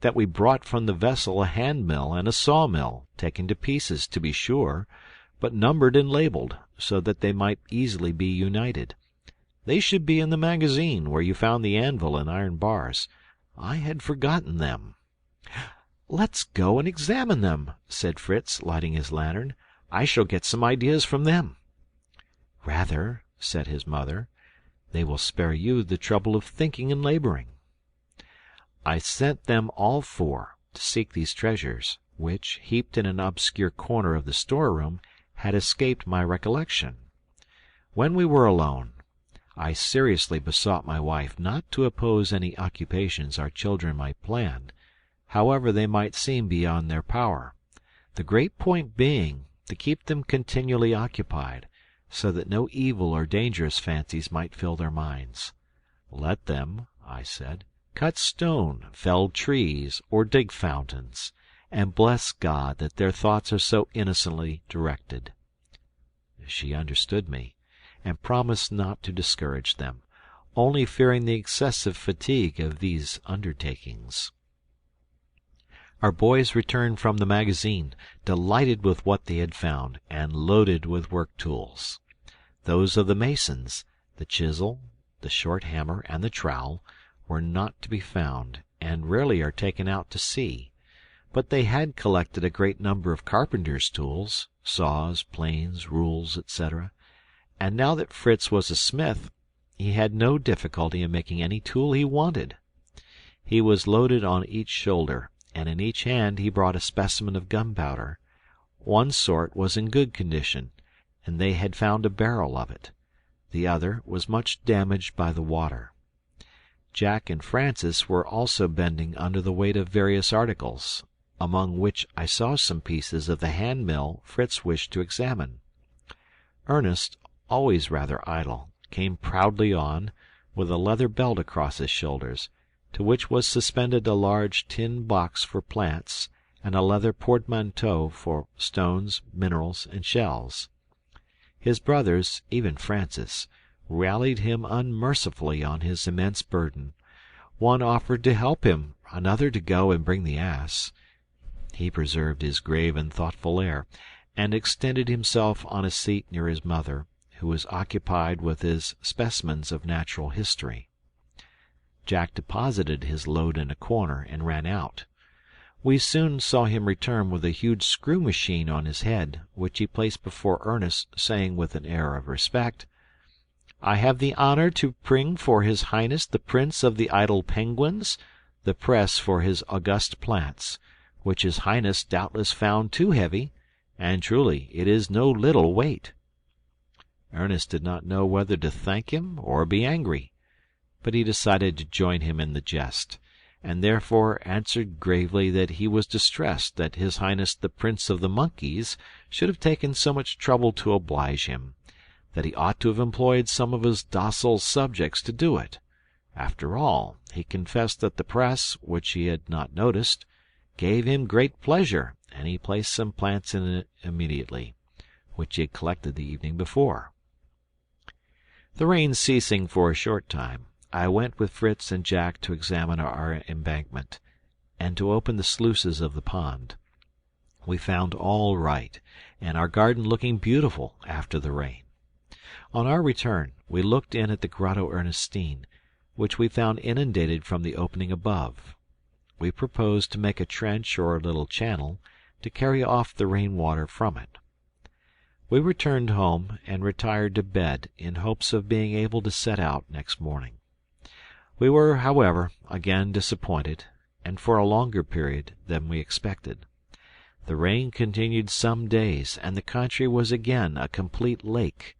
"that we brought from the vessel a hand mill and a saw mill, taken to pieces, to be sure, but numbered and labelled, so that they might easily be united. They should be in the magazine where you found the anvil and iron bars. I had forgotten them." "Let's go and examine them," said Fritz, lighting his lantern. "I shall get some ideas from them." "Rather," said his mother. "They will spare you the trouble of thinking and laboring." I sent them all four to seek these treasures, which, heaped in an obscure corner of the storeroom, had escaped my recollection. When we were alone, I seriously besought my wife not to oppose any occupations our children might plan, however they might seem beyond their power, the great point being to keep them continually occupied, so that no evil or dangerous fancies might fill their minds. "Let them," I said, "cut stone, fell trees, or dig fountains, and bless God that their thoughts are so innocently directed." She understood me, and promised not to discourage them, only fearing the excessive fatigue of these undertakings. Our boys returned from the magazine, delighted with what they had found, and loaded with work tools. Those of the masons, the chisel, the short hammer, and the trowel, were not to be found, and rarely are taken out to sea. But they had collected a great number of carpenters' tools, saws, planes, rules, etc., and now that Fritz was a smith, he had no difficulty in making any tool he wanted. He was loaded on each shoulder, and in each hand he brought a specimen of gunpowder. One sort was in good condition, and they had found a barrel of it. The other was much damaged by the water. Jack and Francis were also bending under the weight of various articles, among which I saw some pieces of the hand mill Fritz wished to examine. Ernest, always rather idle, came proudly on, with a leather belt across his shoulders, to which was suspended a large tin box for plants, and a leather portmanteau for stones, minerals, and shells. His brothers, even Francis, rallied him unmercifully on his immense burden. One offered to help him, another to go and bring the ass. He preserved his grave and thoughtful air, and extended himself on a seat near his mother, who was occupied with his specimens of natural history. Jack deposited his load in a corner and ran out. We soon saw him return with a huge screw machine on his head, which he placed before Ernest, saying with an air of respect, "I have the honor to bring for his Highness the Prince of the Idle Penguins, the press for his august plants, which his Highness doubtless found too heavy, and truly it is no little weight." Ernest did not know whether to thank him or be angry, but he decided to join him in the jest, and therefore answered gravely that he was distressed that His Highness the Prince of the Monkeys should have taken so much trouble to oblige him, that he ought to have employed some of his docile subjects to do it. After all, he confessed that the press, which he had not noticed, gave him great pleasure, and he placed some plants in it immediately, which he had collected the evening before. The rain ceasing for a short time, I went with Fritz and Jack to examine our embankment, and to open the sluices of the pond. We found all right, and our garden looking beautiful after the rain. On our return, we looked in at the Grotto Ernestine, which we found inundated from the opening above. We proposed to make a trench or a little channel to carry off the rain-water from it. We returned home and retired to bed in hopes of being able to set out next morning. We were, however, again disappointed, and for a longer period than we expected. The rain continued some days, and the country was again a complete lake.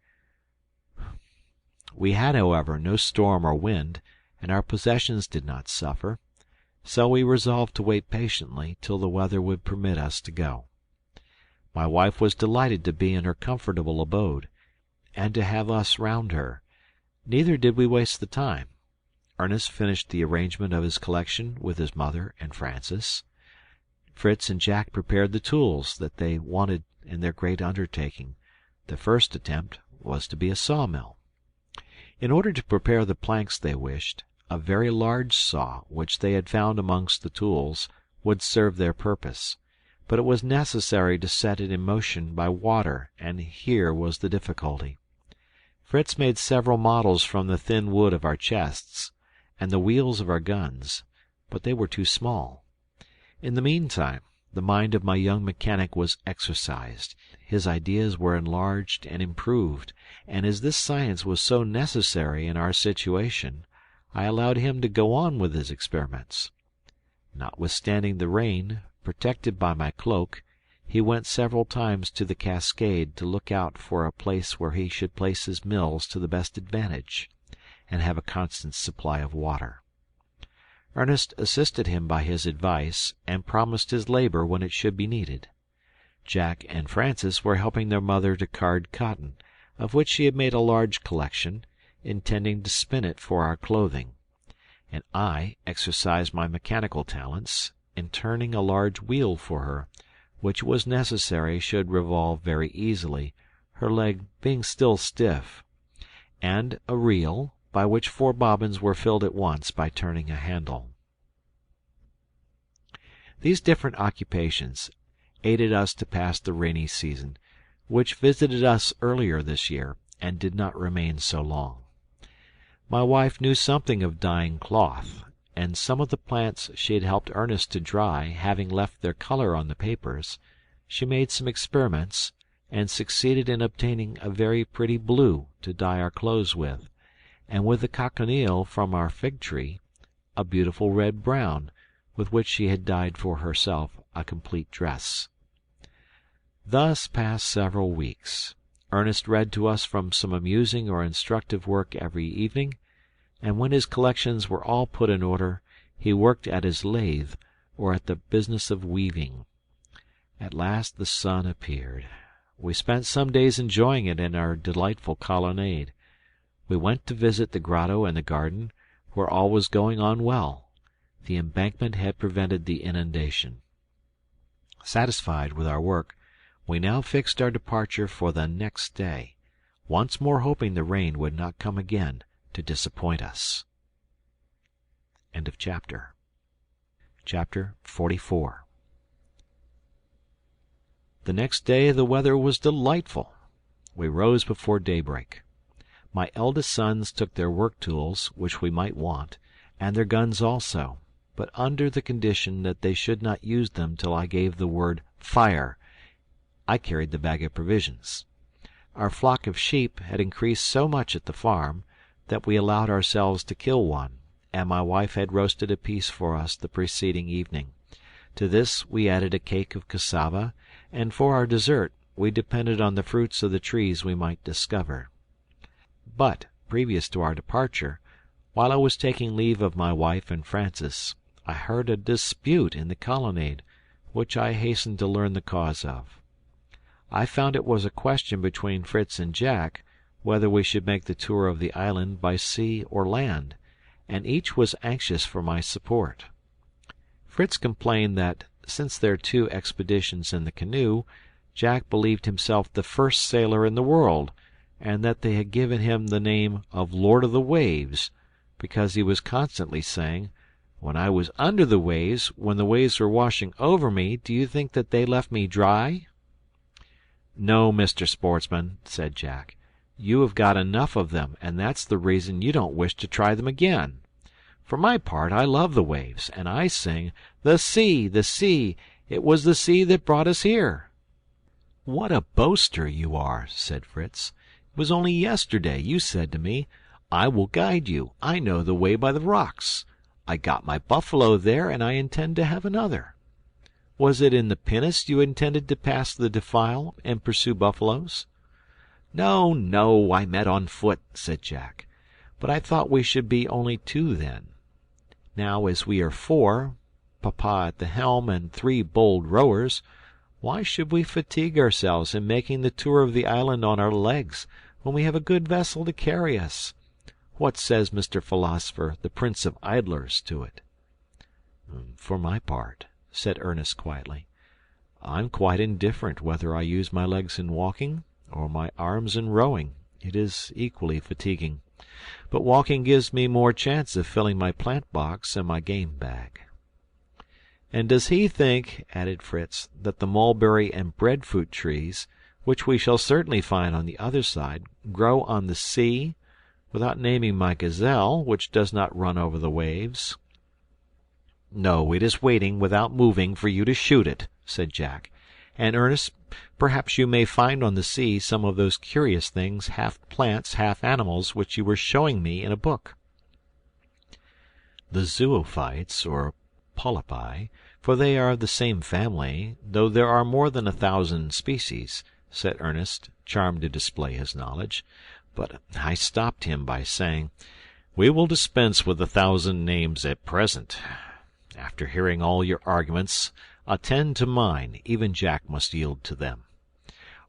We had, however, no storm or wind, and our possessions did not suffer, so we resolved to wait patiently till the weather would permit us to go. My wife was delighted to be in her comfortable abode, and to have us round her. Neither did we waste the time. Ernest finished the arrangement of his collection with his mother and Francis. Fritz and Jack prepared the tools that they wanted in their great undertaking. The first attempt was to be a sawmill. In order to prepare the planks they wished, a very large saw, which they had found amongst the tools, would serve their purpose, but it was necessary to set it in motion by water, and here was the difficulty. Fritz made several models from the thin wood of our chests, and the wheels of our guns, but they were too small. In the meantime, the mind of my young mechanic was exercised, his ideas were enlarged and improved, and as this science was so necessary in our situation, I allowed him to go on with his experiments. Notwithstanding the rain, protected by my cloak, he went several times to the cascade to look out for a place where he should place his mills to the best advantage, and have a constant supply of water. Ernest assisted him by his advice, and promised his labor when it should be needed. Jack and Francis were helping their mother to card cotton, of which she had made a large collection, intending to spin it for our clothing, and I exercised my mechanical talents in turning a large wheel for her, which was necessary should revolve very easily, her leg being still stiff, and a reel, by which 4 bobbins were filled at once by turning a handle. These different occupations aided us to pass the rainy season, which visited us earlier this year, and did not remain so long. My wife knew something of dyeing cloth, and some of the plants she had helped Ernest to dry having left their color on the papers, she made some experiments, and succeeded in obtaining a very pretty blue to dye our clothes with, and with the cochineal from our fig tree, a beautiful red-brown, with which she had dyed for herself a complete dress. Thus passed several weeks. Ernest read to us from some amusing or instructive work every evening, and when his collections were all put in order, he worked at his lathe, or at the business of weaving. At last the sun appeared. We spent some days enjoying it in our delightful colonnade. We went to visit the grotto and the garden, where all was going on well. The embankment had prevented the inundation. Satisfied with our work, we now fixed our departure for the next day, once more hoping the rain would not come again to disappoint us. End of chapter. Chapter 44. The next day the weather was delightful. We rose before daybreak. My eldest sons took their work tools, which we might want, and their guns also, but under the condition that they should not use them till I gave the word "fire." I carried the bag of provisions. Our flock of sheep had increased so much at the farm that we allowed ourselves to kill one, and my wife had roasted a piece for us the preceding evening. To this we added a cake of cassava, and for our dessert we depended on the fruits of the trees we might discover. But, previous to our departure, while I was taking leave of my wife and Francis, I heard a dispute in the colonnade, which I hastened to learn the cause of. I found it was a question between Fritz and Jack whether we should make the tour of the island by sea or land, and each was anxious for my support. Fritz complained that, since their 2 expeditions in the canoe, Jack believed himself the first sailor in the world, and that they had given him the name of Lord of the Waves, because he was constantly saying, "When I was under the waves, when the waves were washing over me, do you think that they left me dry?" "No, Mr. Sportsman," said Jack. "You have got enough of them, and that's the reason you don't wish to try them again. For my part, I love the waves, and I sing, 'The sea, the sea, it was the sea that brought us here.'" "What a boaster you are," said Fritz. "It was only yesterday you said to me, 'I will guide you. I know the way by the rocks. I got my buffalo there, and I intend to have another.' Was it in the pinnace you intended to pass the defile and pursue buffaloes?" "No, no, I meant on foot," said Jack. "But I thought we should be only 2 then. Now, as we are 4, Papa at the helm and 3 bold rowers, why should we fatigue ourselves in making the tour of the island on our legs, when we have a good vessel to carry us? What says Mr. Philosopher, the Prince of Idlers, to it?" "For my part," said Ernest quietly, "I'm quite indifferent whether I use my legs in walking or my arms in rowing. It is equally fatiguing. But walking gives me more chance of filling my plant box and my game bag." "And does he think," added Fritz, "that the mulberry and breadfruit trees, which we shall certainly find on the other side, grow on the sea, without naming my gazelle, which does not run over the waves?" "No, it is waiting, without moving, for you to shoot it," said Jack. "And, Ernest, perhaps you may find on the sea some of those curious things, half plants, half animals, which you were showing me in a book." "The zoophytes, or polypi, for they are of the same family, though there are more than 1,000 species," said Ernest, charmed to display his knowledge. But I stopped him by saying, "We will dispense with 1,000 names at present. After hearing all your arguments, attend to mine. Even Jack must yield to them.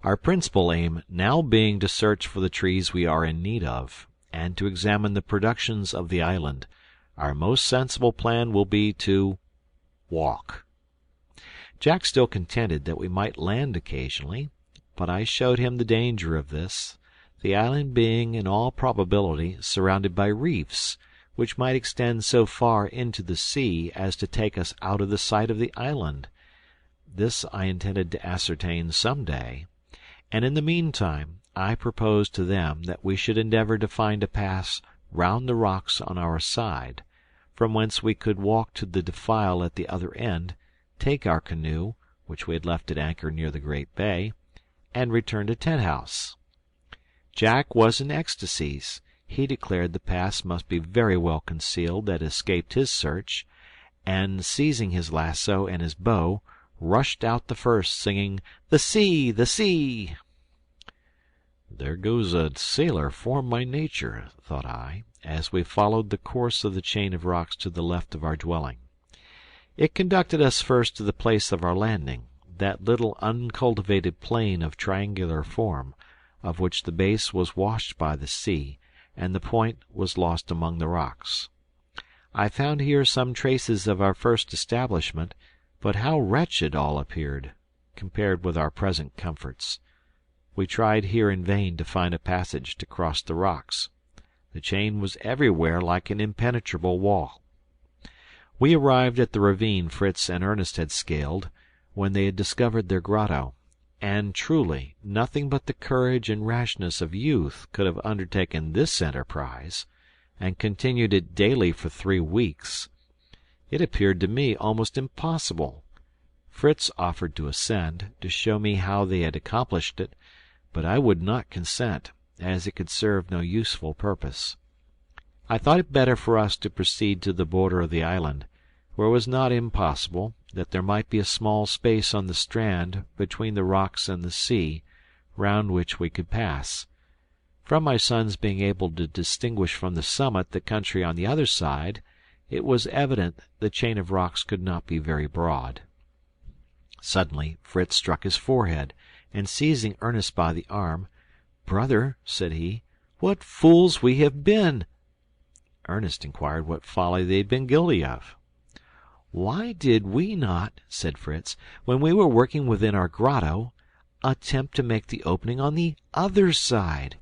Our principal aim now being to search for the trees we are in need of, and to examine the productions of the island, our most sensible plan will be to walk." Jack still contended that we might land occasionally, but I showed him the danger of this, the island being in all probability surrounded by reefs, which might extend so far into the sea as to take us out of the sight of the island. This I intended to ascertain some day, and in the meantime I proposed to them that we should endeavor to find a pass round the rocks on our side, from whence we could walk to the defile at the other end, take our canoe, which we had left at anchor near the great bay, and return to Tent House. Jack was in ecstasies. He declared the pass must be very well concealed that escaped his search, and, seizing his lasso and his bow, rushed out the first, singing, "The sea, the sea!" "There goes a sailor formed by nature," thought I, as we followed the course of the chain of rocks to the left of our dwelling. It conducted us first to the place of our landing, that little uncultivated plain of triangular form, of which the base was washed by the sea, and the point was lost among the rocks. I found here some traces of our first establishment, but how wretched all appeared, compared with our present comforts! We tried here in vain to find a passage to cross the rocks. The chain was everywhere like an impenetrable wall. We arrived at the ravine Fritz and Ernest had scaled, when they had discovered their grotto, and truly nothing but the courage and rashness of youth could have undertaken this enterprise, and continued it daily for 3 weeks. It appeared to me almost impossible. Fritz offered to ascend, to show me how they had accomplished it, but I would not consent, as it could serve no useful purpose. I thought it better for us to proceed to the border of the island, where it was not impossible that there might be a small space on the strand between the rocks and the sea, round which we could pass. From my son's being able to distinguish from the summit the country on the other side, It was evident the chain of rocks could not be very broad. Suddenly Fritz struck his forehead, and seizing Ernest by the arm, "Brother," said he, "what fools we have been!" Ernest inquired what folly they had been guilty of. "Why did we not," said Fritz, "when we were working within our grotto, attempt to make the opening on the other side?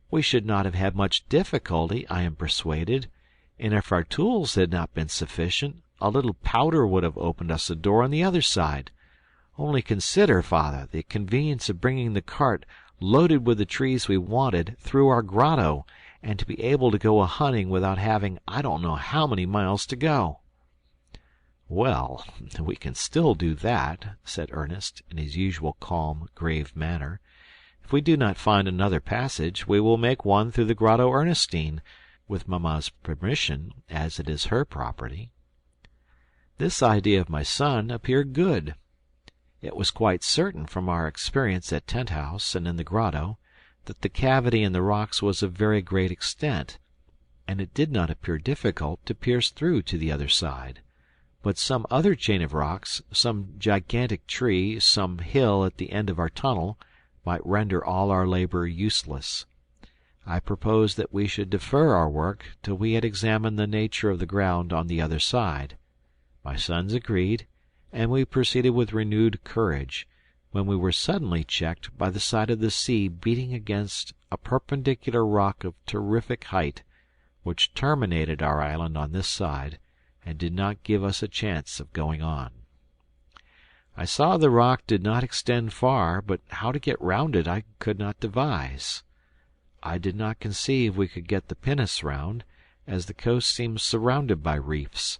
We should not have had much difficulty, I am persuaded, and if our tools had not been sufficient, a little powder would have opened us a door on the other side. Only consider, father, the convenience of bringing the cart loaded with the trees we wanted through our grotto, and to be able to go a-hunting without having I don't know how many miles to go." "Well, we can still do that," said Ernest, in his usual calm, grave manner. "If we do not find another passage, we will make one through the Grotto Ernestine, with Mamma's permission, as it is her property." This idea of my son appeared good. It was quite certain from our experience at Tent House and in the grotto that the cavity in the rocks was of very great extent, and it did not appear difficult to pierce through to the other side. But some other chain of rocks, some gigantic tree, some hill at the end of our tunnel, might render all our labor useless. I proposed that we should defer our work till we had examined the nature of the ground on the other side. My sons agreed, and we proceeded with renewed courage, when we were suddenly checked by the sight of the sea beating against a perpendicular rock of terrific height, which terminated our island on this side, and did not give us a chance of going on. I saw the rock did not extend far, but how to get round it I could not devise. I did not conceive we could get the pinnace round, as the coast seemed surrounded by reefs.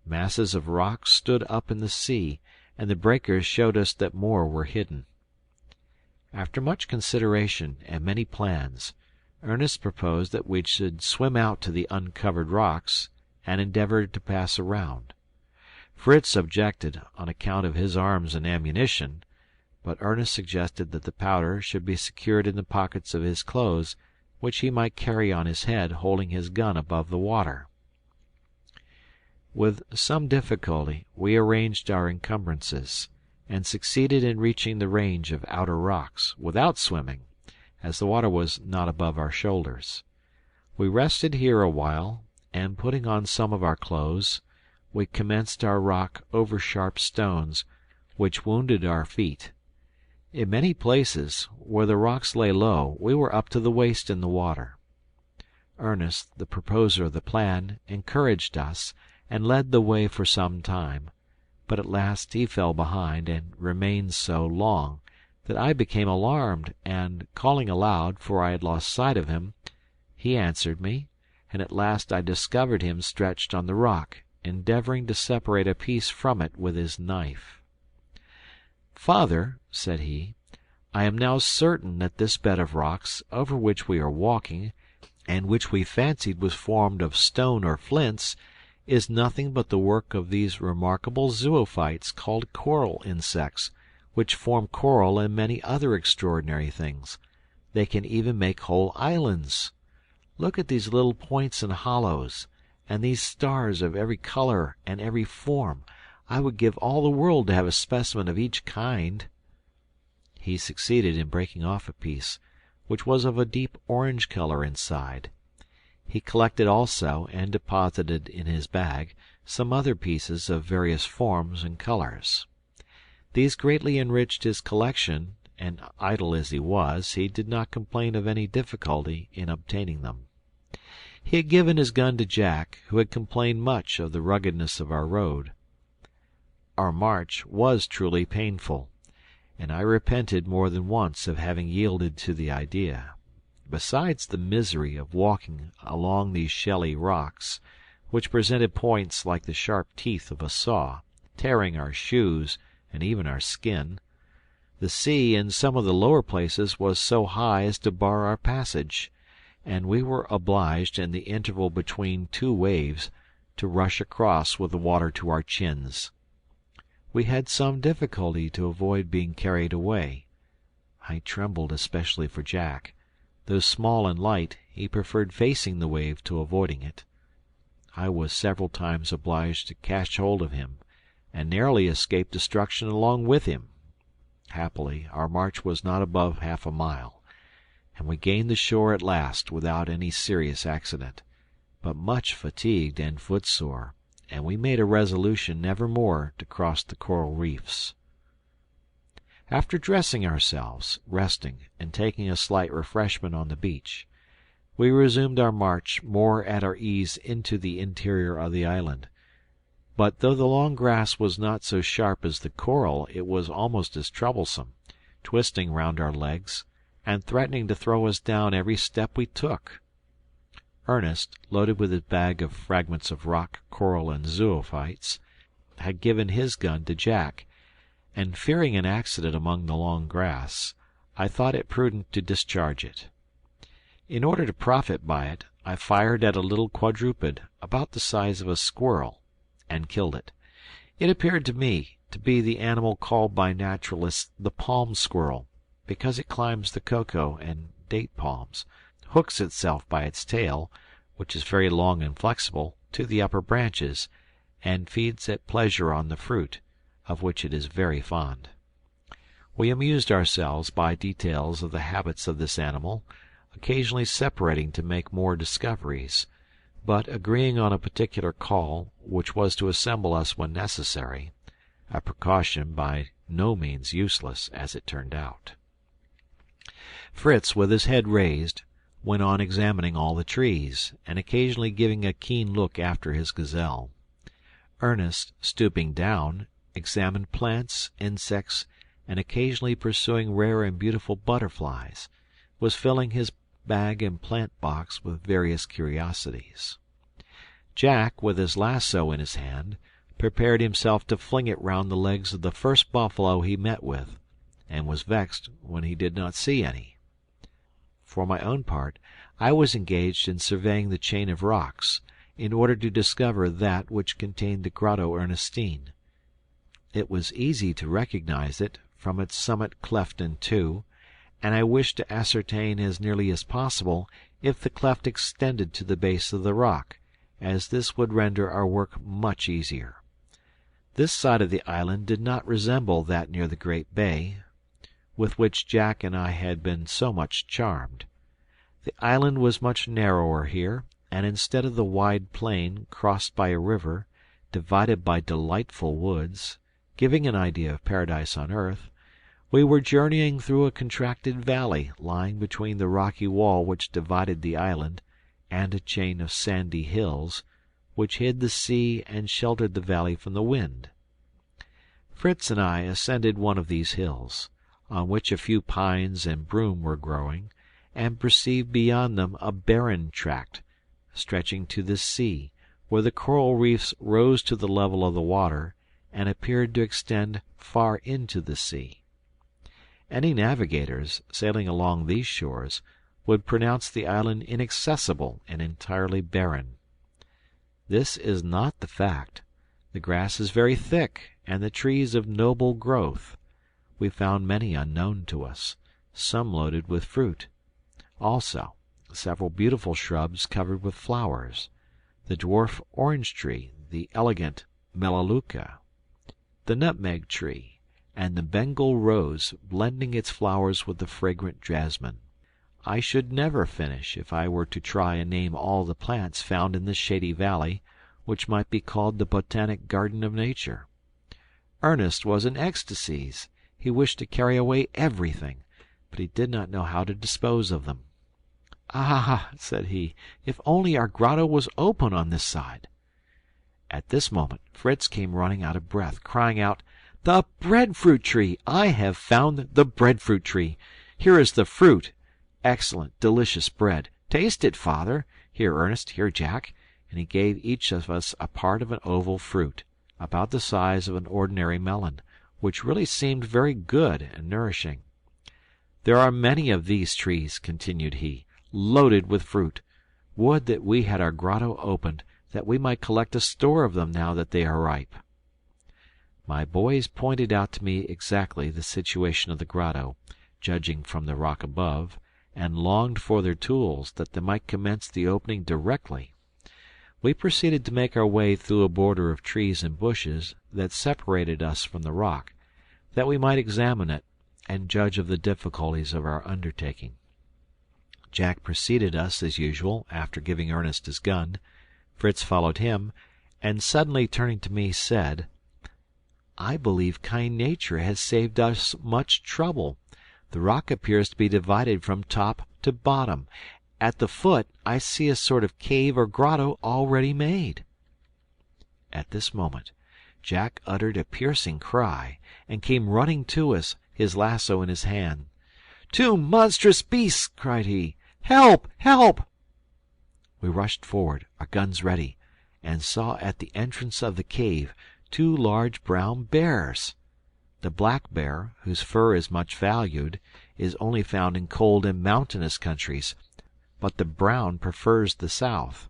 Masses of rock stood up in the sea, and the breakers showed us that more were hidden. After much consideration and many plans, Ernest proposed that we should swim out to the uncovered rocks and endeavor to pass around. Fritz objected, on account of his arms and ammunition, but Ernest suggested that the powder should be secured in the pockets of his clothes, which he might carry on his head, holding his gun above the water. With some difficulty we arranged our encumbrances, and succeeded in reaching the range of outer rocks, without swimming, as the water was not above our shoulders. We rested here a while, and putting on some of our clothes, we commenced our rock over sharp stones, which wounded our feet. In many places, where the rocks lay low, we were up to the waist in the water. Ernest, the proposer of the plan, encouraged us, and led the way for some time, but at last he fell behind, and remained so long that I became alarmed, and, calling aloud, for I had lost sight of him, he answered me, and at last I discovered him stretched on the rock, endeavoring to separate a piece from it with his knife. "Father," said he, "I am now certain that this bed of rocks, over which we are walking, and which we fancied was formed of stone or flints, is nothing but the work of these remarkable zoophytes called coral insects, which form coral and many other extraordinary things. They can even make whole islands. Look at these little points and hollows, and these stars of every color and every form. I would give all the world to have a specimen of each kind." He succeeded in breaking off a piece, which was of a deep orange color inside. He collected also, and deposited in his bag, some other pieces of various forms and colors. These greatly enriched his collection, and idle as he was, he did not complain of any difficulty in obtaining them. He had given his gun to Jack, who had complained much of the ruggedness of our road. Our march was truly painful, and I repented more than once of having yielded to the idea. Besides the misery of walking along these shelly rocks, which presented points like the sharp teeth of a saw, tearing our shoes and even our skin, the sea in some of the lower places was so high as to bar our passage, and we were obliged, in the interval between two waves, to rush across with the water to our chins. We had some difficulty to avoid being carried away. I trembled especially for Jack. Though small and light, he preferred facing the wave to avoiding it. I was several times obliged to catch hold of him, and narrowly escaped destruction along with him. Happily, our march was not above half a mile, and we gained the shore at last without any serious accident, but much fatigued and footsore, and we made a resolution never more to cross the coral reefs. After dressing ourselves, resting, and taking a slight refreshment on the beach, we resumed our march more at our ease into the interior of the island. But though the long grass was not so sharp as the coral, it was almost as troublesome, twisting round our legs, and threatening to throw us down every step we took. Ernest, loaded with his bag of fragments of rock, coral, and zoophytes, had given his gun to Jack, and fearing an accident among the long grass, I thought it prudent to discharge it. In order to profit by it, I fired at a little quadruped about the size of a squirrel, and killed it. It appeared to me to be the animal called by naturalists the palm squirrel, because it climbs the cocoa and date palms, hooks itself by its tail, which is very long and flexible, to the upper branches, and feeds at pleasure on the fruit, of which it is very fond. We amused ourselves by details of the habits of this animal, occasionally separating to make more discoveries, but agreeing on a particular call, which was to assemble us when necessary, a precaution by no means useless, as it turned out. Fritz, with his head raised, went on examining all the trees, and occasionally giving a keen look after his gazelle. Ernest, stooping down, examined plants, insects, and occasionally pursuing rare and beautiful butterflies, was filling his bag and plant box with various curiosities. Jack, with his lasso in his hand, prepared himself to fling it round the legs of the first buffalo he met with, and was vexed when he did not see any. For my own part, I was engaged in surveying the chain of rocks, in order to discover that which contained the Grotto Ernestine. It was easy to recognize it, from its summit cleft in two, and I wished to ascertain as nearly as possible if the cleft extended to the base of the rock, as this would render our work much easier. This side of the island did not resemble that near the great bay, with which Jack and I had been so much charmed. The island was much narrower here, and instead of the wide plain crossed by a river, divided by delightful woods, giving an idea of paradise on earth, we were journeying through a contracted valley lying between the rocky wall which divided the island and a chain of sandy hills, which hid the sea and sheltered the valley from the wind. Fritz and I ascended one of these hills, on which a few pines and broom were growing, and perceived beyond them a barren tract, stretching to the sea, where the coral reefs rose to the level of the water, and appeared to extend far into the sea. Any navigators, sailing along these shores, would pronounce the island inaccessible and entirely barren. This is not the fact. The grass is very thick, and the trees of noble growth. We found many unknown to us, some loaded with fruit. Also, several beautiful shrubs covered with flowers, the dwarf orange tree, the elegant melaleuca, the nutmeg tree, and the Bengal rose blending its flowers with the fragrant jasmine. I should never finish if I were to try and name all the plants found in this shady valley, which might be called the botanic garden of nature. Ernest was in ecstasies. He wished to carry away everything, but he did not know how to dispose of them. "Ah!" said he, "if only our grotto was open on this side!" At this moment Fritz came running out of breath, crying out, "The breadfruit tree! I have found the breadfruit tree! Here is the fruit! Excellent, delicious bread! Taste it, father! Here, Ernest, here, Jack!" And he gave each of us a part of an oval fruit, about the size of an ordinary melon, which really seemed very good and nourishing. "There are many of these trees," continued he, "loaded with fruit. Would that we had our grotto opened, that we might collect a store of them now that they are ripe." My boys pointed out to me exactly the situation of the grotto, judging from the rock above, and longed for their tools, that they might commence the opening directly. We proceeded to make our way through a border of trees and bushes that separated us from the rock, that we might examine it and judge of the difficulties of our undertaking. Jack preceded us as usual, after giving Ernest his gun. Fritz followed him, and suddenly turning to me said, "I believe kind nature has saved us much trouble. The rock appears to be divided from top to bottom. At the foot I see a sort of cave or grotto already made." At this moment Jack uttered a piercing cry, and came running to us, his lasso in his hand. "Two monstrous beasts!" cried he. "Help! Help!" We rushed forward, our guns ready, and saw at the entrance of the cave 2 large brown bears. The black bear, whose fur is much valued, is only found in cold and mountainous countries, but the brown prefers the south.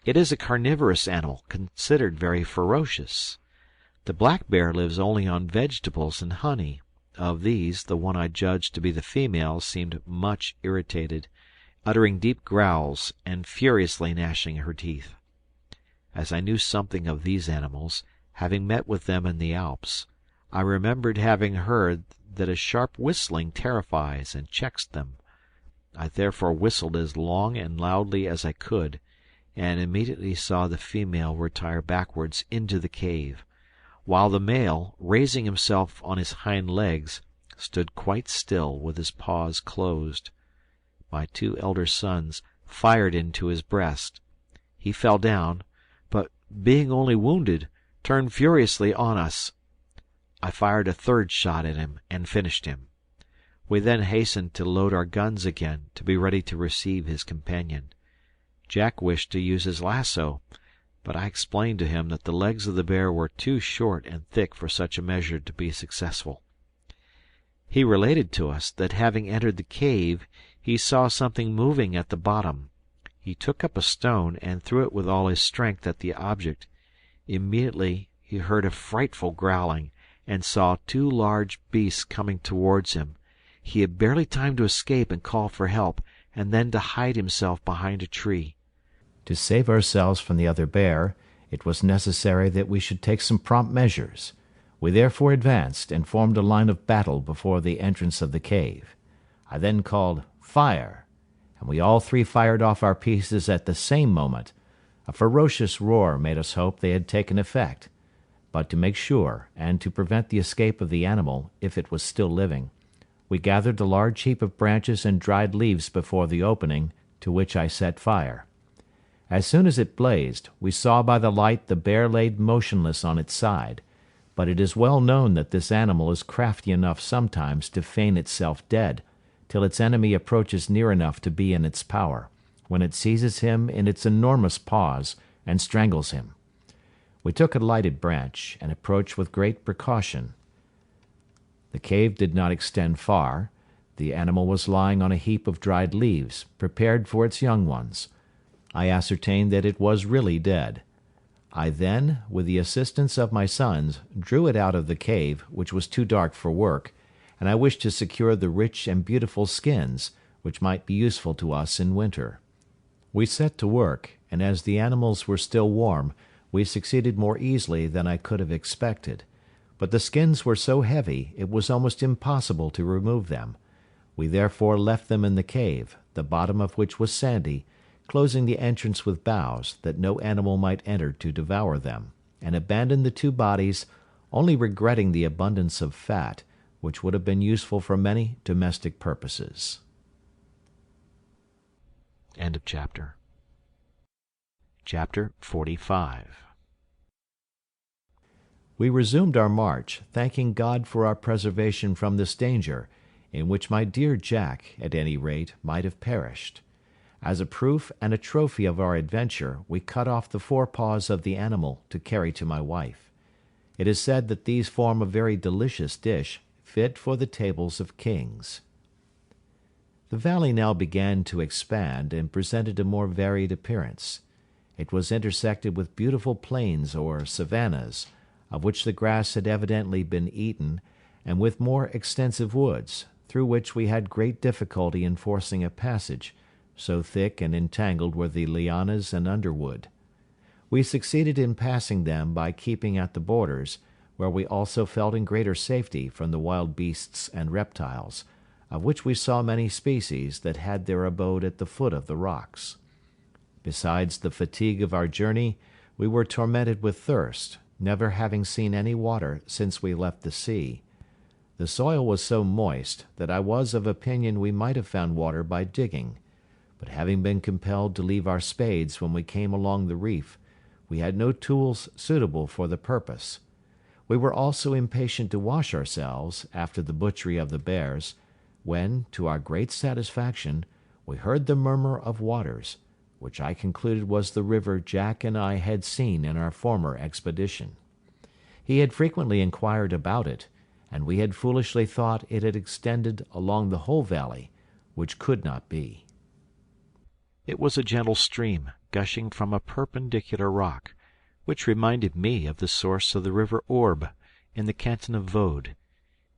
It is a carnivorous animal, considered very ferocious. The black bear lives only on vegetables and honey. Of these, the one I judged to be the female seemed much irritated, uttering deep growls and furiously gnashing her teeth. As I knew something of these animals, having met with them in the Alps, I remembered having heard that a sharp whistling terrifies and checks them. I therefore whistled as long and loudly as I could, and immediately saw the female retire backwards into the cave, while the male, raising himself on his hind legs, stood quite still with his paws closed. My 2 elder sons fired into his breast. He fell down, but, being only wounded, turned furiously on us. I fired a 3rd shot at him and finished him. We then hastened to load our guns again, to be ready to receive his companion. Jack wished to use his lasso, but I explained to him that the legs of the bear were too short and thick for such a measure to be successful. He related to us that having entered the cave he saw something moving at the bottom. He took up a stone and threw it with all his strength at the object. Immediately he heard a frightful growling, and saw 2 large beasts coming towards him. He had barely time to escape and call for help, and then to hide himself behind a tree. To save ourselves from the other bear, it was necessary that we should take some prompt measures. We therefore advanced and formed a line of battle before the entrance of the cave. I then called "Fire!" and we all 3 fired off our pieces at the same moment. A ferocious roar made us hope they had taken effect. But to make sure, and to prevent the escape of the animal, if it was still living, we gathered a large heap of branches and dried leaves before the opening, to which I set fire. As soon as it blazed, we saw by the light the bear laid motionless on its side, but it is well known that this animal is crafty enough sometimes to feign itself dead, till its enemy approaches near enough to be in its power, when it seizes him in its enormous paws and strangles him. We took a lighted branch, and approached with great precaution. The cave did not extend far. The animal was lying on a heap of dried leaves, prepared for its young ones. I ascertained that it was really dead. I then, with the assistance of my sons, drew it out of the cave, which was too dark for work, and I wished to secure the rich and beautiful skins, which might be useful to us in winter. We set to work, and as the animals were still warm, we succeeded more easily than I could have expected. But the skins were so heavy it was almost impossible to remove them. We therefore left them in the cave, the bottom of which was sandy, closing the entrance with boughs, that no animal might enter to devour them, and abandoned the 2 bodies, only regretting the abundance of fat, which would have been useful for many domestic purposes. End of chapter. Chapter 45. We resumed our march, thanking God for our preservation from this danger, in which my dear Jack, at any rate, might have perished. As a proof and a trophy of our adventure, we cut off the 4 paws of the animal to carry to my wife. It is said that these form a very delicious dish, fit for the tables of kings. The valley now began to expand, and presented a more varied appearance. It was intersected with beautiful plains or savannas, of which the grass had evidently been eaten, and with more extensive woods, through which we had great difficulty in forcing a passage, so thick and entangled were the lianas and underwood. We succeeded in passing them by keeping at the borders, where we also felt in greater safety from the wild beasts and reptiles, of which we saw many species that had their abode at the foot of the rocks. Besides the fatigue of our journey, we were tormented with thirst, never having seen any water since we left the sea. The soil was so moist that I was of opinion we might have found water by digging, but having been compelled to leave our spades when we came along the reef, we had no tools suitable for the purpose. We were also impatient to wash ourselves, after the butchery of the bears, when, to our great satisfaction, we heard the murmur of waters, which I concluded was the river Jack and I had seen in our former expedition. He had frequently inquired about it, and we had foolishly thought it had extended along the whole valley, which could not be. It was a gentle stream, gushing from a perpendicular rock, which reminded me of the source of the river Orbe, in the canton of Vaud.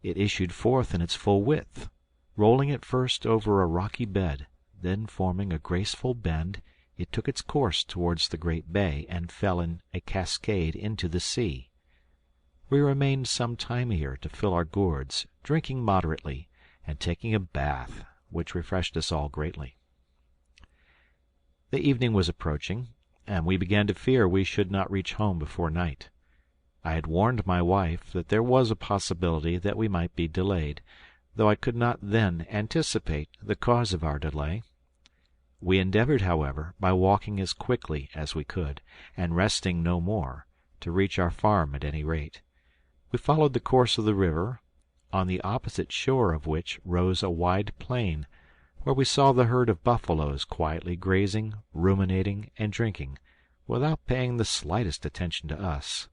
It issued forth in its full width, rolling at first over a rocky bed, then forming a graceful bend, it took its course towards the great bay, and fell in a cascade into the sea. We remained some time here to fill our gourds, drinking moderately, and taking a bath, which refreshed us all greatly. The evening was approaching, and we began to fear we should not reach home before night. I had warned my wife that there was a possibility that we might be delayed, though I could not then anticipate the cause of our delay. We endeavored, however, by walking as quickly as we could, and resting no more, to reach our farm at any rate. We followed the course of the river, on the opposite shore of which rose a wide plain, where we saw the herd of buffaloes quietly grazing, ruminating, and drinking, without paying the slightest attention to us.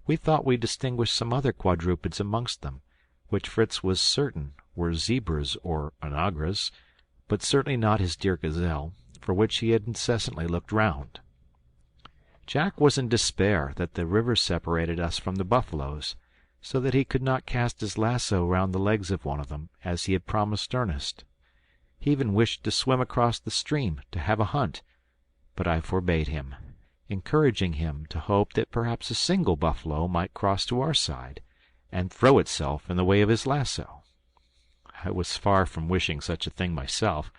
We thought we distinguished some other quadrupeds amongst them, which Fritz was certain were zebras or onagras, but certainly not his dear gazelle, for which he had incessantly looked round. Jack was in despair that the river separated us from the buffaloes, so that he could not cast his lasso round the legs of one of them, as he had promised Ernest. He even wished to swim across the stream to have a hunt, but I forbade him, encouraging him to hope that perhaps a single buffalo might cross to our side, and throw itself in the way of his lasso. I was far from wishing such a thing myself,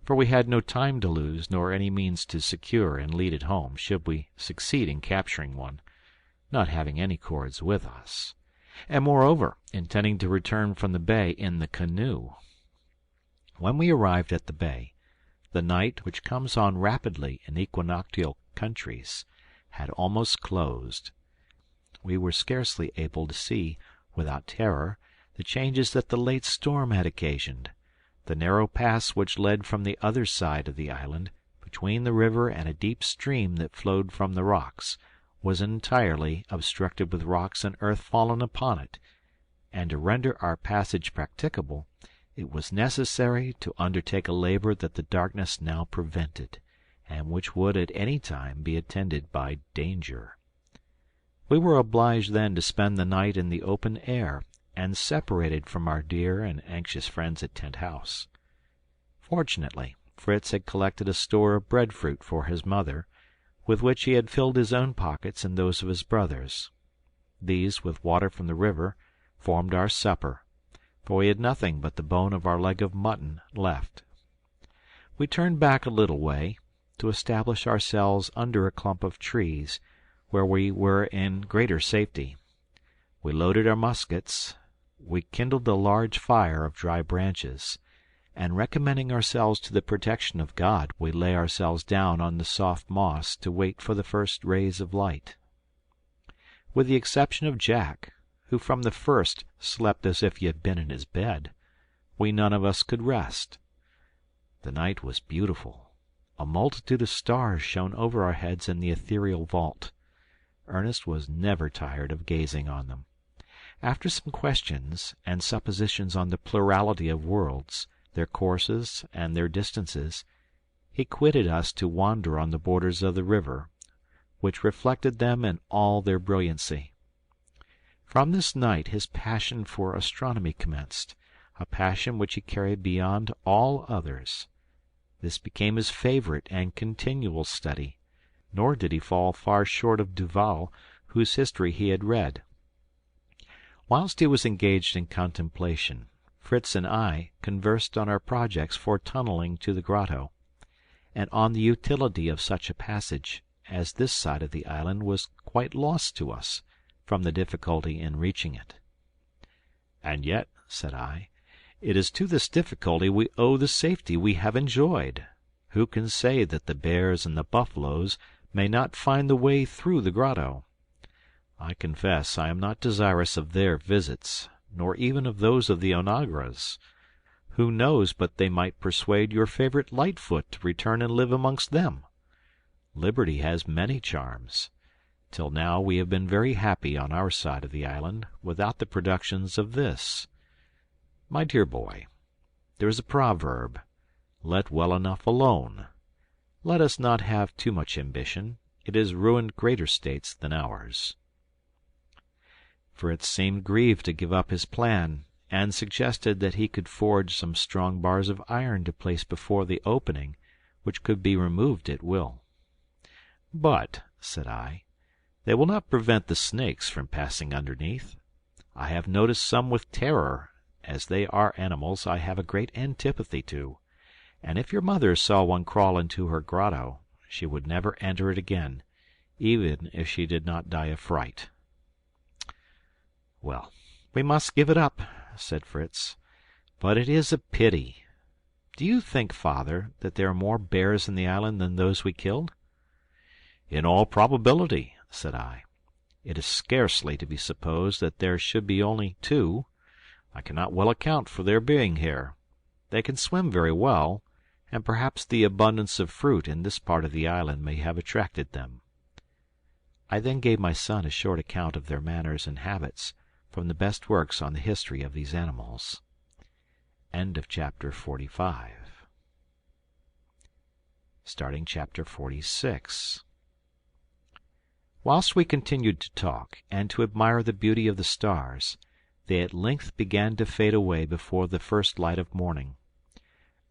for we had no time to lose, nor any means to secure and lead it home, should we succeed in capturing one, not having any cords with us, and moreover intending to return from the bay in the canoe. When we arrived at the bay, the night, which comes on rapidly in equinoctial countries, had almost closed. We were scarcely able to see, without terror, the changes that the late storm had occasioned. The narrow pass which led from the other side of the island, between the river and a deep stream that flowed from the rocks, was entirely obstructed with rocks and earth fallen upon it, and to render our passage practicable, it was necessary to undertake a labor that the darkness now prevented, and which would at any time be attended by danger. We were obliged then to spend the night in the open air, and separated from our dear and anxious friends at Tent House. Fortunately, Fritz had collected a store of breadfruit for his mother, with which he had filled his own pockets and those of his brothers. These, with water from the river, formed our supper, for we had nothing but the bone of our leg of mutton left. We turned back a little way, to establish ourselves under a clump of trees, where we were in greater safety. We loaded our muskets, we kindled a large fire of dry branches, and recommending ourselves to the protection of God, we lay ourselves down on the soft moss to wait for the first rays of light. With the exception of Jack, who from the first slept as if he had been in his bed, we none of us could rest. The night was beautiful. A multitude of stars shone over our heads in the ethereal vault. Ernest was never tired of gazing on them. After some questions and suppositions on the plurality of worlds, their courses and their distances, he quitted us to wander on the borders of the river, which reflected them in all their brilliancy. From this night his passion for astronomy commenced, a passion which he carried beyond all others. This became his favorite and continual study. nor did he fall far short of Duval, whose history he had read. Whilst he was engaged in contemplation, Fritz and I conversed on our projects for tunneling to the grotto, and on the utility of such a passage, as this side of the island was quite lost to us, from the difficulty in reaching it. "And yet," said I, "it is to this difficulty we owe the safety we have enjoyed. Who can say that the bears and the buffaloes may not find the way through the grotto? I confess I am not desirous of their visits, nor even of those of the onagras. Who knows but they might persuade your favorite Lightfoot to return and live amongst them? Liberty has many charms. Till now we have been very happy on our side of the island, without the productions of this. My dear boy, there is a proverb, 'Let well enough alone.' Let us not have too much ambition. It has ruined greater states than ours." Fritz seemed grieved to give up his plan, and suggested that he could forge some strong bars of iron to place before the opening, which could be removed at will. "But," said I, "they will not prevent the snakes from passing underneath. I have noticed some with terror, as they are animals I have a great antipathy to, and if your mother saw one crawl into her grotto, she would never enter it again, even if she did not die of fright." "Well, we must give it up," said Fritz. "But it is a pity. Do you think, father, that there are more bears in the island than those we killed?" "In all probability," said I. "It is scarcely to be supposed that there should be only 2. I cannot well account for their being here. They can swim very well, and perhaps the abundance of fruit in this part of the island may have attracted them." I then gave my son a short account of their manners and habits, from the best works on the history of these animals. Chapter 45. Chapter 46. Whilst we continued to talk, and to admire the beauty of the stars, they at length began to fade away before the first light of morning.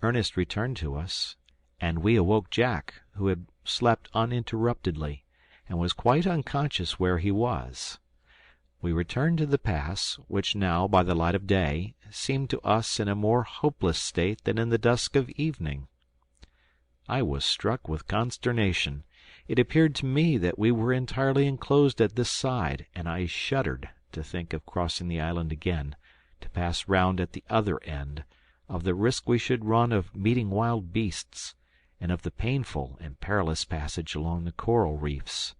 Ernest returned to us, and we awoke Jack, who had slept uninterruptedly, and was quite unconscious where he was. We returned to the pass, which now, by the light of day, seemed to us in a more hopeless state than in the dusk of evening. I was struck with consternation. It appeared to me that we were entirely enclosed at this side, and I shuddered to think of crossing the island again, to pass round at the other end, of the risk we should run of meeting wild beasts, and of the painful and perilous passage along the coral reefs.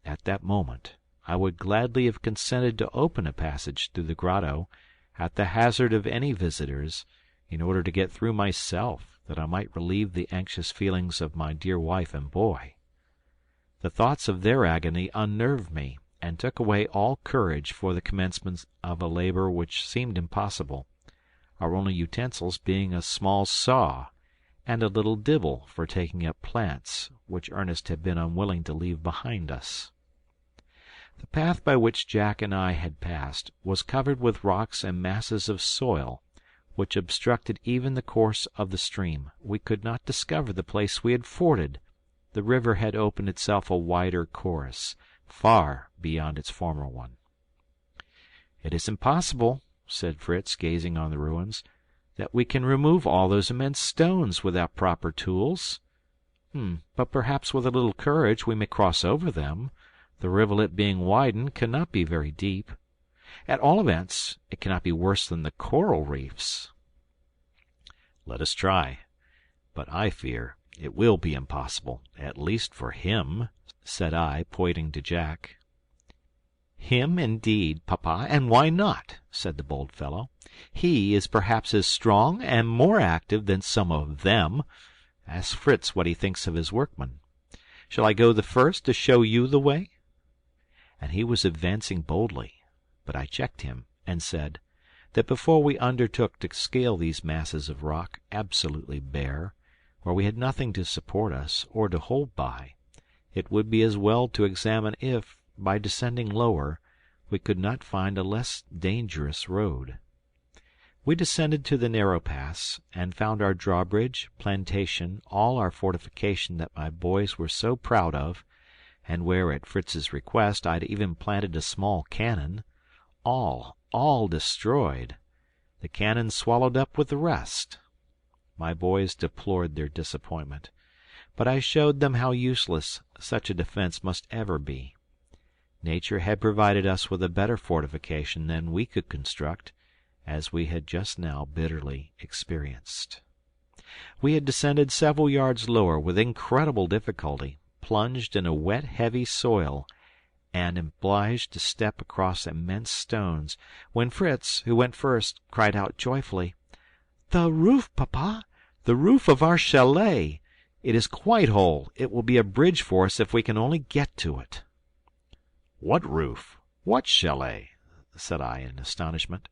At that moment I would gladly have consented to open a passage through the grotto, at the hazard of any visitors, in order to get through myself, that I might relieve the anxious feelings of my dear wife and boy. The thoughts of their agony unnerved me, and took away all courage for the commencement of a labor which seemed impossible, our only utensils being a small saw, and a little dibble for taking up plants, which Ernest had been unwilling to leave behind us. The path by which Jack and I had passed was covered with rocks and masses of soil, which obstructed even the course of the stream. We could not discover the place we had forded. The river had opened itself a wider course, far beyond its former one. "It is impossible," said Fritz, gazing on the ruins, "that we can remove all those immense stones without proper tools. But perhaps with a little courage we may cross over them. The rivulet being widened cannot be very deep. At all events, it cannot be worse than the coral reefs." "Let us try. But I fear it will be impossible, at least for him," said I, pointing to Jack. "Him, indeed, papa, and why not?" said the bold fellow. "He is perhaps as strong and more active than some of them. Ask Fritz what he thinks of his workmen. Shall I go the first to show you the way?" And he was advancing boldly, but I checked him, and said, that before we undertook to scale these masses of rock absolutely bare, where we had nothing to support us or to hold by, it would be as well to examine if, by descending lower, we could not find a less dangerous road. We descended to the narrow pass, and found our drawbridge, plantation, all our fortification that my boys were so proud of, and where, at Fritz's request, I had even planted a small cannon, all destroyed, the cannon swallowed up with the rest. My boys deplored their disappointment, but I showed them how useless such a defence must ever be. Nature had provided us with a better fortification than we could construct, as we had just now bitterly experienced. We had descended several yards lower with incredible difficulty, plunged in a wet, heavy soil, and obliged to step across immense stones, when Fritz, who went first, cried out joyfully, "The roof, Papa! The roof of our chalet! It is quite whole. It will be a bridge for us if we can only get to it." "What roof? What chalet?" said I in astonishment.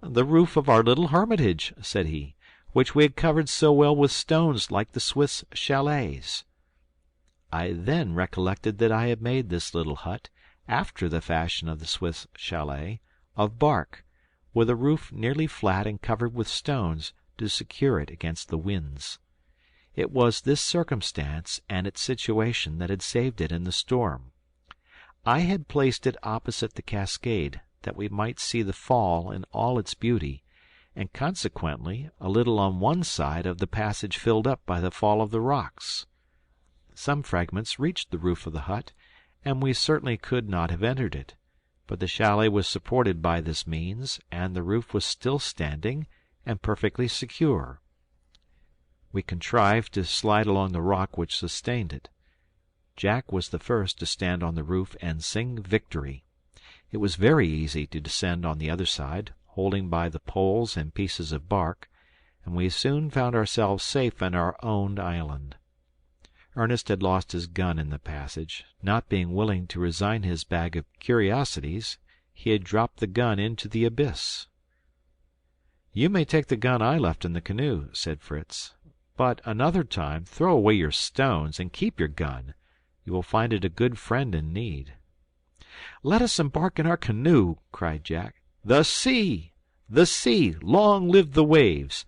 "The roof of our little hermitage," said he, "which we had covered so well with stones like the Swiss chalets." I then recollected that I had made this little hut, after the fashion of the Swiss chalet, of bark, with a roof nearly flat and covered with stones, to secure it against the winds. It was this circumstance and its situation that had saved it in the storm. I had placed it opposite the cascade, that we might see the fall in all its beauty, and consequently a little on one side of the passage filled up by the fall of the rocks. Some fragments reached the roof of the hut, and we certainly could not have entered it, but the chalet was supported by this means, and the roof was still standing and perfectly secure. We contrived to slide along the rock which sustained it. Jack was the first to stand on the roof and sing victory. It was very easy to descend on the other side, holding by the poles and pieces of bark, and we soon found ourselves safe in our own island. Ernest had lost his gun in the passage. Not being willing to resign his bag of curiosities, he had dropped the gun into the abyss. "You may take the gun I left in the canoe," said Fritz, "but another time throw away your stones and keep your gun. You will find it a good friend in need." "Let us embark in our canoe," cried Jack. "The sea! The sea! Long live the waves!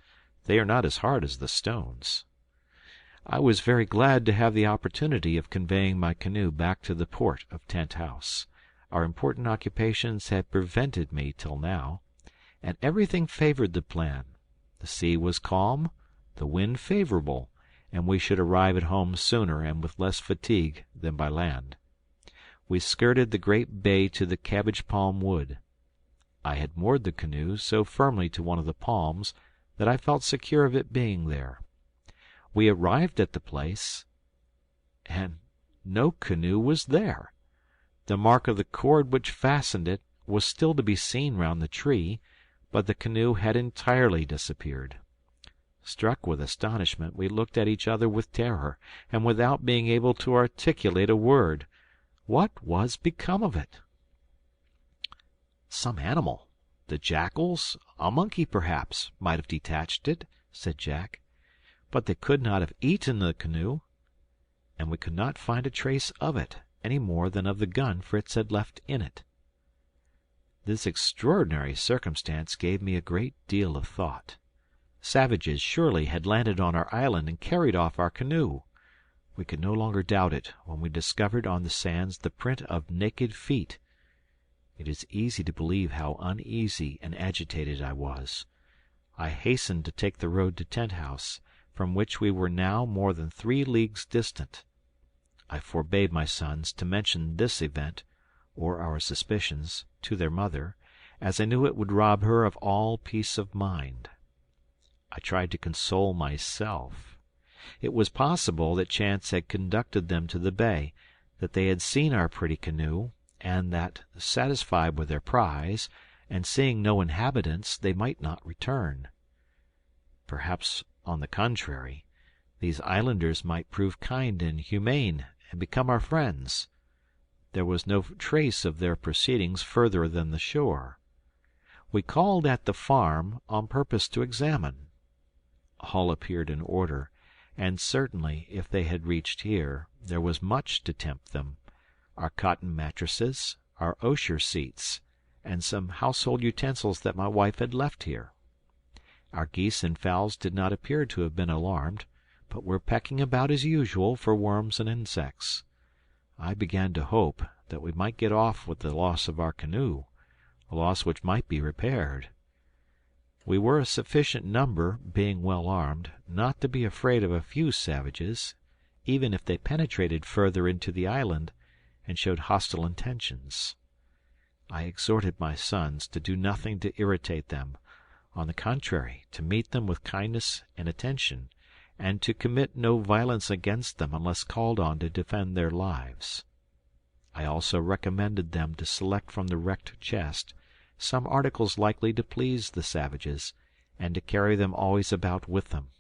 They are not as hard as the stones." I was very glad to have the opportunity of conveying my canoe back to the port of Tent House. Our important occupations had prevented me till now, and everything favored the plan. The sea was calm, the wind favorable, and we should arrive at home sooner and with less fatigue than by land. We skirted the great bay to the cabbage palm wood. I had moored the canoe so firmly to one of the palms that I felt secure of it being there. We arrived at the place, and no canoe was there. The mark of the cord which fastened it was still to be seen round the tree, but the canoe had entirely disappeared. Struck with astonishment, we looked at each other with terror, and without being able to articulate a word. What was become of it? "Some animal, the jackals, a monkey perhaps, might have detached it," said Jack. "But they could not have eaten the canoe." And we could not find a trace of it, any more than of the gun Fritz had left in it. This extraordinary circumstance gave me a great deal of thought. Savages surely had landed on our island and carried off our canoe. We could no longer doubt it when we discovered on the sands the print of naked feet. It is easy to believe how uneasy and agitated I was. I hastened to take the road to Tent House, from which we were now more than 3 leagues distant. I forbade my sons to mention this event, or our suspicions, to their mother, as I knew it would rob her of all peace of mind. I tried to console myself. It was possible that chance had conducted them to the bay, that they had seen our pretty canoe, and that, satisfied with their prize, and seeing no inhabitants, they might not return. Perhaps, on the contrary, these islanders might prove kind and humane, and become our friends. There was no trace of their proceedings further than the shore. We called at the farm on purpose to examine. All appeared in order, and certainly, if they had reached here, there was much to tempt them: our cotton mattresses, our osier seats, and some household utensils that my wife had left here. Our geese and fowls did not appear to have been alarmed, but were pecking about as usual for worms and insects. I began to hope that we might get off with the loss of our canoe, a loss which might be repaired. We were a sufficient number, being well armed, not to be afraid of a few savages, even if they penetrated further into the island and showed hostile intentions. I exhorted my sons to do nothing to irritate them, on the contrary, to meet them with kindness and attention, and to commit no violence against them unless called on to defend their lives. I also recommended them to select from the wrecked chest some articles likely to please the savages, and to carry them always about with them.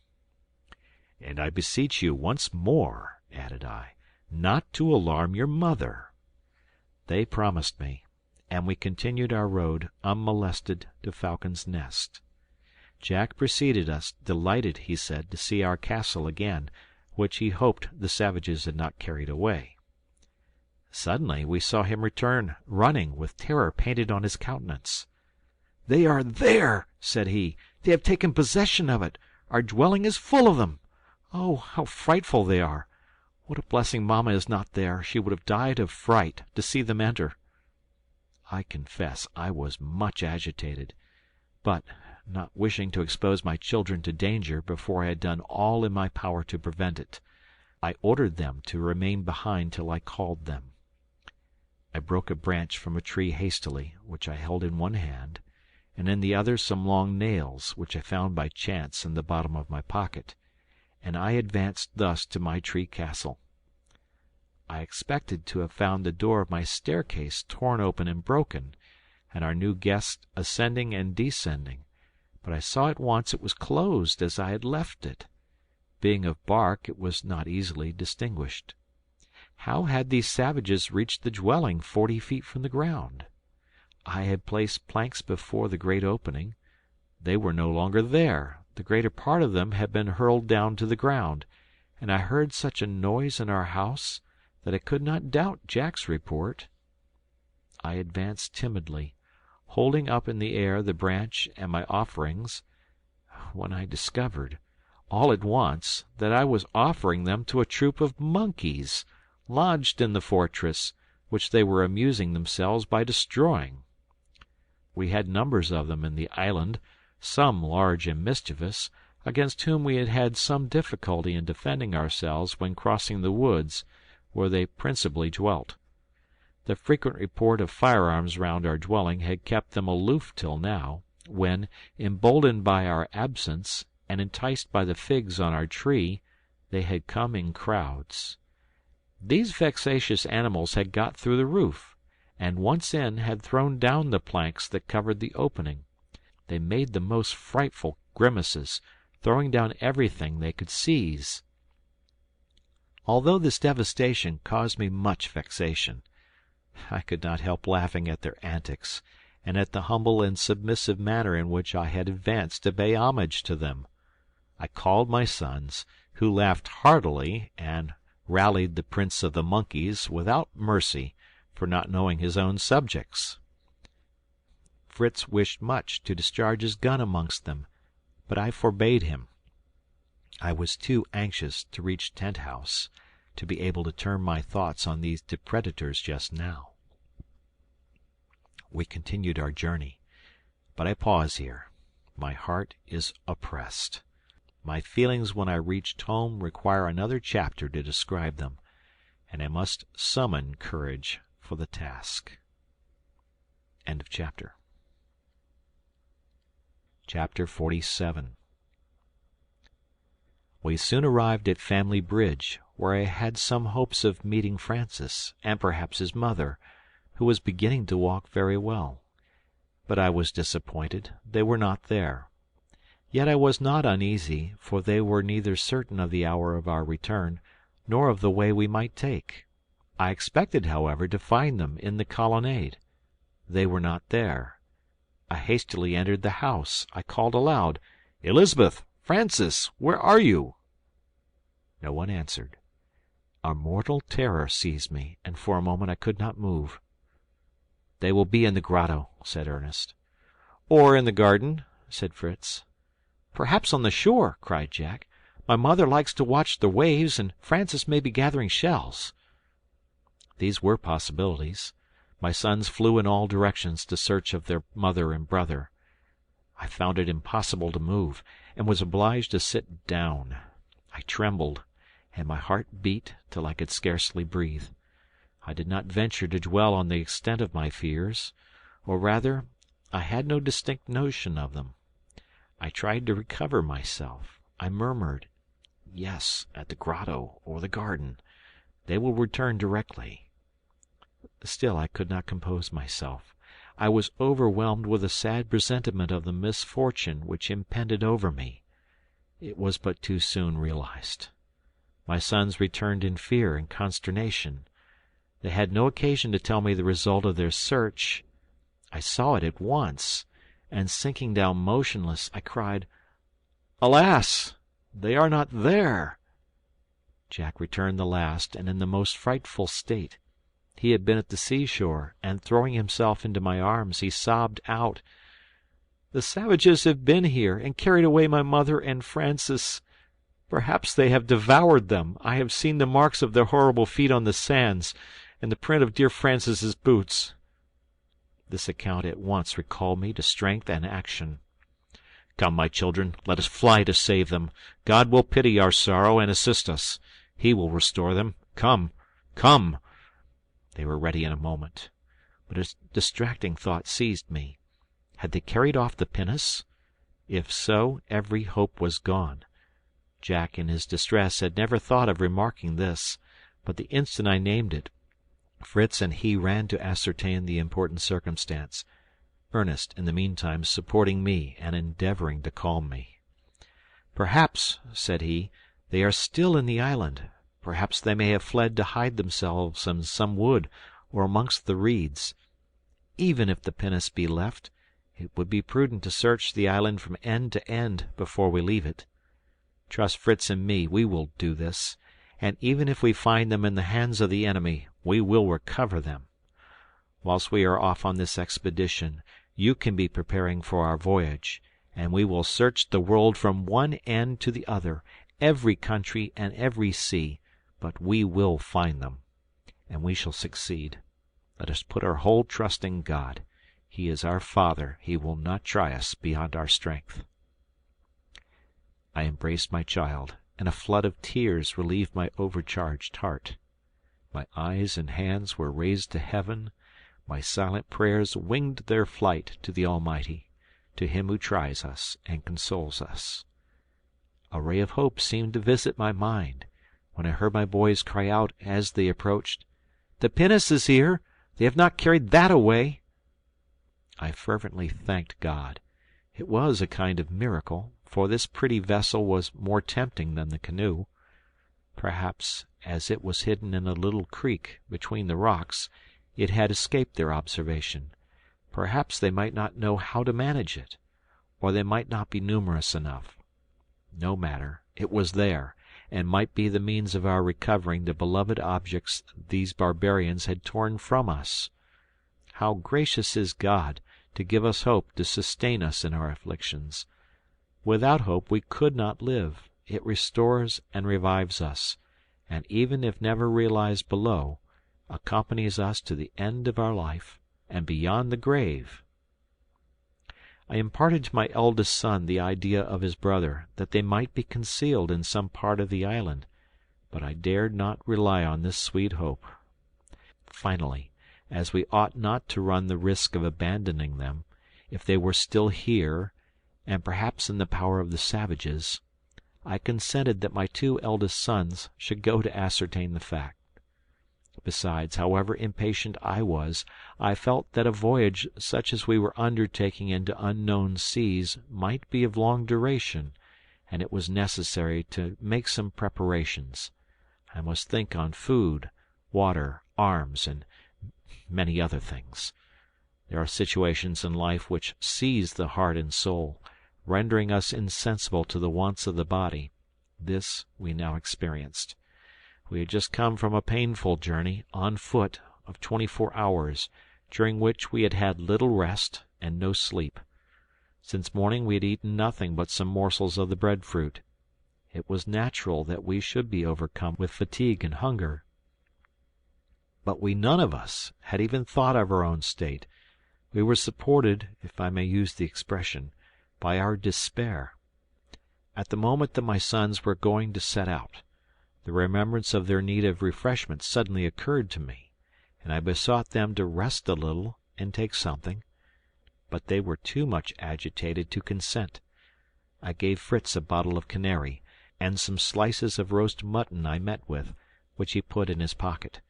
"And I beseech you once more," added I, "not to alarm your mother." They promised me, and we continued our road unmolested to Falcon's Nest. Jack preceded us, delighted, he said, to see our castle again, which he hoped the savages had not carried away. Suddenly we saw him return, running, with terror painted on his countenance. "They are there," said he. "They have taken possession of it. Our dwelling is full of them. Oh, how frightful they are! What a blessing Mamma is not there. She would have died of fright to see them enter." I confess I was much agitated, but, not wishing to expose my children to danger before I had done all in my power to prevent it, I ordered them to remain behind till I called them. I broke a branch from a tree hastily, which I held in one hand, and in the other some long nails, which I found by chance in the bottom of my pocket, and I advanced thus to my tree castle. I expected to have found the door of my staircase torn open and broken, and our new guest ascending and descending, but I saw at once it was closed as I had left it. Being of bark, it was not easily distinguished. How had these savages reached the dwelling 40 feet from the ground? I had placed planks before the great opening. They were no longer there. The greater part of them had been hurled down to the ground, and I heard such a noise in our house that I could not doubt Jack's report. I advanced timidly, holding up in the air the branch and my offerings, when I discovered, all at once, that I was offering them to a troop of monkeys, lodged in the fortress, which they were amusing themselves by destroying. We had numbers of them in the island, some large and mischievous, against whom we had had some difficulty in defending ourselves when crossing the woods, where they principally dwelt. The frequent report of firearms round our dwelling had kept them aloof till now, when, emboldened by our absence, and enticed by the figs on our tree, they had come in crowds. These vexatious animals had got through the roof, and once in, had thrown down the planks that covered the opening. They made the most frightful grimaces, throwing down everything they could seize. Although this devastation caused me much vexation, I could not help laughing at their antics, and at the humble and submissive manner in which I had advanced to pay homage to them. I called my sons, who laughed heartily, and rallied the prince of the monkeys without mercy for not knowing his own subjects. Fritz wished much to discharge his gun amongst them, but I forbade him. I was too anxious to reach Tent House to be able to turn my thoughts on these depredators just now. We continued our journey, but I pause here. My heart is oppressed. My feelings when I reached home require another chapter to describe them, and I must summon courage for the task. End of chapter. Chapter 47. We soon arrived at Family Bridge, where I had some hopes of meeting Francis, and perhaps his mother, who was beginning to walk very well. But I was disappointed. They were not there. Yet I was not uneasy, for they were neither certain of the hour of our return, nor of the way we might take. I expected, however, to find them in the colonnade. They were not there. I hastily entered the house. I called aloud, "Elizabeth! Francis! Where are you?" No one answered. A mortal terror seized me, and for a moment I could not move. "They will be in the grotto," said Ernest. "Or in the garden," said Fritz. "Perhaps on the shore," cried Jack. "My mother likes to watch the waves, and Francis may be gathering shells." These were possibilities. My sons flew in all directions to search of their mother and brother. I found it impossible to move, and was obliged to sit down. I trembled, and my heart beat till I could scarcely breathe. I did not venture to dwell on the extent of my fears, or rather, I had no distinct notion of them. I tried to recover myself. I murmured, "Yes, at the grotto or the garden. They will return directly." Still I could not compose myself. I was overwhelmed with a sad presentiment of the misfortune which impended over me. It was but too soon realized. My sons returned in fear and consternation. They had no occasion to tell me the result of their search. I saw it at once, and sinking down motionless, I cried, "Alas! They are not there!" Jack returned the last, and in the most frightful state. He had been at the seashore, and throwing himself into my arms, he sobbed out, "The savages have been here, and carried away my mother and Francis. Perhaps they have devoured them. I have seen the marks of their horrible feet on the sands, and the print of dear Francis's boots." This account at once recalled me to strength and action. "Come, my children, let us fly to save them. God will pity our sorrow and assist us. He will restore them. Come, come!" They were ready in a moment. But a distracting thought seized me. Had they carried off the pinnace? If so, every hope was gone. Jack, in his distress, had never thought of remarking this, but the instant I named it, Fritz and he ran to ascertain the important circumstance, Ernest, in the meantime, supporting me and endeavouring to calm me. "Perhaps," said he, "they are still in the island. Perhaps they may have fled to hide themselves in some wood or amongst the reeds. Even if the pinnace be left, it would be prudent to search the island from end to end before we leave it. Trust Fritz and me, we will do this, and even if we find them in the hands of the enemy, we will recover them. Whilst we are off on this expedition, you can be preparing for our voyage, and we will search the world from one end to the other, every country and every sea, but we will find them, and we shall succeed. Let us put our whole trust in God. He is our Father. He will not try us beyond our strength." I embraced my child, and a flood of tears relieved my overcharged heart. My eyes and hands were raised to heaven. My silent prayers winged their flight to the Almighty, to Him who tries us and consoles us. A ray of hope seemed to visit my mind, when I heard my boys cry out as they approached, "The pinnace is here! They have not carried that away!" I fervently thanked God. It was a kind of miracle, for this pretty vessel was more tempting than the canoe. Perhaps, as it was hidden in a little creek between the rocks, it had escaped their observation. Perhaps they might not know how to manage it, or they might not be numerous enough. No matter, it was there, and might be the means of our recovering the beloved objects these barbarians had torn from us. How gracious is God to give us hope to sustain us in our afflictions! Without hope we could not live. It restores and revives us, and even if never realized below, accompanies us to the end of our life and beyond the grave. I imparted to my eldest son the idea of his brother, that they might be concealed in some part of the island, but I dared not rely on this sweet hope. Finally, as we ought not to run the risk of abandoning them, if they were still here, and perhaps in the power of the savages, I consented that my 2 eldest sons should go to ascertain the fact. Besides, however impatient I was, I felt that a voyage such as we were undertaking into unknown seas might be of long duration, and it was necessary to make some preparations. I must think on food, water, arms, and many other things. There are situations in life which seize the heart and soul, rendering us insensible to the wants of the body. This we now experienced. We had just come from a painful journey, on foot, of 24 hours, during which we had had little rest and no sleep. Since morning we had eaten nothing but some morsels of the breadfruit. It was natural that we should be overcome with fatigue and hunger. But we none of us had even thought of our own state. We were supported, if I may use the expression, by our despair. At the moment that my sons were going to set out, the remembrance of their need of refreshment suddenly occurred to me, and I besought them to rest a little and take something. But they were too much agitated to consent. I gave Fritz a bottle of canary, and some slices of roast mutton I met with, which he put in his pocket.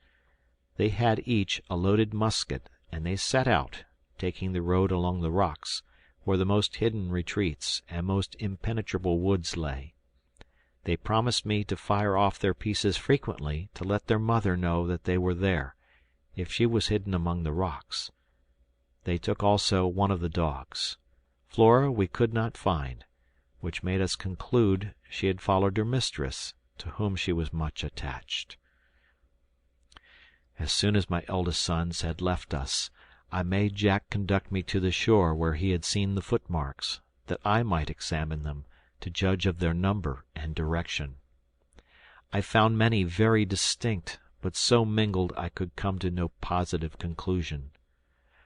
They had each a loaded musket, and they set out, taking the road along the rocks, where the most hidden retreats and most impenetrable woods lay. They promised me to fire off their pieces frequently to let their mother know that they were there, if she was hidden among the rocks. They took also one of the dogs. Flora we could not find, which made us conclude she had followed her mistress, to whom she was much attached. As soon as my eldest sons had left us, I made Jack conduct me to the shore where he had seen the footmarks, that I might examine them, to judge of their number and direction. I found many very distinct, but so mingled I could come to no positive conclusion.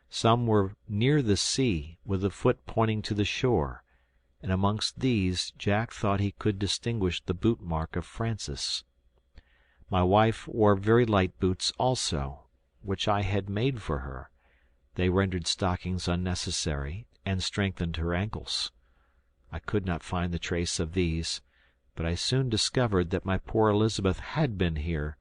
Some were near the sea, with the foot pointing to the shore, and amongst these Jack thought he could distinguish the boot mark of Francis. My wife wore very light boots also, which I had made for her. They rendered stockings unnecessary, and strengthened her ankles. I could not find the trace of these, but I soon discovered that my poor Elizabeth had been here,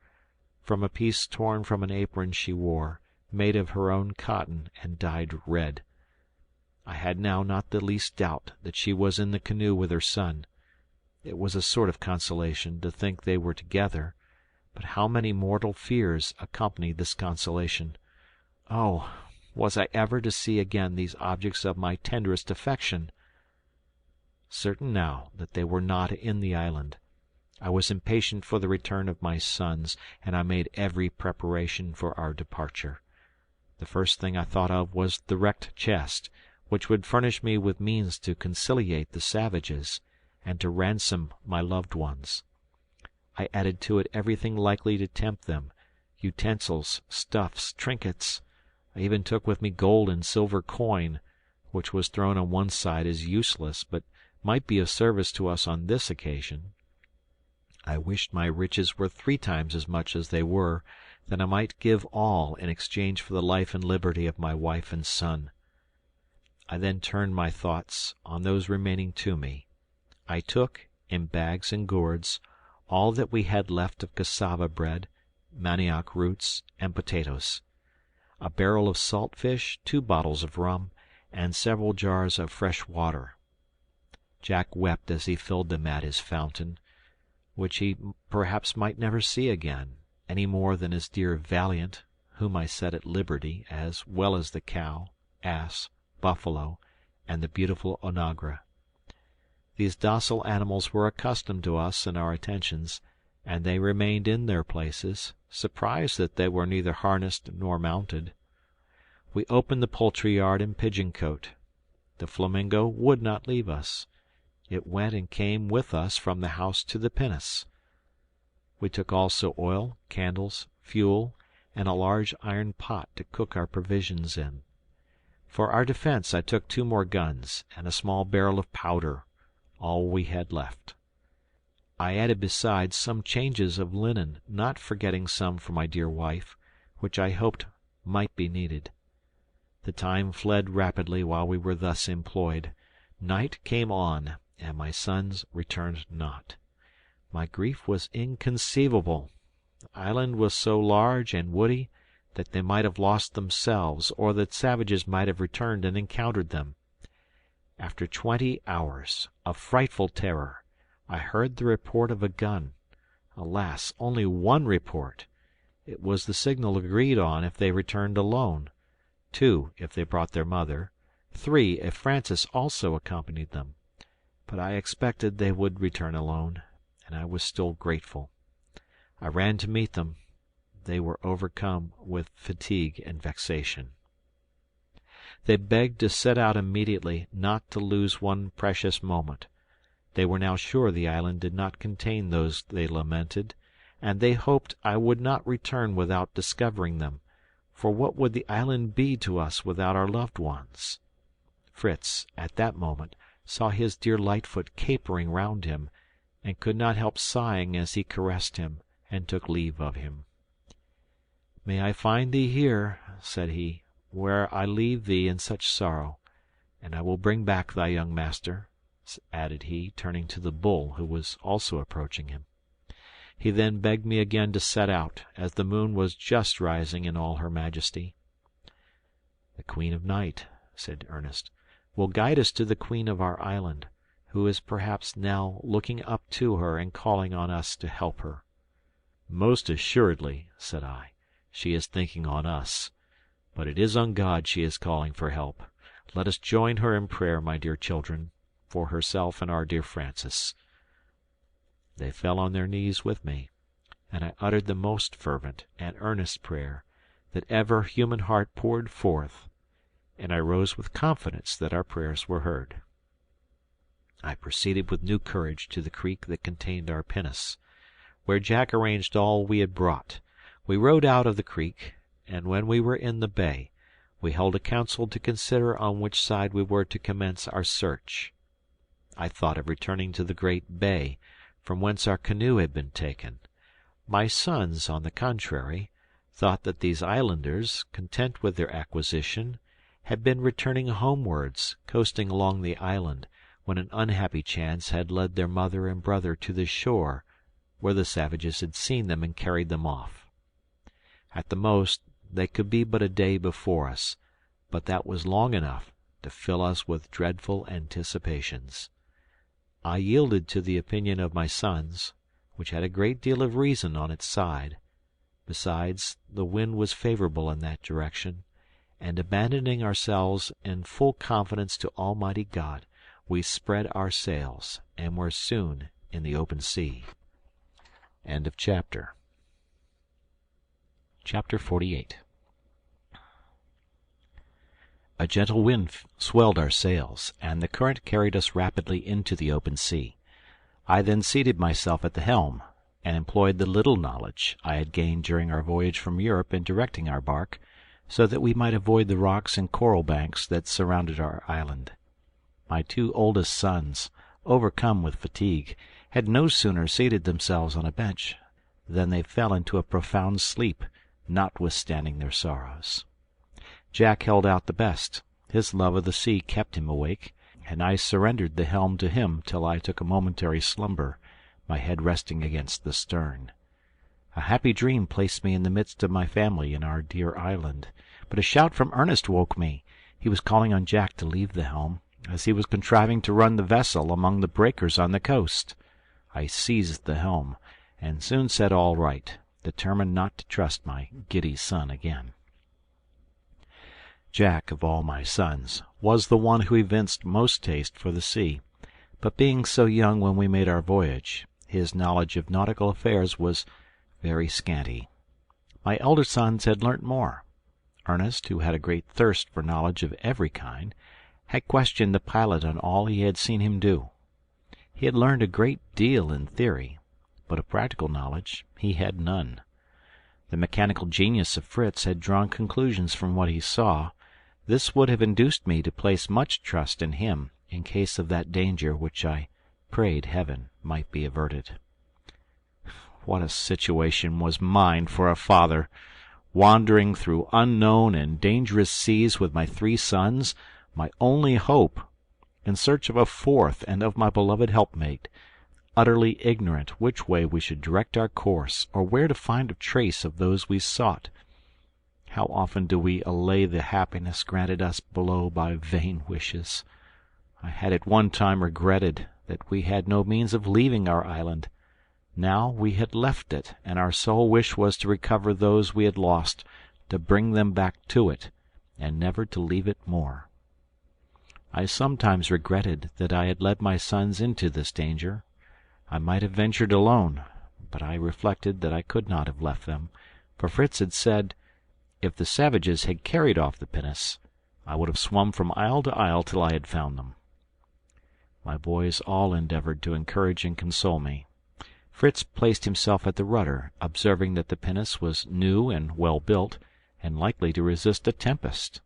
from a piece torn from an apron she wore, made of her own cotton and dyed red. I had now not the least doubt that she was in the canoe with her son. It was a sort of consolation to think they were together, but how many mortal fears accompanied this consolation! Oh, was I ever to see again these objects of my tenderest affection? Certain now that they were not in the island, I was impatient for the return of my sons, and I made every preparation for our departure. The first thing I thought of was the wrecked chest, which would furnish me with means to conciliate the savages, and to ransom my loved ones. I added to it everything likely to tempt them, utensils, stuffs, trinkets. I even took with me gold and silver coin, which was thrown on one side as useless, but might be of service to us on this occasion. I wished my riches were 3 times as much as they were, that I might give all in exchange for the life and liberty of my wife and son. I then turned my thoughts on those remaining to me. I took, in bags and gourds, all that we had left of cassava bread, manioc roots, and potatoes, a barrel of salt fish, 2 bottles of rum, and several jars of fresh water. Jack wept as he filled them at his fountain, which he perhaps might never see again, any more than his dear Valiant, whom I set at liberty, as well as the cow, ass, buffalo, and the beautiful onagra. These docile animals were accustomed to us and our attentions, and they remained in their places, surprised that they were neither harnessed nor mounted. We opened the poultry yard and pigeon cote. The flamingo would not leave us. It went and came with us from the house to the pinnace. We took also oil, candles, fuel, and a large iron pot to cook our provisions in. For our defence I took 2 more guns, and a small barrel of powder, all we had left. I added besides some changes of linen, not forgetting some for my dear wife, which I hoped might be needed. The time fled rapidly while we were thus employed. Night came on, and my sons returned not. My grief was inconceivable. The island was so large and woody that they might have lost themselves, or that savages might have returned and encountered them. After 20 hours of frightful terror, I heard the report of a gun. Alas, only 1 report! It was the signal agreed on if they returned alone, 2 if they brought their mother, 3 if Francis also accompanied them. But I expected they would return alone, and I was still grateful. I ran to meet them. They were overcome with fatigue and vexation. They begged to set out immediately, not to lose one precious moment. They were now sure the island did not contain those they lamented, and they hoped I would not return without discovering them, for what would the island be to us without our loved ones? Fritz, at that moment, saw his dear Lightfoot capering round him, and could not help sighing as he caressed him and took leave of him. "May I find thee here," said he, "where I leave thee in such sorrow, and I will bring back thy young master," added he, turning to the bull, who was also approaching him. He then begged me again to set out, as the moon was just rising in all her majesty. "The Queen of Night," said Ernest, "will guide us to the Queen of our island, who is perhaps now looking up to her and calling on us to help her." "Most assuredly," said I, "she is thinking on us. But it is on God she is calling for help. Let us join her in prayer, my dear children, for herself and our dear Francis." They fell on their knees with me, and I uttered the most fervent and earnest prayer that ever human heart poured forth, and I rose with confidence that our prayers were heard. I proceeded with new courage to the creek that contained our pinnace, where Jack arranged all we had brought. We rowed out of the creek, and when we were in the bay, we held a council to consider on which side we were to commence our search. I thought of returning to the great bay, from whence our canoe had been taken. My sons, on the contrary, thought that these islanders, content with their acquisition, had been returning homewards, coasting along the island, when an unhappy chance had led their mother and brother to the shore, where the savages had seen them and carried them off. At the most, they could be but a day before us, but that was long enough to fill us with dreadful anticipations. I yielded to the opinion of my sons, which had a great deal of reason on its side. Besides, the wind was favorable in that direction, and abandoning ourselves in full confidence to Almighty God, we spread our sails, and were soon in the open sea. End of chapter. Chapter 48. A gentle wind swelled our sails, and the current carried us rapidly into the open sea. I then seated myself at the helm, and employed the little knowledge I had gained during our voyage from Europe in directing our bark, so that we might avoid the rocks and coral banks that surrounded our island. My two oldest sons, overcome with fatigue, had no sooner seated themselves on a bench than they fell into a profound sleep, notwithstanding their sorrows. Jack held out the best. His love of the sea kept him awake, and I surrendered the helm to him till I took a momentary slumber, my head resting against the stern. A happy dream placed me in the midst of my family in our dear island, but a shout from Ernest woke me. He was calling on Jack to leave the helm, as he was contriving to run the vessel among the breakers on the coast. I seized the helm, and soon set all right, determined not to trust my giddy son again. Jack, of all my sons, was the one who evinced most taste for the sea, but being so young when we made our voyage, his knowledge of nautical affairs was very scanty. My elder sons had learnt more. Ernest, who had a great thirst for knowledge of every kind, had questioned the pilot on all he had seen him do. He had learned a great deal in theory, but of practical knowledge he had none. The mechanical genius of Fritz had drawn conclusions from what he saw. This would have induced me to place much trust in him in case of that danger which I prayed Heaven might be averted. What a situation was mine for a father! Wandering through unknown and dangerous seas with my three sons, my only hope, in search of a fourth and of my beloved helpmate, utterly ignorant which way we should direct our course, or where to find a trace of those we sought. How often do we allay the happiness granted us below by vain wishes! I had at one time regretted that we had no means of leaving our island. Now we had left it, and our sole wish was to recover those we had lost, to bring them back to it, and never to leave it more. I sometimes regretted that I had led my sons into this danger. I might have ventured alone, but I reflected that I could not have left them, for Fritz had said, if the savages had carried off the pinnace, I would have swum from isle to isle till I had found them. My boys all endeavoured to encourage and console me. Fritz placed himself at the rudder, observing that the pinnace was new and well built, and likely to resist a tempest.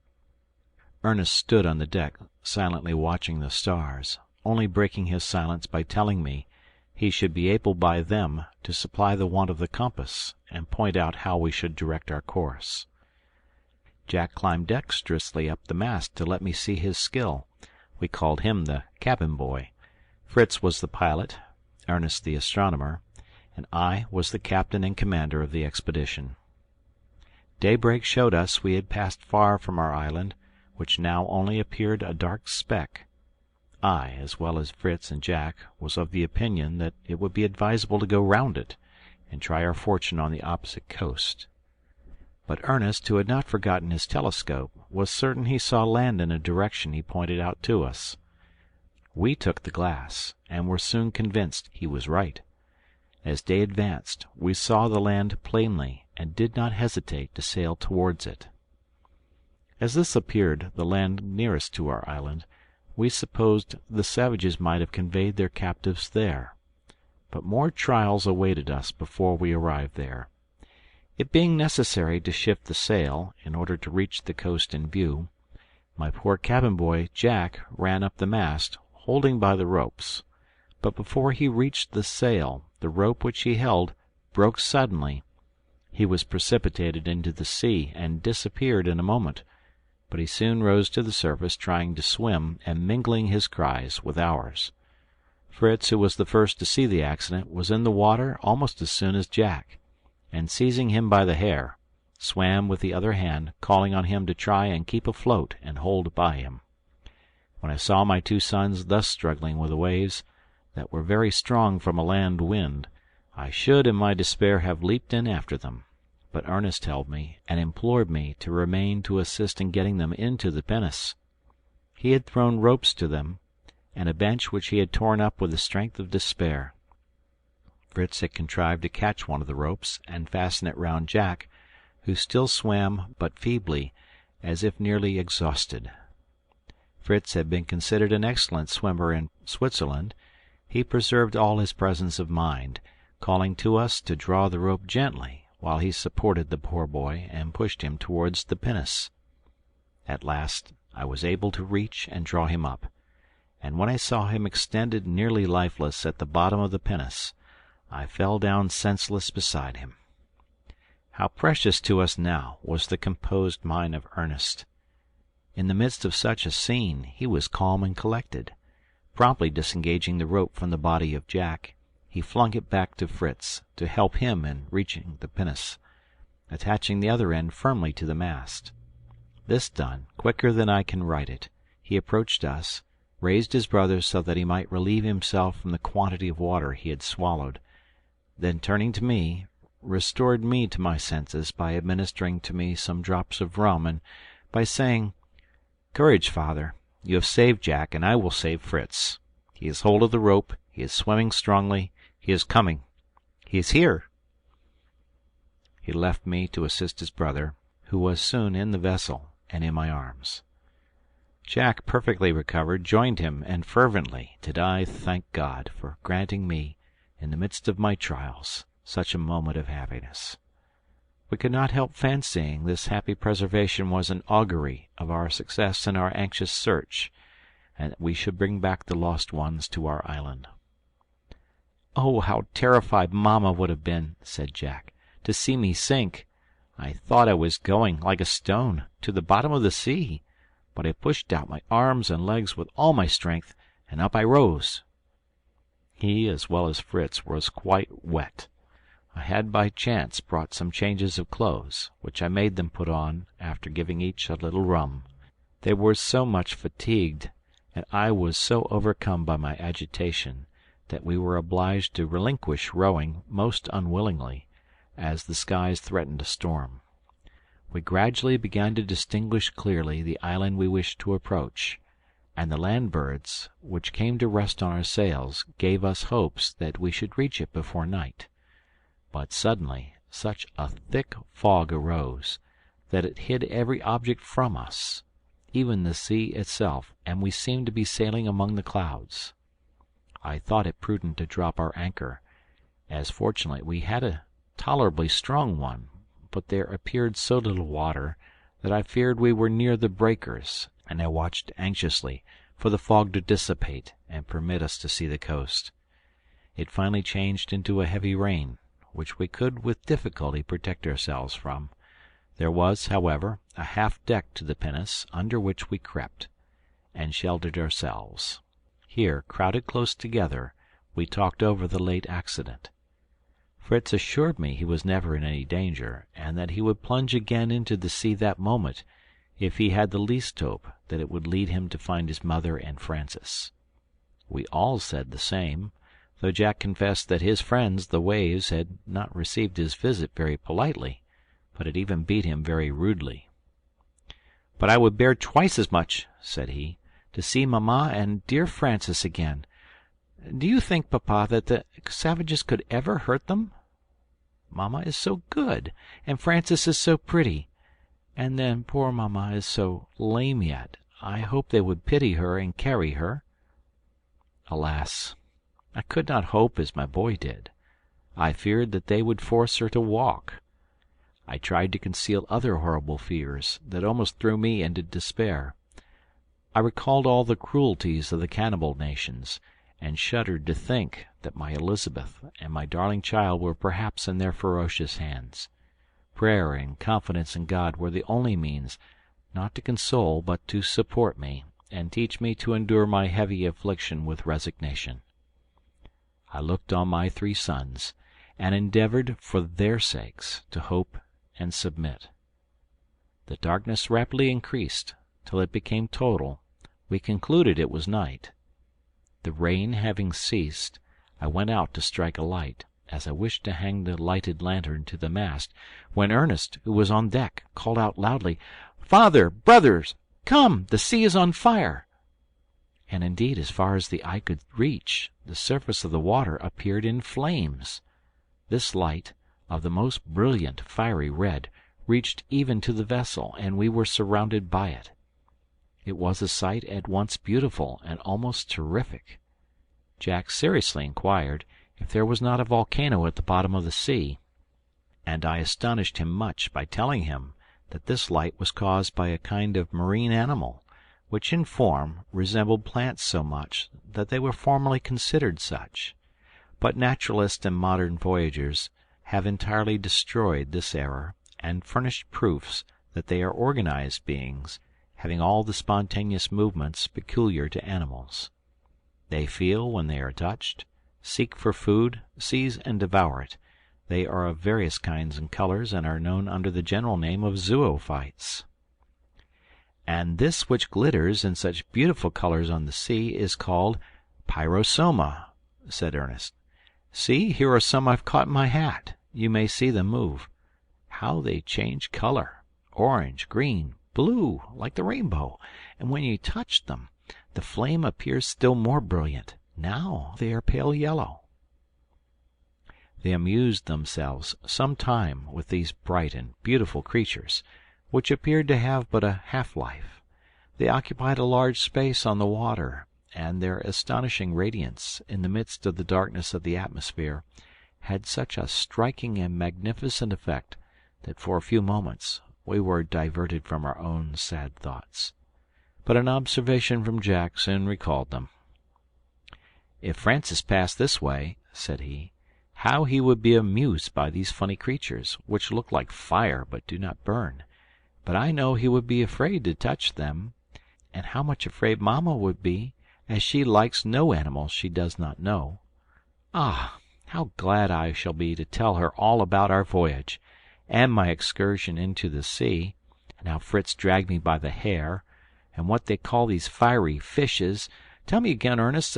Ernest stood on the deck, silently watching the stars, only breaking his silence by telling me he should be able by them to supply the want of the compass, and point out how we should direct our course. Jack climbed dexterously up the mast to let me see his skill. We called him the cabin boy. Fritz was the pilot, Ernest the astronomer, and I was the captain and commander of the expedition. Daybreak showed us we had passed far from our island, which now only appeared a dark speck. I, as well as Fritz and Jack, was of the opinion that it would be advisable to go round it, and try our fortune on the opposite coast. But Ernest, who had not forgotten his telescope, was certain he saw land in a direction he pointed out to us. We took the glass, and were soon convinced he was right. As day advanced, we saw the land plainly, and did not hesitate to sail towards it. As this appeared the land nearest to our island, we supposed the savages might have conveyed their captives there. But more trials awaited us before we arrived there. It being necessary to shift the sail, in order to reach the coast in view, my poor cabin boy Jack ran up the mast, holding by the ropes. But before he reached the sail, the rope which he held broke suddenly. He was precipitated into the sea, and disappeared in a moment, but he soon rose to the surface, trying to swim, and mingling his cries with ours. Fritz, who was the first to see the accident, was in the water almost as soon as Jack, and seizing him by the hair, swam with the other hand, calling on him to try and keep afloat and hold by him. When I saw my two sons thus struggling with the waves, that were very strong from a land wind, I should in my despair have leaped in after them. But Ernest held me, and implored me to remain to assist in getting them into the pinnace. He had thrown ropes to them, and a bench which he had torn up with the strength of despair. Fritz had contrived to catch one of the ropes, and fasten it round Jack, who still swam but feebly, as if nearly exhausted. Fritz had been considered an excellent swimmer in Switzerland. He preserved all his presence of mind, calling to us to draw the rope gently, while he supported the poor boy and pushed him towards the pinnace. At last I was able to reach and draw him up, and when I saw him extended nearly lifeless at the bottom of the pinnace, I fell down senseless beside him. How precious to us now was the composed mind of Ernest! In the midst of such a scene he was calm and collected. Promptly disengaging the rope from the body of Jack, he flung it back to Fritz, to help him in reaching the pinnace, attaching the other end firmly to the mast. This done, quicker than I can write it, he approached us, raised his brother so that he might relieve himself from the quantity of water he had swallowed, then turning to me, restored me to my senses by administering to me some drops of rum, and by saying, "Courage, father, you have saved Jack, and I will save Fritz. He has hold of the rope, he is swimming strongly, he is coming, he is here." He left me to assist his brother, who was soon in the vessel and in my arms. Jack, perfectly recovered, joined him, and fervently did I thank God for granting me, in the midst of my trials, such a moment of happiness. We could not help fancying this happy preservation was an augury of our success in our anxious search, and that we should bring back the lost ones to our island. "Oh, how terrified Mamma would have been," said Jack, "to see me sink! I thought I was going, like a stone, to the bottom of the sea, but I pushed out my arms and legs with all my strength, and up I rose." He, as well as Fritz, was quite wet. I had by chance brought some changes of clothes, which I made them put on, after giving each a little rum. They were so much fatigued, and I was so overcome by my agitation, that we were obliged to relinquish rowing most unwillingly, as the skies threatened a storm. We gradually began to distinguish clearly the island we wished to approach, and the land birds, which came to rest on our sails, gave us hopes that we should reach it before night. But suddenly such a thick fog arose that it hid every object from us, even the sea itself, and we seemed to be sailing among the clouds. I thought it prudent to drop our anchor, as fortunately we had a tolerably strong one, but there appeared so little water that I feared we were near the breakers, and I watched anxiously for the fog to dissipate and permit us to see the coast. It finally changed into a heavy rain, which we could with difficulty protect ourselves from. There was, however, a half-deck to the pinnace, under which we crept, and sheltered ourselves. Here, crowded close together, we talked over the late accident. Fritz assured me he was never in any danger, and that he would plunge again into the sea that moment, if he had the least hope that it would lead him to find his mother and Francis. We all said the same, though Jack confessed that his friends, the waves, had not received his visit very politely, but had even beat him very rudely. "But I would bear twice as much," said he, "to see mamma and dear Francis again. Do you think, papa, that the savages could ever hurt them? Mamma is so good, and Francis is so pretty, and then poor mamma is so lame yet. I hope they would pity her and carry her." Alas! I could not hope as my boy did. I feared that they would force her to walk. I tried to conceal other horrible fears that almost threw me into despair. I recalled all the cruelties of the cannibal nations, and shuddered to think that my Elizabeth and my darling child were perhaps in their ferocious hands. Prayer and confidence in God were the only means, not to console but to support me, and teach me to endure my heavy affliction with resignation. I looked on my 3 sons, and endeavored, for their sakes, to hope and submit. The darkness rapidly increased, till it became total. We concluded it was night. The rain having ceased, I went out to strike a light, as I wished to hang the lighted lantern to the mast, when Ernest, who was on deck, called out loudly, "Father, brothers, come, the sea is on fire!" And indeed, as far as the eye could reach, the surface of the water appeared in flames. This light, of the most brilliant fiery red, reached even to the vessel, and we were surrounded by it. It was a sight at once beautiful and almost terrific. Jack seriously inquired if there was not a volcano at the bottom of the sea, and I astonished him much by telling him that this light was caused by a kind of marine animal, which in form resembled plants so much that they were formerly considered such. But naturalists and modern voyagers have entirely destroyed this error, and furnished proofs that they are organized beings, having all the spontaneous movements peculiar to animals. They feel when they are touched, seek for food, seize and devour it. They are of various kinds and colors, and are known under the general name of zoophytes. "And this which glitters in such beautiful colors on the sea is called pyrosoma," said Ernest. "See, here are some I've caught in my hat. You may see them move. How they change color! Orange, green, blue, like the rainbow, and when you touch them, the flame appears still more brilliant. Now they are pale yellow." They amused themselves some time with these bright and beautiful creatures, which appeared to have but a half-life. They occupied a large space on the water, and their astonishing radiance, in the midst of the darkness of the atmosphere, had such a striking and magnificent effect that for a few moments we were diverted from our own sad thoughts. But an observation from Jack soon recalled them. "If Francis passed this way," said he, "how he would be amused by these funny creatures, which look like fire but do not burn. But I know he would be afraid to touch them, and how much afraid mamma would be, as she likes no animal she does not know. Ah, how glad I shall be to tell her all about our voyage, and my excursion into the sea, and how Fritz dragged me by the hair, and what they call these fiery fishes. Tell me again, Ernest.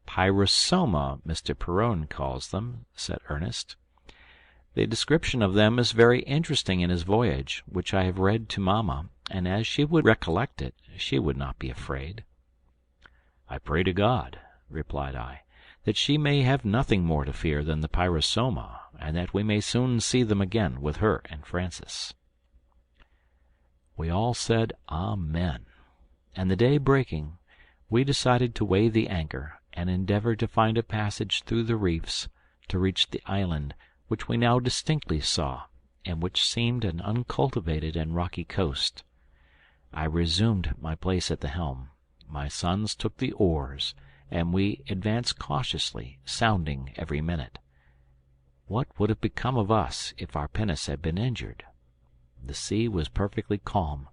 Pyrosoma, Mr. Perowne calls them," said Ernest. "The description of them is very interesting in his voyage, which I have read to mamma, and as she would recollect it, she would not be afraid." "I pray to God," replied I, "that she may have nothing more to fear than the pyrosoma, and that we may soon see them again with her and Francis." We all said Amen, and the day breaking, we decided to weigh the anchor and endeavor to find a passage through the reefs to reach the island which we now distinctly saw, and which seemed an uncultivated and rocky coast. I resumed my place at the helm. My sons took the oars, and we advanced cautiously, sounding every minute. What would have become of us if our pinnace had been injured? The sea was perfectly calm,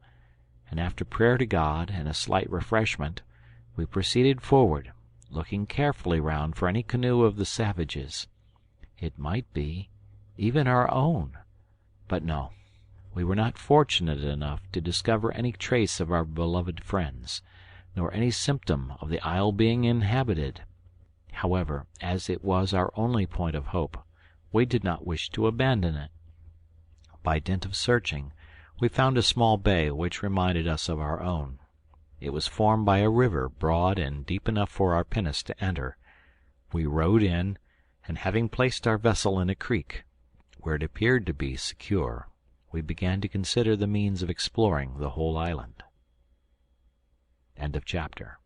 and after prayer to God and a slight refreshment, we proceeded forward, looking carefully round for any canoe of the savages. It might be, even our own, but no, we were not fortunate enough to discover any trace of our beloved friends, nor any symptom of the isle being inhabited. However, as it was our only point of hope, we did not wish to abandon it. By dint of searching, we found a small bay which reminded us of our own. It was formed by a river broad and deep enough for our pinnace to enter. We rowed in, and having placed our vessel in a creek, where it appeared to be secure, we began to consider the means of exploring the whole island. End of chapter.